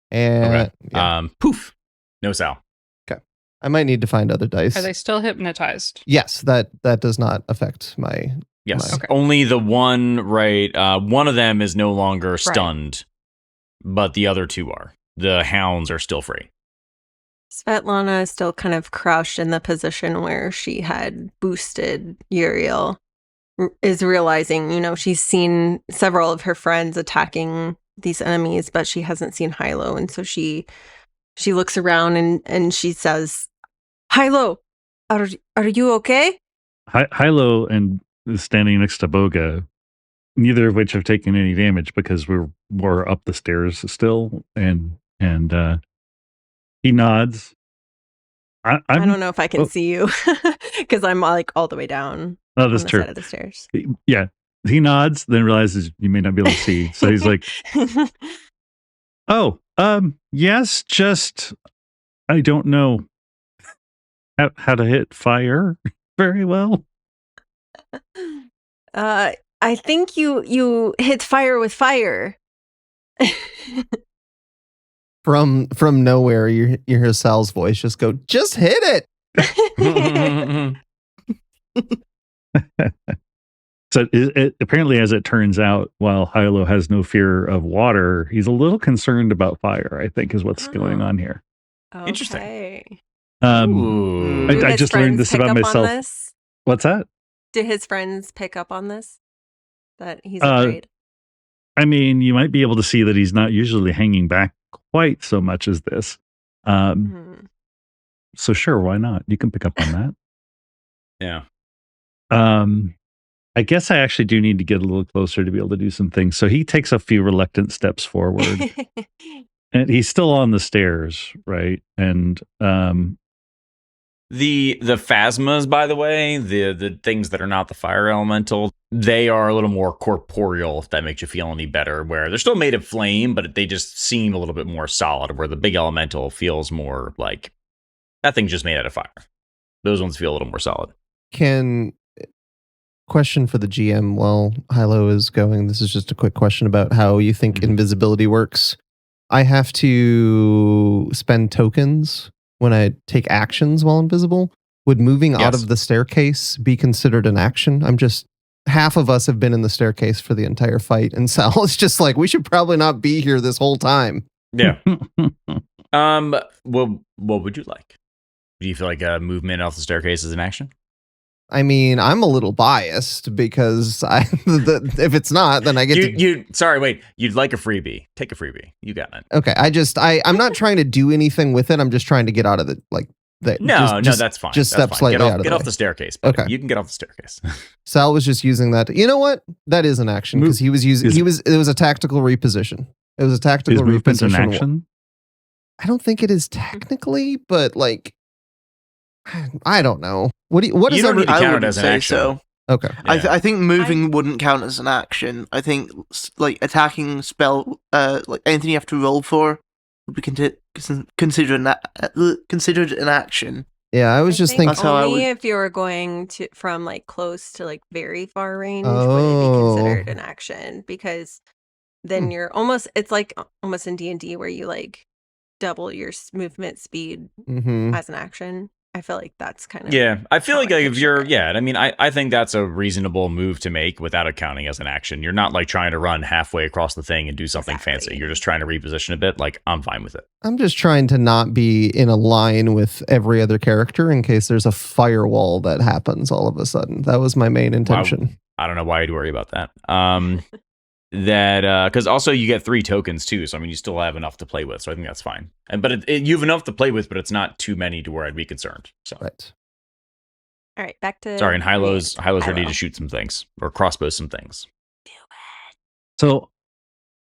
And Okay. yeah. Poof. No Sal. I might need to find other dice. Are they still hypnotized? Yes, that does not affect my. Yes. Okay. Only the one, right? One of them is no longer stunned, but the other two are. The hounds are still free. Svetlana is still kind of crouched in the position where she had boosted Yriel, is realizing, she's seen several of her friends attacking these enemies, but she hasn't seen Hilo. And so she looks around and she says, Hilo, are you okay? Hilo and is standing next to Bogha, neither of which have taken any damage because we're up the stairs still, and he nods I don't know if I can see you because I'm like all the way down Oh, on that's the true. side of the stairs. Yeah. He nods, then realizes you may not be able to see. So he's like, oh, yes, just I don't know how to hit fire very well. I think you hit fire with fire. From nowhere, you hear Sal's voice just go, "Just hit it." So apparently, as it turns out, while Hilo has no fear of water, he's a little concerned about fire, I think is what's going on here. Interesting. Ooh. I just learned this about myself. This? What's that? Did his friends pick up on this? That he's afraid? I mean, you might be able to see that he's not usually hanging back quite so much as this. So sure, why not? You can pick up on that. Yeah. I guess I actually do need to get a little closer to be able to do some things. So he takes a few reluctant steps forward. And he's still on the stairs, right? And the phasmas, by the way, the things that are not the fire elemental, they are a little more corporeal, if that makes you feel any better, where they're still made of flame, but they just seem a little bit more solid, where the big elemental feels more like that thing's just made out of fire. Those ones feel a little more solid. Question for the GM while Hilo is going. This is just a quick question about how you think invisibility works. I have to spend tokens when I take actions while invisible. Would moving out of the staircase be considered an action? Half of us have been in the staircase for the entire fight, and Sal is just like, we should probably not be here this whole time. Yeah. Well, what would you like? Do you feel like a movement off the staircase is an action? I mean, I'm a little biased because if it's not, then I get you'd like a freebie. Take a freebie. You got it. Okay, I'm not trying to do anything with it. I'm just trying to get out of the No, that's fine. Just that's step fine. slightly out of get off the staircase. Buddy. Okay, you can get off the staircase. Sal was just using that. You know what? That is an action because it was a tactical reposition. It was a tactical reposition. An action? I don't think it is technically, but like, I don't know. What does you don't need to I count it wouldn't as an say action. so. Okay. Yeah. I think moving wouldn't count as an action. I think like attacking spell, like anything you have to roll for, would be considered an action. Yeah, I was just thinking. That's how I would. If you were going to from like close to like very far range, would it be considered an action? Because then you're almost. It's like almost in D&D where you like double your movement speed as an action. I feel like that's kind of I feel like if you're I mean I think that's a reasonable move to make without it counting as an action. You're not like trying to run halfway across the thing and do something fancy. You're just trying to reposition a bit. Like, I'm fine with it. I'm just trying to not be in a line with every other character in case there's a firewall that happens all of a sudden. That was my main intention. I don't know why you'd worry about that. That because also you get 3 tokens too, so I mean you still have enough to play with, so I think that's fine. But you have enough to play with, but it's not too many to where I'd be concerned. So right. All right, back to and Hilo's ready to shoot some things or crossbow some things. Do it. So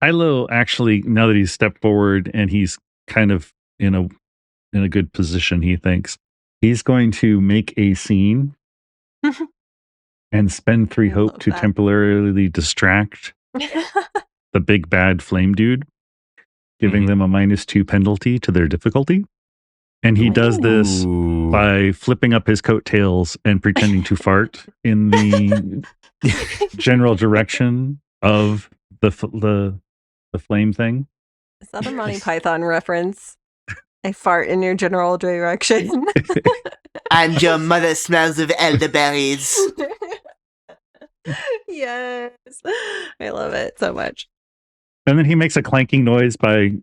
Hilo actually, now that he's stepped forward and he's kind of in a good position, he thinks he's going to make a scene and spend 3 hope to temporarily distract the big bad flame dude, giving them a -2 penalty to their difficulty. And he does this by flipping up his coattails and pretending to fart in the general direction of the flame thing. Is that a Monty Python reference? I fart in your general direction. And your mother smells of elderberries. Yes. I love it so much. And then he makes a clanking noise by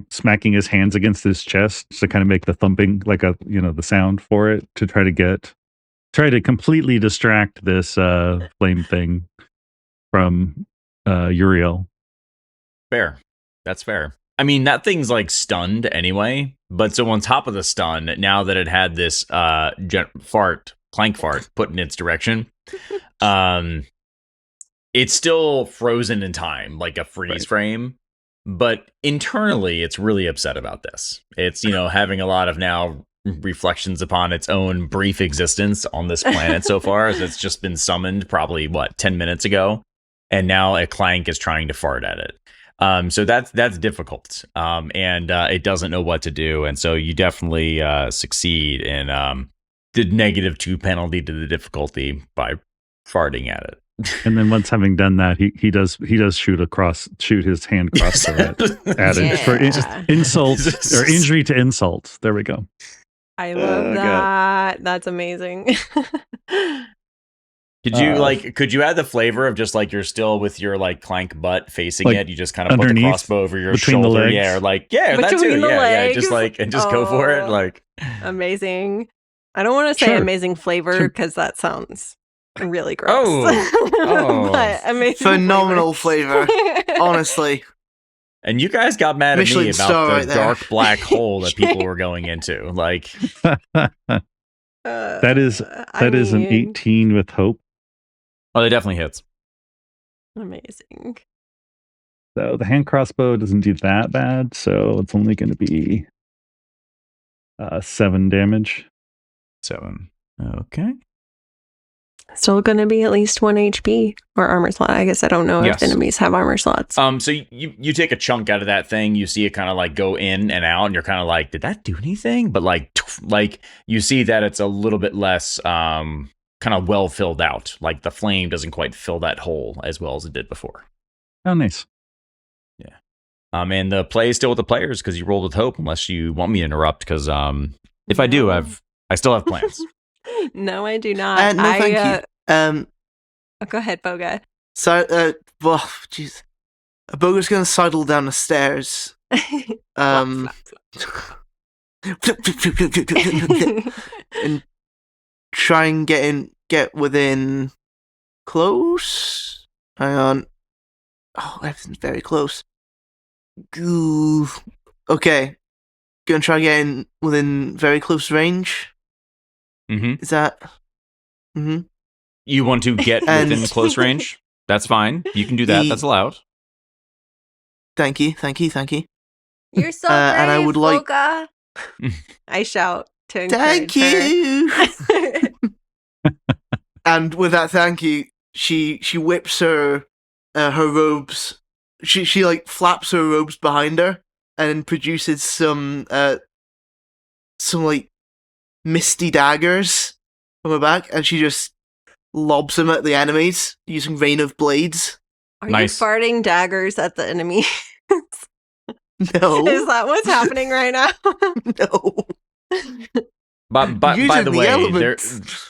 smacking his hands against his chest to kind of make the thumping, like the sound for it, to try to completely distract this flame thing from Yriel. Fair. That's fair. I mean, that thing's like stunned anyway, but so on top of the stun, now that it had this clank fart put in its direction, it's still frozen in time, like a freeze frame, but internally it's really upset about this. It's, having a lot of now reflections upon its own brief existence on this planet so far, as it's just been summoned probably 10 minutes ago, and now a clank is trying to fart at it. So that's difficult, and it doesn't know what to do, and so you definitely succeed in the -2 penalty to the difficulty by farting at it. And then once having done that, he does shoot his hand crossbow at it for insult or injury to insult. There we go. I love that. That's amazing. Could you add the flavor of just like you're still with your like clank butt facing like it? You just kind of put the crossbow over your shoulder. The legs. Yeah, or like, yeah, that too. Yeah, just like, and just go for it. Like, amazing. I don't want to say amazing flavor because that sounds really gross. Oh. But amazing phenomenal flavor. Honestly. And you guys got mad at me about the dark black hole that people were going into. Like, that is an 18 with hope. Oh, it definitely hits. Amazing. So the hand crossbow doesn't do that bad, so it's only going to be 7 damage. 7. Okay. Still going to be at least 1 HP or armor slot. I guess I don't know if enemies have armor slots. So you take a chunk out of that thing. You see it kind of like go in and out, and you're kind of like, did that do anything? But like you see that it's a little bit less kind of well filled out. Like the flame doesn't quite fill that hole as well as it did before. Oh, nice. Yeah. And the play is still with the players because you rolled with hope. Unless you want me to interrupt, because if I do, I still have plans. No, I do not. No, thank you. Go ahead, Bogha. So, well, jeez. Bogha's gonna sidle down the stairs. And try and get within close. Hang on. Oh, everything's very close. Ooh. Okay. Gonna try getting within very close range. Mm-hmm. Is that? Mm-hmm. You want to get within close range? That's fine. You can do that. That's allowed. Thank you. You're so brave, and I would like. Bogha. I shout to encourage Thank you. And with that, thank you. She whips her robes. She like flaps her robes behind her and produces some like misty daggers from her back, and she just lobs them at the enemies using rain of blades. Are you farting daggers at the enemy? No. Is that what's happening right now? No. But by the way,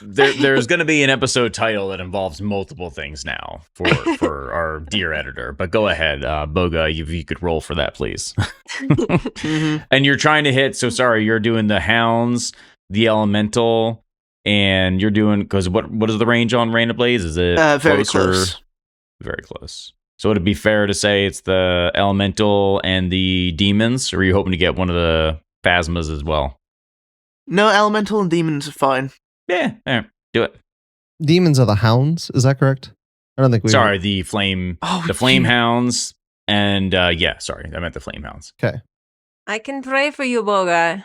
there's going to be an episode title that involves multiple things now for our dear editor. But go ahead, Bogha, if you could roll for that, please. Mm-hmm. And you're trying to hit. So sorry, you're doing the hounds, the elemental, and you're doing because what is the range on Rain of Blaze? Is it very close? Very close. So would it be fair to say it's the elemental and the demons, or are you hoping to get one of the phasmas as well? No, elemental and demons are fine. Yeah, do it. Demons are the hounds, is that correct? I don't think we Sorry, the flame hounds, and sorry, I meant the flame hounds. Okay. I can pray for you, Bogha.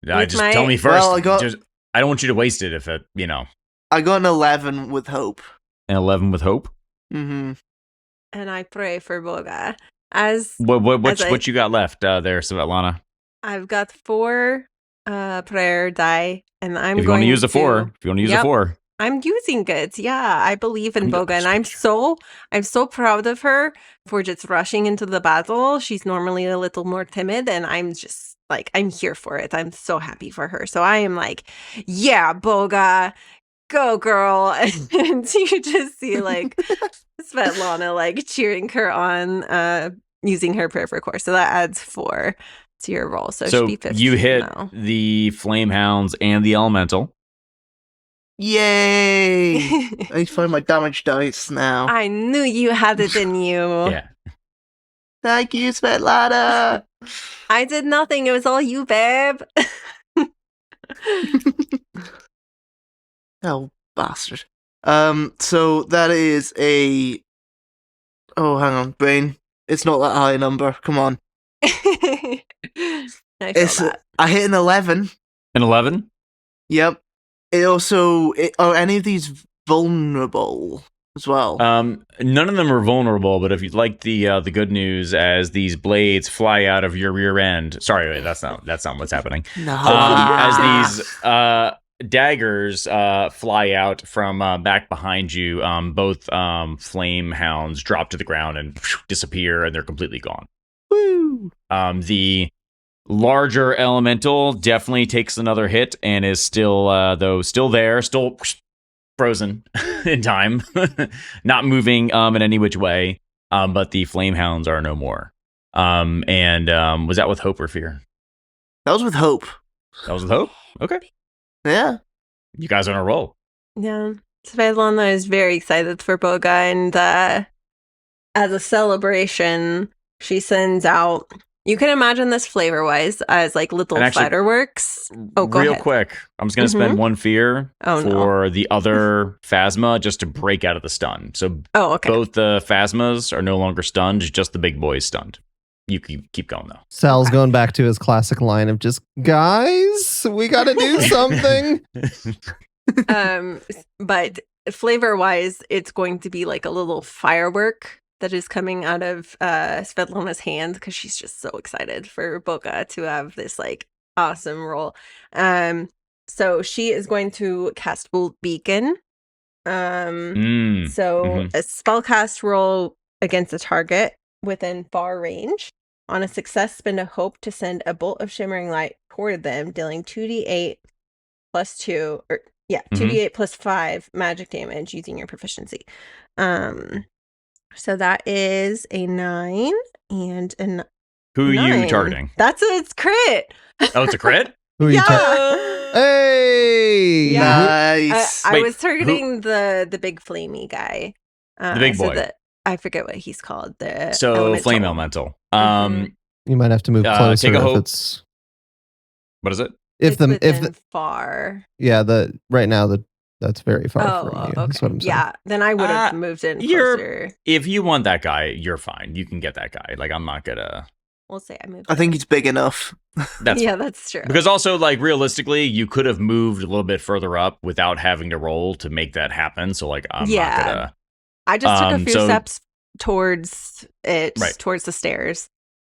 Tell me first. Well, I don't want you to waste it if it, I got an 11 with hope. An 11 with hope? Mm-hmm. And I pray for Bogha. What you got left there, Svetlana? I've got 4 prayer die, and I'm if you going want to use a 4. If you want to use a 4. I'm using it. Yeah, I believe in Bogha, and I'm so proud of her for just rushing into the battle. She's normally a little more timid, and I'm just like, I'm here for it. I'm so happy for her. So I am like, yeah, Bogha, go girl. And you just see like Svetlana like cheering her on, using her prayer for course. So that adds 4 to your roll. So it should be 15 you hit now. The flame hounds and the elemental. Yay! I find my damage dice now. I knew you had it in you. Yeah. Thank you, Svetlana. I did nothing. It was all you, babe. Oh, bastard. So that is a... Oh, hang on, brain. It's not that high a number. Come on. I feel that. I hit an 11. An 11? Yep. It also are any of these vulnerable as well? None of them are vulnerable, but if you'd like the good news, as these blades fly out of your rear end. Sorry, wait, that's not what's happening. No. As these daggers fly out from back behind you, both flame hounds drop to the ground and disappear, and they're completely gone. Woo! The larger elemental definitely takes another hit and is still there, still frozen in time, not moving in any which way. But the flame hounds are no more. And was that with hope or fear? That was with hope. That was with hope? Okay. Yeah. You guys are on a roll. Yeah. Svetlana is very excited for Bogha, and as a celebration, she sends out. You can imagine this flavor-wise as like little fireworks. Oh, go real ahead. quick, I'm just going to spend one fear for the other phasma just to break out of the stun. So both the phasmas are no longer stunned, just the big boy's stunned. You keep going, though. Sal's going back to his classic line of just, guys, we got to do something. But flavor-wise, it's going to be like a little firework that is coming out of Svetlana's hand because she's just so excited for Bogha to have this like awesome roll. So she is going to cast Bolt Beacon. So a spellcast roll against a target within far range. On a success, spend a hope to send a bolt of shimmering light toward them, dealing 2d8 plus 2, 2d8 plus 5 magic damage using your proficiency. So that is a 9 and a Who are you targeting? It's crit. Oh, it's a crit? Who are you Hey! Yeah. Nice. I was targeting the big flamey guy. The big boy. I forget what he's called. Flame elemental. You might have to move closer take a if hope. it's. What is it? If far. Yeah, right now that's very far from you. Okay. That's what I'm saying. Yeah, then I would have moved in closer. If you want that guy, you're fine. You can get that guy. Like, I'm not gonna. We'll say I moved. I think he's big enough. That's true. Because also, like, realistically, you could have moved a little bit further up without having to roll to make that happen. So, like, I'm not gonna. I just took a few steps towards it, towards the stairs.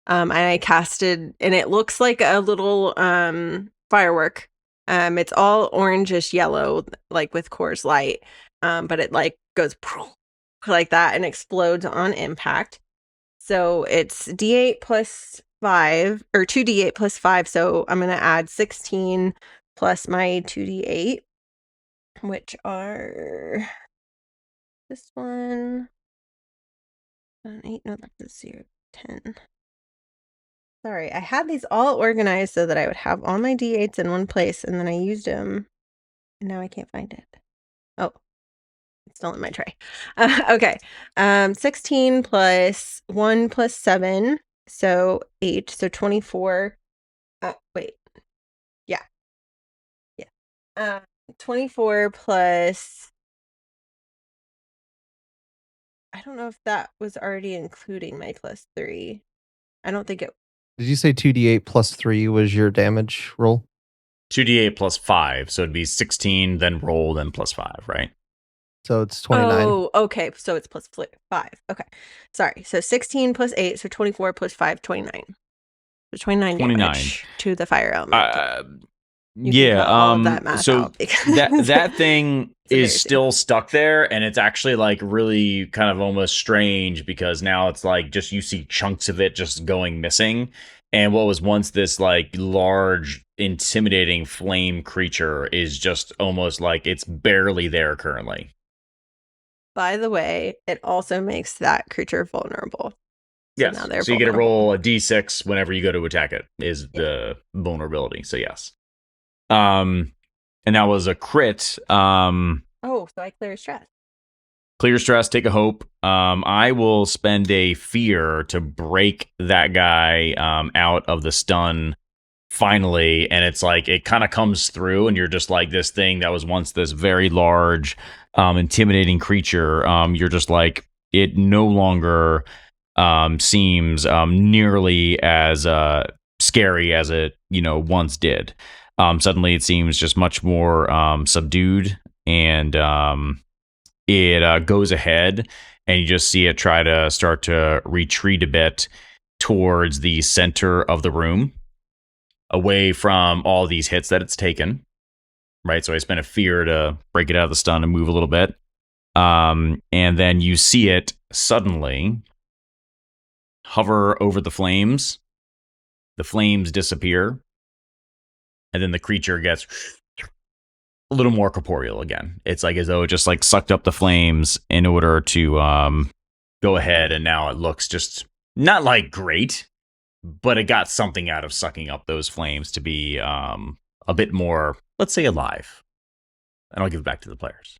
And I casted, and it looks like a little firework. It's all orangish yellow, like with Coors Light. But it like goes like that and explodes on impact. So it's D8 plus 5 or 2D8 plus 5. So I'm going to add 16 plus my 2D8, which are this one. 8, no, that's a 0, 10. Sorry, I had these all organized so that I would have all my D8s in one place, and then I used them, and now I can't find it. Oh, it's still in my tray. Okay, 16 plus 1 plus 7, so 8, so 24. Wait, yeah. 24 plus. I don't know if that was already including my plus 3. I don't think it. Did you say 2d8 plus 3 was your damage roll? 2d8 plus 5, so it'd be 16, then roll, then plus 5, right? So it's 29. Oh, okay. So it's plus 5. Okay. Sorry. So 16 plus 8, so 24 plus 5, 29. So 29 damage to the fire element. That math so out that thing is still stuck there, and it's actually like really kind of almost strange because now it's like just you see chunks of it just going missing, and what was once this like large intimidating flame creature is just almost like it's barely there currently. By the way, it also makes that creature vulnerable. Yes, so you get to roll a d6 whenever you go to attack it is the vulnerability. So yes. And that was a crit. So I clear stress. Clear stress, take a hope. I will spend a fear to break that guy out of the stun finally, and it's like it kind of comes through, and you're just like this thing that was once this very large, intimidating creature. You're just like it no longer seems nearly as scary as it, once did. Suddenly it seems just much more subdued, and it goes ahead, and you just see it try to start to retreat a bit towards the center of the room, away from all these hits that it's taken. Right, so I spent a fear to break it out of the stun and move a little bit. And then you see it suddenly hover over the flames. The flames disappear. And then the creature gets a little more corporeal again. It's like as though it just like sucked up the flames in order to go ahead. And now it looks just not like great, but it got something out of sucking up those flames to be a bit more, let's say, alive. And I'll give it back to the players.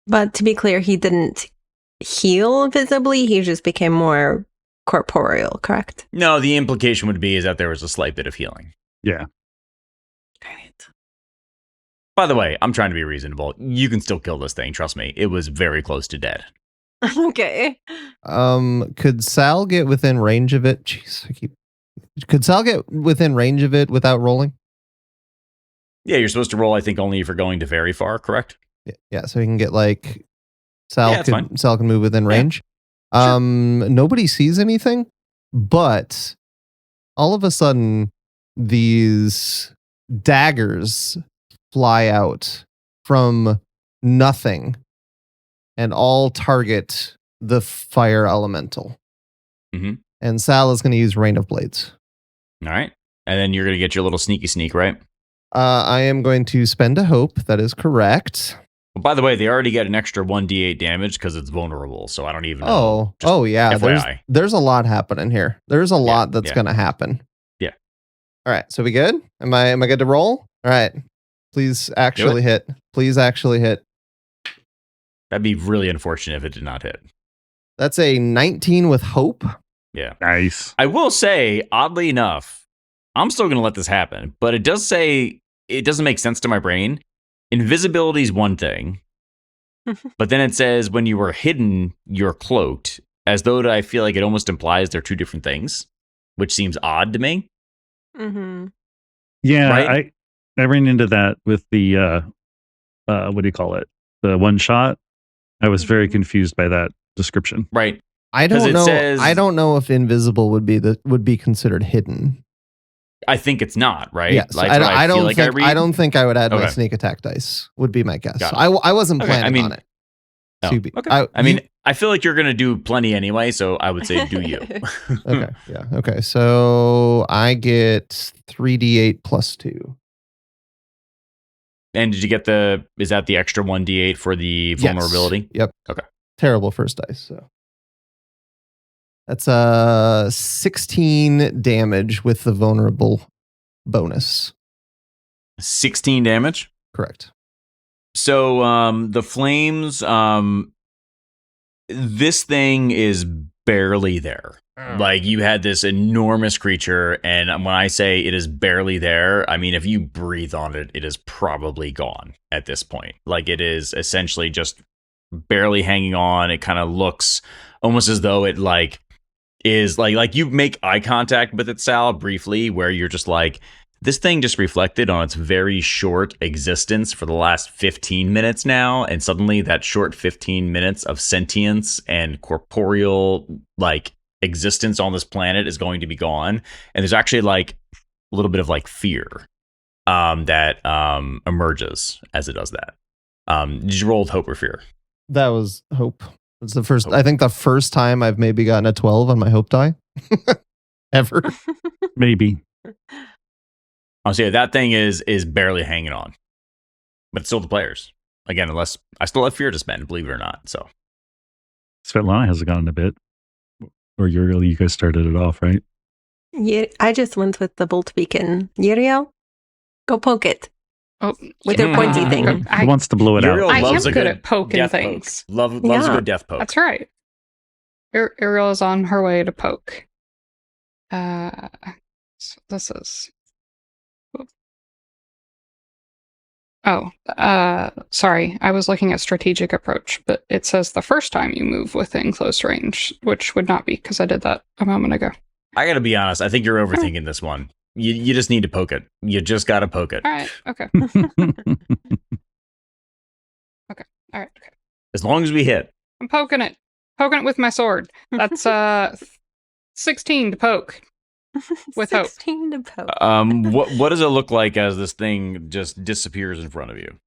But to be clear, he didn't heal visibly. He just became more corporeal, correct? No, the implication would be is that there was a slight bit of healing. Yeah. Right. By the way, I'm trying to be reasonable. You can still kill this thing. Trust me. It was very close to dead. Okay. Could Sal get within range of it? Could Sal get within range of it without rolling? Yeah, you're supposed to roll, I think, only if you're going to very far, correct? Yeah, so he can get like Sal Yeah, fine. Sal can move within range. Sure. Nobody sees anything, but all of a sudden these daggers fly out from nothing and all target the fire elemental. Mm-hmm. And Sal is going to use Rain of Blades. All right. And then you're going to get your little sneaky sneak, right? I am going to spend a hope. That is correct. Well, by the way, they already get an extra 1d8 damage because it's vulnerable, so I don't even know. Oh yeah. FYI. There's a lot happening here. There's a lot that's going to happen. Yeah. All right. So we good? Am I good to roll? All right. Please actually hit. Please actually hit. That'd be really unfortunate if it did not hit. That's a 19 with hope. Yeah. Nice. I will say, oddly enough, I'm still going to let this happen, but it does say it doesn't make sense to my brain. Invisibility is one thing, but then it says when you are hidden, you're cloaked, as though I feel like it almost implies they're two different things, which seems odd to me. Mm-hmm. Yeah, Right? I ran into that with the what do you call it? The one shot. I was very confused by that description. Right. I 'Cause don't it know. says- I don't know if invisible would be considered hidden. I think it's not, right? Yes, Like, I what I don't feel like think. I read? I don't think I would add my Okay. sneak attack dice. Would be my guess. Got it. I wasn't Okay, planning on it. Oh, To be- okay. I feel like you're going to do plenty anyway, so I would say do you. Okay. Yeah. Okay. So I get 3d8 plus 2. And did you get is that the extra 1d8 for the vulnerability? Yes. Yep. Okay. Terrible first dice. So that's 16 damage with the vulnerable bonus. 16 damage. Correct. So the flames, this thing is barely there. Like you had this enormous creature, and when I say it is barely there, I mean if you breathe on it, it is probably gone at this point. Like it is essentially just barely hanging on. It kind of looks almost as though it like is like you make eye contact with it, Sal, briefly, where you're just like, this thing just reflected on its very short existence for the last 15 minutes now, and suddenly that short 15 minutes of sentience and corporeal like existence on this planet is going to be gone, and there's actually like a little bit of like fear that emerges as it does that. Did you roll with hope or fear? That was hope. It's the first. Hope. I think the first time I've maybe gotten a 12 on my hope die ever. Maybe. I'll say that thing is barely hanging on, but it's still the players again. Unless I still have fear to spend, believe it or not. So Svetlana hasn't gone a bit. Or Yriel, you guys started it off, right? Yeah, I just went with the bolt beacon. Yriel, go poke it Oh, with your pointy thing. Who wants to blow it Yriel out? I loves am a good good at poking death things. Poke. Loves a Yeah. good death poke. That's right. Yriel is on her way to poke. So this is. Sorry. I was looking at strategic approach, but it says the first time you move within close range, which would not be because I did that a moment ago. I gotta be honest. I think you're overthinking this one. You just need to poke it. You just gotta poke it. All right. Okay. All right. Okay. As long as we hit. I'm poking it with my sword. That's 16 to poke. With hope. 16 to poke. What does it look like as this thing just disappears in front of you?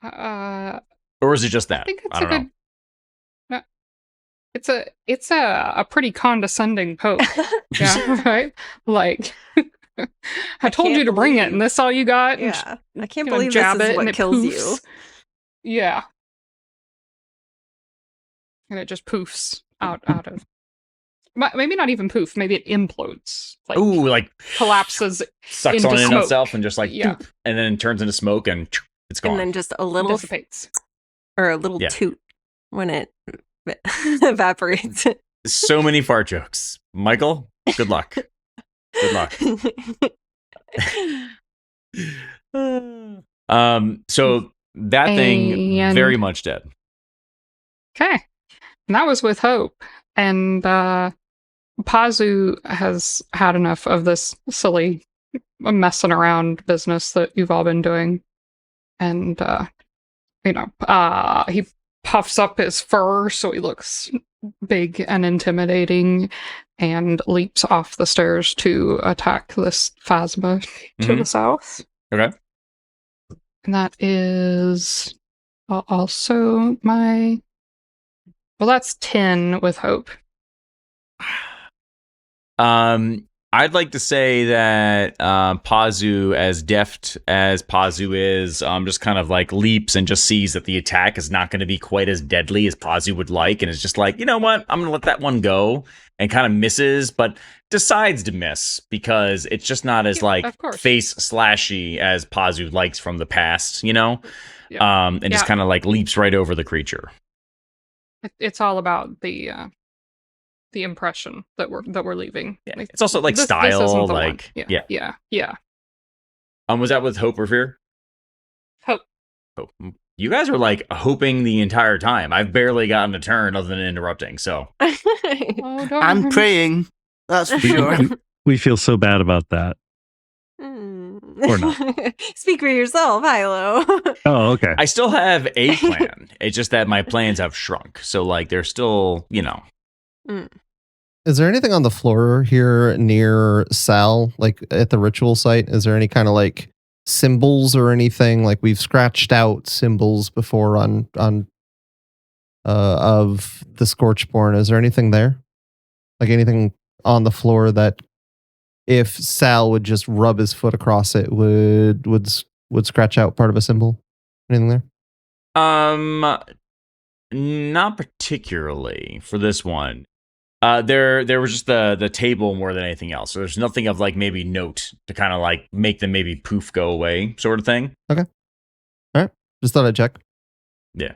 Or is it just that? I think it's I don't know. No, it's a pretty condescending poke. Yeah, right? Like I told you to bring it, and this all you got? Yeah. I can't You know, believe jab this it is and what it kills you. poofs. Yeah. And it just poofs out of. Maybe not even poof. Maybe it implodes. Like, Ooh, like collapses. sucks into on it smoke. itself and just like, Yeah. doop, and then it turns into smoke and it's gone. And then just a little Dissipates. or a little toot when it evaporates. So many fart jokes. Michael, good luck. Good luck. So that thing And- very much dead. Okay. And that was with hope. And Pazu has had enough of this silly messing around business that you've all been doing. And, he puffs up his fur so he looks big and intimidating and leaps off the stairs to attack this phasma to the south. Okay. And that is also my... Well, that's 10 with hope. I'd like to say that Pazu, as deft as Pazu is, just kind of like leaps and just sees that the attack is not going to be quite as deadly as Pazu would like, and is just like, you know what, I'm going to let that one go, and kind of misses, but decides to miss because it's just not as face slashy as Pazu likes from the past, you know, and just kind of like leaps right over the creature. It's all about the impression that we're leaving. Yeah. Like, It's also like this style, isn't the like one. yeah. Was that with hope or fear? Hope. Hope. You guys are like hoping the entire time. I've barely gotten a turn other than interrupting. So I'm praying. That's for We- sure. we feel so bad about that. Or not. Speak for yourself, Hilo. Oh, okay. I still have a plan. It's just that my plans have shrunk. So like they're still, you know. Is there anything on the floor here near Sal, like at the ritual site? Is there any kind of like symbols or anything? Like we've scratched out symbols before on of the Scorchborn. Is there anything there? Like anything on the floor that if Sal would just rub his foot across it would scratch out part of a symbol? Anything there? Not particularly for this one. There was just the table more than anything else. So there's nothing of like maybe note to kind of like make them maybe poof go away sort of thing. Okay. All right. Just thought I'd check. Yeah.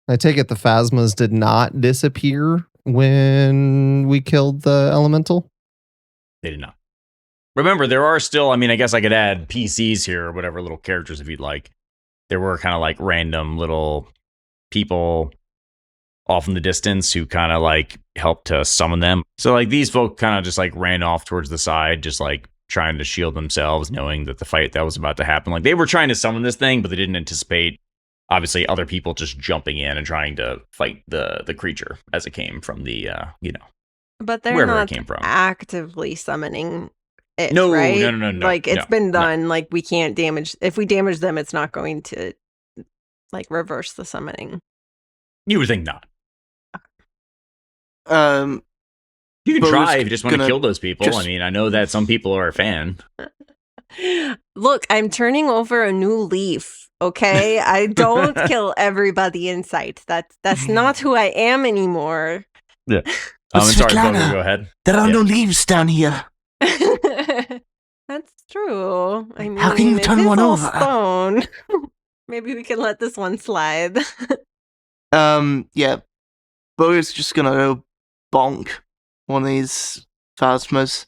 I take it the phasmas did not disappear when we killed the elemental? They did not. Remember, there are still, I mean, I guess I could add PCs here or whatever little characters if you'd like. There were kind of like random little people off in the distance who kind of like helped to summon them. So like these folk kind of just like ran off towards the side, just like trying to shield themselves, knowing that the fight that was about to happen. Like they were trying to summon this thing, but they didn't anticipate obviously other people just jumping in and trying to fight the creature as it came from the But they're wherever it not came from. actively summoning it, No, right? no. Like it's No, been no. done. Like we can't damage. If we damage them, it's not going to like reverse the summoning. You would think not. Um, You can Bo's try if you just want to gonna kill those people. just- I mean, I know that some people are a fan. Look, I'm turning over a new leaf. Okay, I don't kill everybody in sight. That's not who I am anymore. Yeah. But Sorry, Svetlana, Bogha, go ahead. there are Yeah. no leaves down here. That's true. I mean, How can you it turn is one all over? stone. Maybe we can let this one slide. Yeah. Bo's just gonna go bonk one of these phasmas.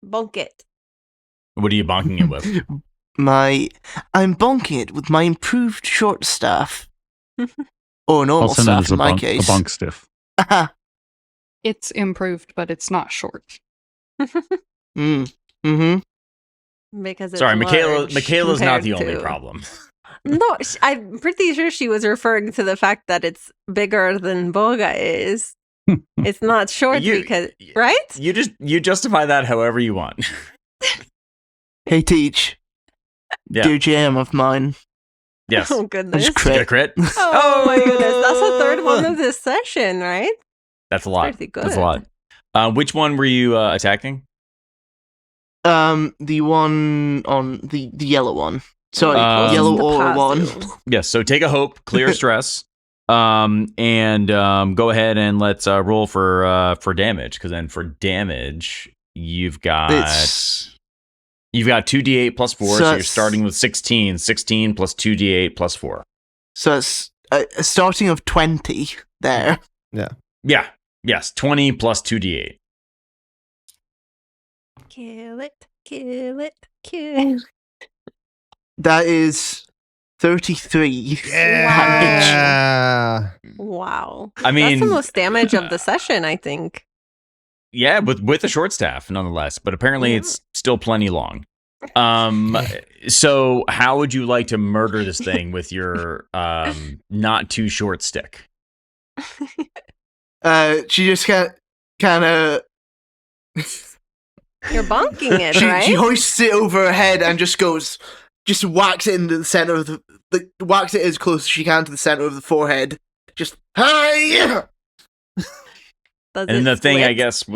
Bonk it. What are you bonking it with? I'm bonking it with my improved short staff. Or normal Also known staff as in my a case. bonk stiff. It's improved, but it's not short. Mm-hmm. Because it's Sorry, Michaela's not compared the only to- problem. No, I'm pretty sure she was referring to the fact that it's bigger than Bogha is. It's not short because, right? You justify that however you want. Hey, Teach. Yeah. Dear GM of mine. Yes. Oh, I goodness. just Did you get a crit. crit? Oh, my goodness. That's the third one of this session, right? That's a lot. Pretty good. That's a lot. Which one were you attacking? The one on the yellow one. Sorry, yellow The aura one. Pazu. Yes. So take a hope, clear stress, and go ahead and let's roll for damage. Because then for damage, you've got It's 2d8 plus 4, so you're it's- starting with 16. 16 plus 2d8 plus 4. So it's a starting of 20 there. Yeah. Yes. 20 plus 2d8. Kill it, kill it, kill it. That is 33 damage. Yeah. Wow. I mean, that's the most damage of the session, I think. yeah, with a short staff, nonetheless. But apparently, Yeah. it's still plenty long. So how would you like to murder this thing with your not too short stick? She just kind of You're bonking it, she right? hoists it over her head and just whacks it into the center of whacks it as close as she can to the center of the forehead. Just hi. Does And it the thing, I split? guess,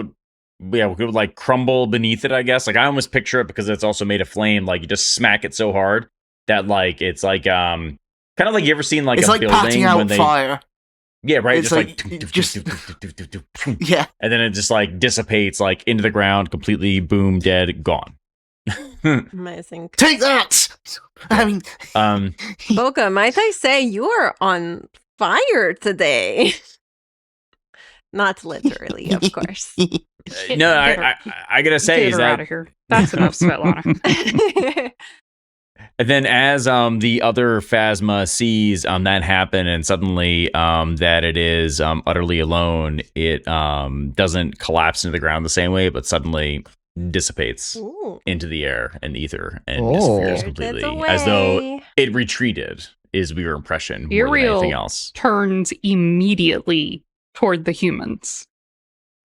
would like crumble beneath it. I guess, like I almost picture it because it's also made of flame. Like you just smack it so hard that like it's like kind of like you ever seen like It's a like building patting when out they fire. yeah right It's just like- like just- Yeah. and then it just like dissipates like into the ground completely. Boom, dead, gone. Amazing. Take that. I mean, Bogha, might I say you are on fire today? Not literally, of course. no, I gotta say Get is her out that of here. That's enough, Svetlana. and then as the other Phasma sees that happen and suddenly that it is utterly alone, it doesn't collapse into the ground the same way, but suddenly dissipates Ooh. into the air and ether and Oh. disappears Spirited completely, as though away. it retreated. Is your impression more than Yriel anything else? turns immediately toward the humans.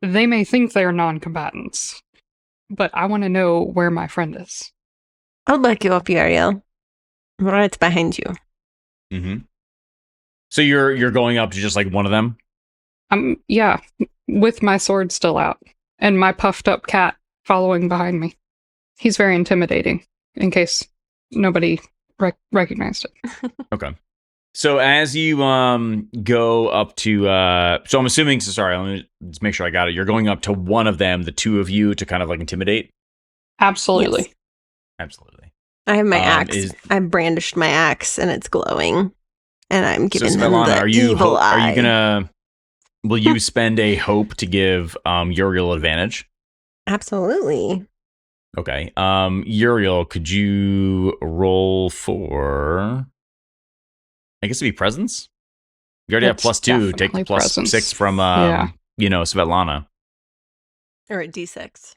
They may think they're non-combatants, but I want to know where my friend is. I'll back you up, Yriel. Right behind you. Mm-hmm. So you're going up to just like one of them. Yeah, with my sword still out, and my puffed up cat following behind me. He's very intimidating, in case nobody recognized it. Okay. So as you go up to so I'm assuming sorry, let me just make sure I got it. You're going up to one of them, the two of you, to kind of like intimidate? Absolutely. Yes. Absolutely. I have my axe. is- I brandished my axe and it's glowing. And I'm So giving him Svetlana, the evil eye. are you gonna will you spend a hope to give Yriel advantage? Absolutely. Okay. Yriel, could you roll for I guess it'd be presence? You already have It's +2. Take the definitely plus presence. 6 from Yeah. Svetlana. Or a d6.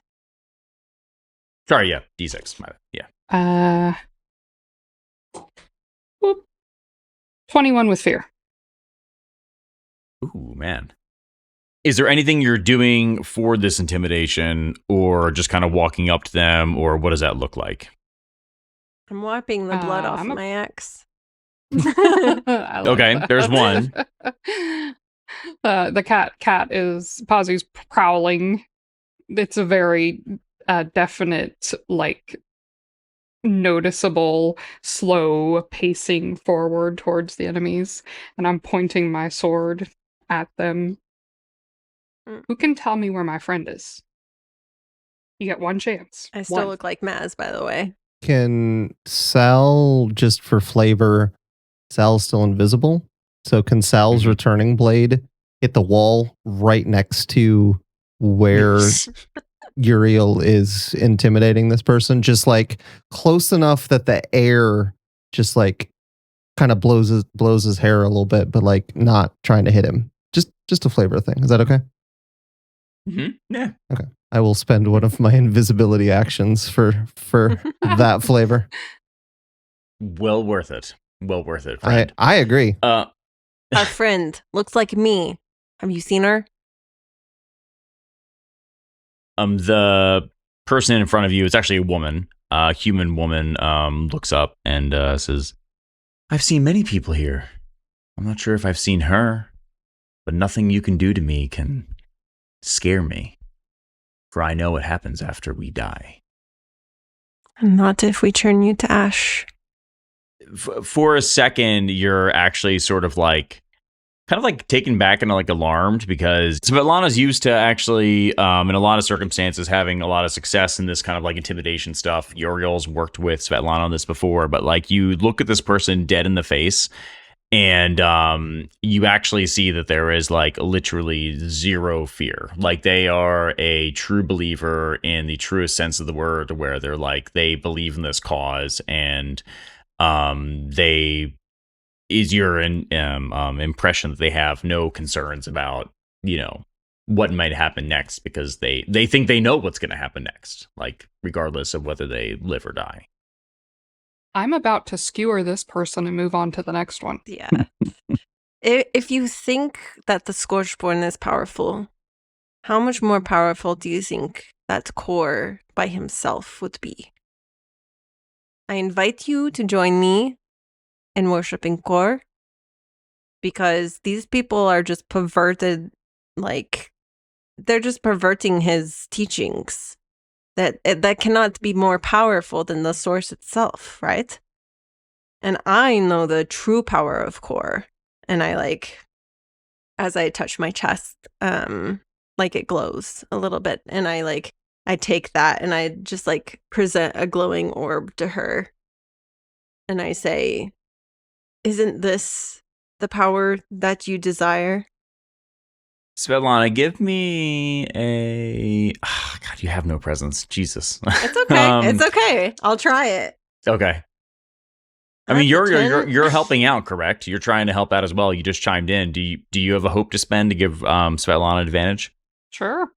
Sorry, yeah, D6. Yeah. Whoop. 21 with fear. Ooh, man. Is there anything you're doing for this intimidation, or just kind of walking up to them, or what does that look like? I'm wiping the blood off I'm a- my axe. I love Okay, that. there's one. The cat is Pazu's prowling. It's a very definite, like, noticeable, slow pacing forward towards the enemies, and I'm pointing my sword at them. Mm. Who can tell me where my friend is? You get one chance. I still One. look like Maz, by the way. Can Sal, just for flavor, Sal's still invisible? So can Sal's Mhm. returning blade hit the wall right next to where Yriel is intimidating this person? Just like close enough that the air just like kind of blows his hair a little bit, but like not trying to hit him. Just a flavor thing. Is that okay? Yeah. I will spend one of my invisibility actions for that flavor. Well worth it. Well worth it, friend. I agree. Our friend looks like me. Have you seen her? The person in front of you is actually a woman. A human woman looks up and says, I've seen many people here. I'm not sure if I've seen her, but nothing you can do to me can scare me, for I know what happens after we die. Not if we turn you to ash. For a second, you're actually sort of like, kind of like taken back and like alarmed, because Svetlana's used to actually, in a lot of circumstances, having a lot of success in this kind of like intimidation stuff. Yriel's worked with Svetlana on this before, but like you look at this person dead in the face, and you actually see that there is like literally zero fear. Like they are a true believer in the truest sense of the word, where they're like, they believe in this cause, and they is your impression that they have no concerns about, you know, what might happen next, because they think they know what's going to happen next, like regardless of whether they live or die. I'm about to skewer this person and move on to the next one. Yeah. If you think that the Scorchborn is powerful, how much more powerful do you think that Core by himself would be? I invite you to join me in worshiping Core, because these people are just perverted, like, they're just perverting his teachings. That cannot be more powerful than the source itself, right? And I know the true power of Core. And I like, as I touch my chest, like it glows a little bit. And I take that and I just like present a glowing orb to her. And I say, isn't this the power that you desire? Svetlana, give me a... Oh, God, you have no presence. Jesus. It's okay. It's okay. I'll try it. Okay. I mean, you're helping out, correct? You're trying to help out as well. You just chimed in. Do you have a hope to spend to give Svetlana advantage? Sure.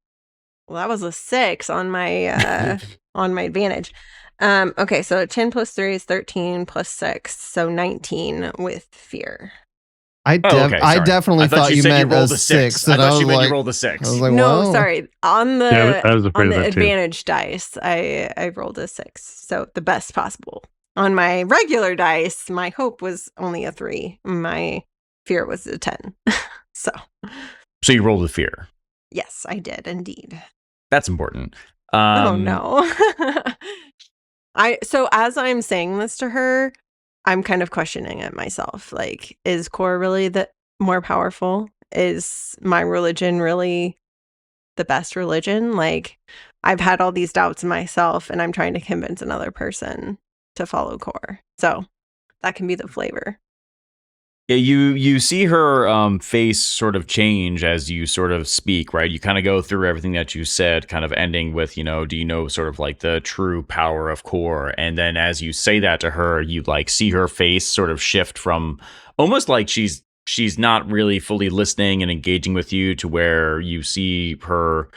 Well, that was a 6 on my on my advantage. Okay, so 10 plus 3 is 13 plus 6, so 19 with fear. I definitely thought you meant a 6. I thought you meant you rolled a 6. I was like, no, whoa. sorry. On the I was afraid of that too. advantage dice, I rolled a 6, so the best possible. On my regular dice, my hope was only a 3. My fear was a 10. So you rolled with fear. yes, I did indeed. That's important. Oh no. So as I'm saying this to her, I'm kind of questioning it myself. Like, is Core really the more powerful? Is my religion really the best religion? Like, I've had all these doubts myself, and I'm trying to convince another person to follow Core. So that can be the flavor. Yeah, you see her face sort of change as you sort of speak, right? You kind of go through everything that you said, kind of ending with, you know, do you know sort of like the true power of Core? And then as you say that to her, you like see her face sort of shift from almost like she's not really fully listening and engaging with you, to where you see her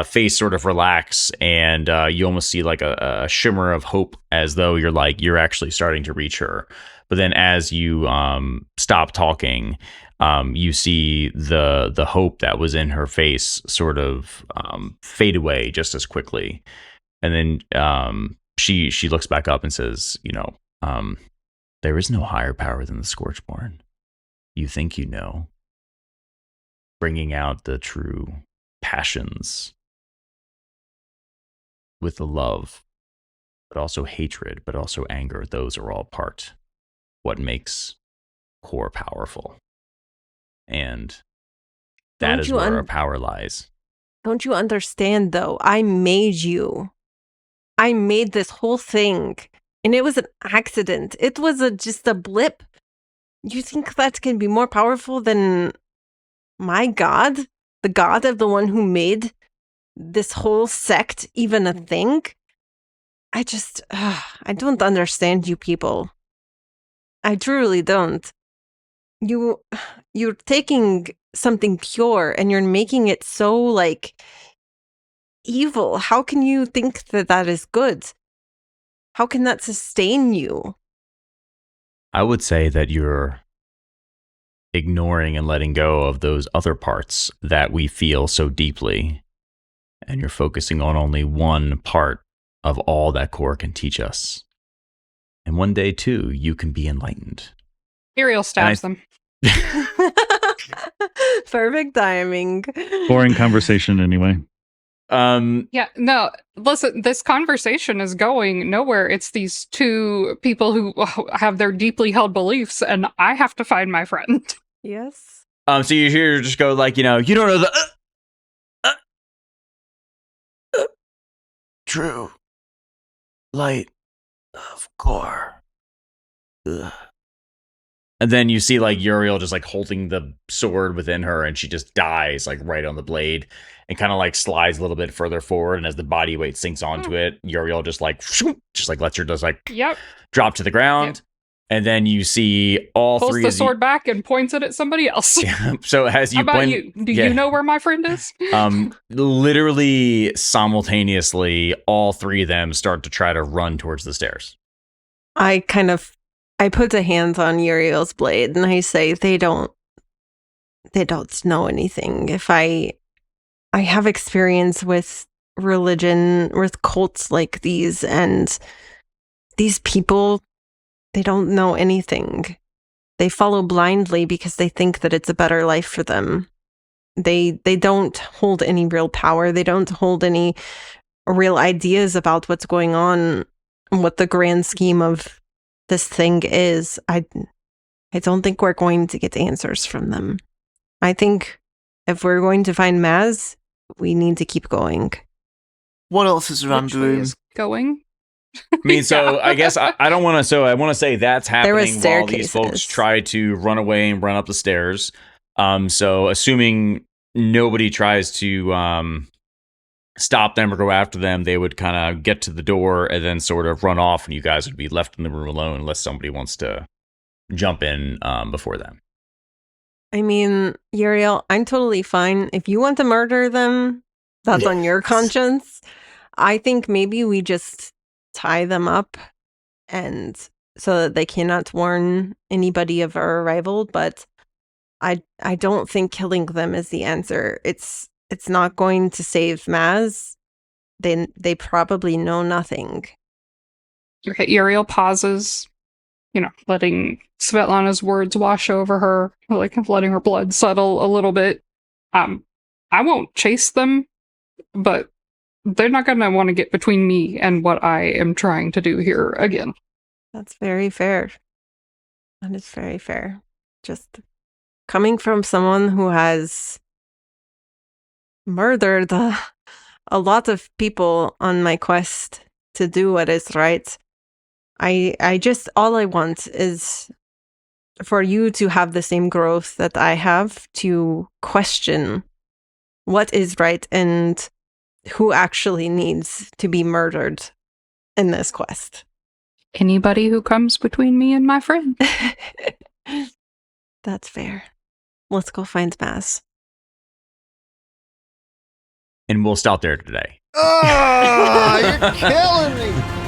face sort of relax, and you almost see like a shimmer of hope, as though you're actually starting to reach her. But then as you stop talking, you see the hope that was in her face sort of fade away just as quickly. And then she looks back up and says, you know, there is no higher power than the Scorchborn. You think you know. Bringing out the true passions with the love, but also hatred, but also anger. Those are all part what makes Core powerful. And that is where our power lies. Don't you understand, though? I made you. I made this whole thing, and it was an accident. It was just a blip. You think that can be more powerful than my God? The God of the one who made this whole sect even a thing? I don't understand you people. I truly don't. you're taking something pure and you're making it so like evil. How can you think that is good? How can that sustain you? I would say that you're ignoring and letting go of those other parts that we feel so deeply. And you're focusing on only one part of all that core can teach us. And one day, too, you can be enlightened. Yriel stabs them. Perfect timing. Boring conversation anyway. Yeah, no, listen, this conversation is going nowhere. It's these two people who have their deeply held beliefs, and I have to find my friend. Yes. So you hear her just go like, you don't know the true light of core. Ugh. And then you see like Yriel just like holding the sword within her, and she just dies like right on the blade and kind of like slides a little bit further forward. And as the body weight sinks onto it, Yriel just like lets her just like drop to the ground. Yep. And then you see all pulls three the sword back and points it at somebody else. Yeah. So as you How about you? Do you know where my friend is? Literally simultaneously, all three of them start to try to run towards the stairs. I put a hand on Yriel's blade and I say, they don't know anything. If I have experience with religion, with cults like these, and these people, they don't know anything. They follow blindly because they think that it's a better life for them. They don't hold any real power. They don't hold any real ideas about what's going on and what the grand scheme of this thing is. I don't think we're going to get answers from them. I think if we're going to find Maz, we need to keep going. What else is around the room? Going? I mean, so I guess I don't want to. So I want to say that's happening while these folks try to run away and run up the stairs. So assuming nobody tries to stop them or go after them, they would kind of get to the door and then sort of run off, and you guys would be left in the room alone unless somebody wants to jump in before them. I mean, Yriel, I'm totally fine. If you want to murder them, that's on your conscience. I think maybe we just tie them up and so that they cannot warn anybody of our arrival, but I don't think killing them is the answer. It's not going to save Maz. They probably know nothing. Okay, Yriel pauses, letting Svetlana's words wash over her, like letting her blood settle a little bit. I won't chase them, but they're not going to want to get between me and what I am trying to do here again. That's very fair. That is very fair. Just coming from someone who has murdered a lot of people on my quest to do what is right. I just, all I want is for you to have the same growth that I have, to question what is right and who actually needs to be murdered in this quest. Anybody who comes between me and my friend. That's fair. Let's go find Maz. And we'll stop there today. Oh, you're killing me.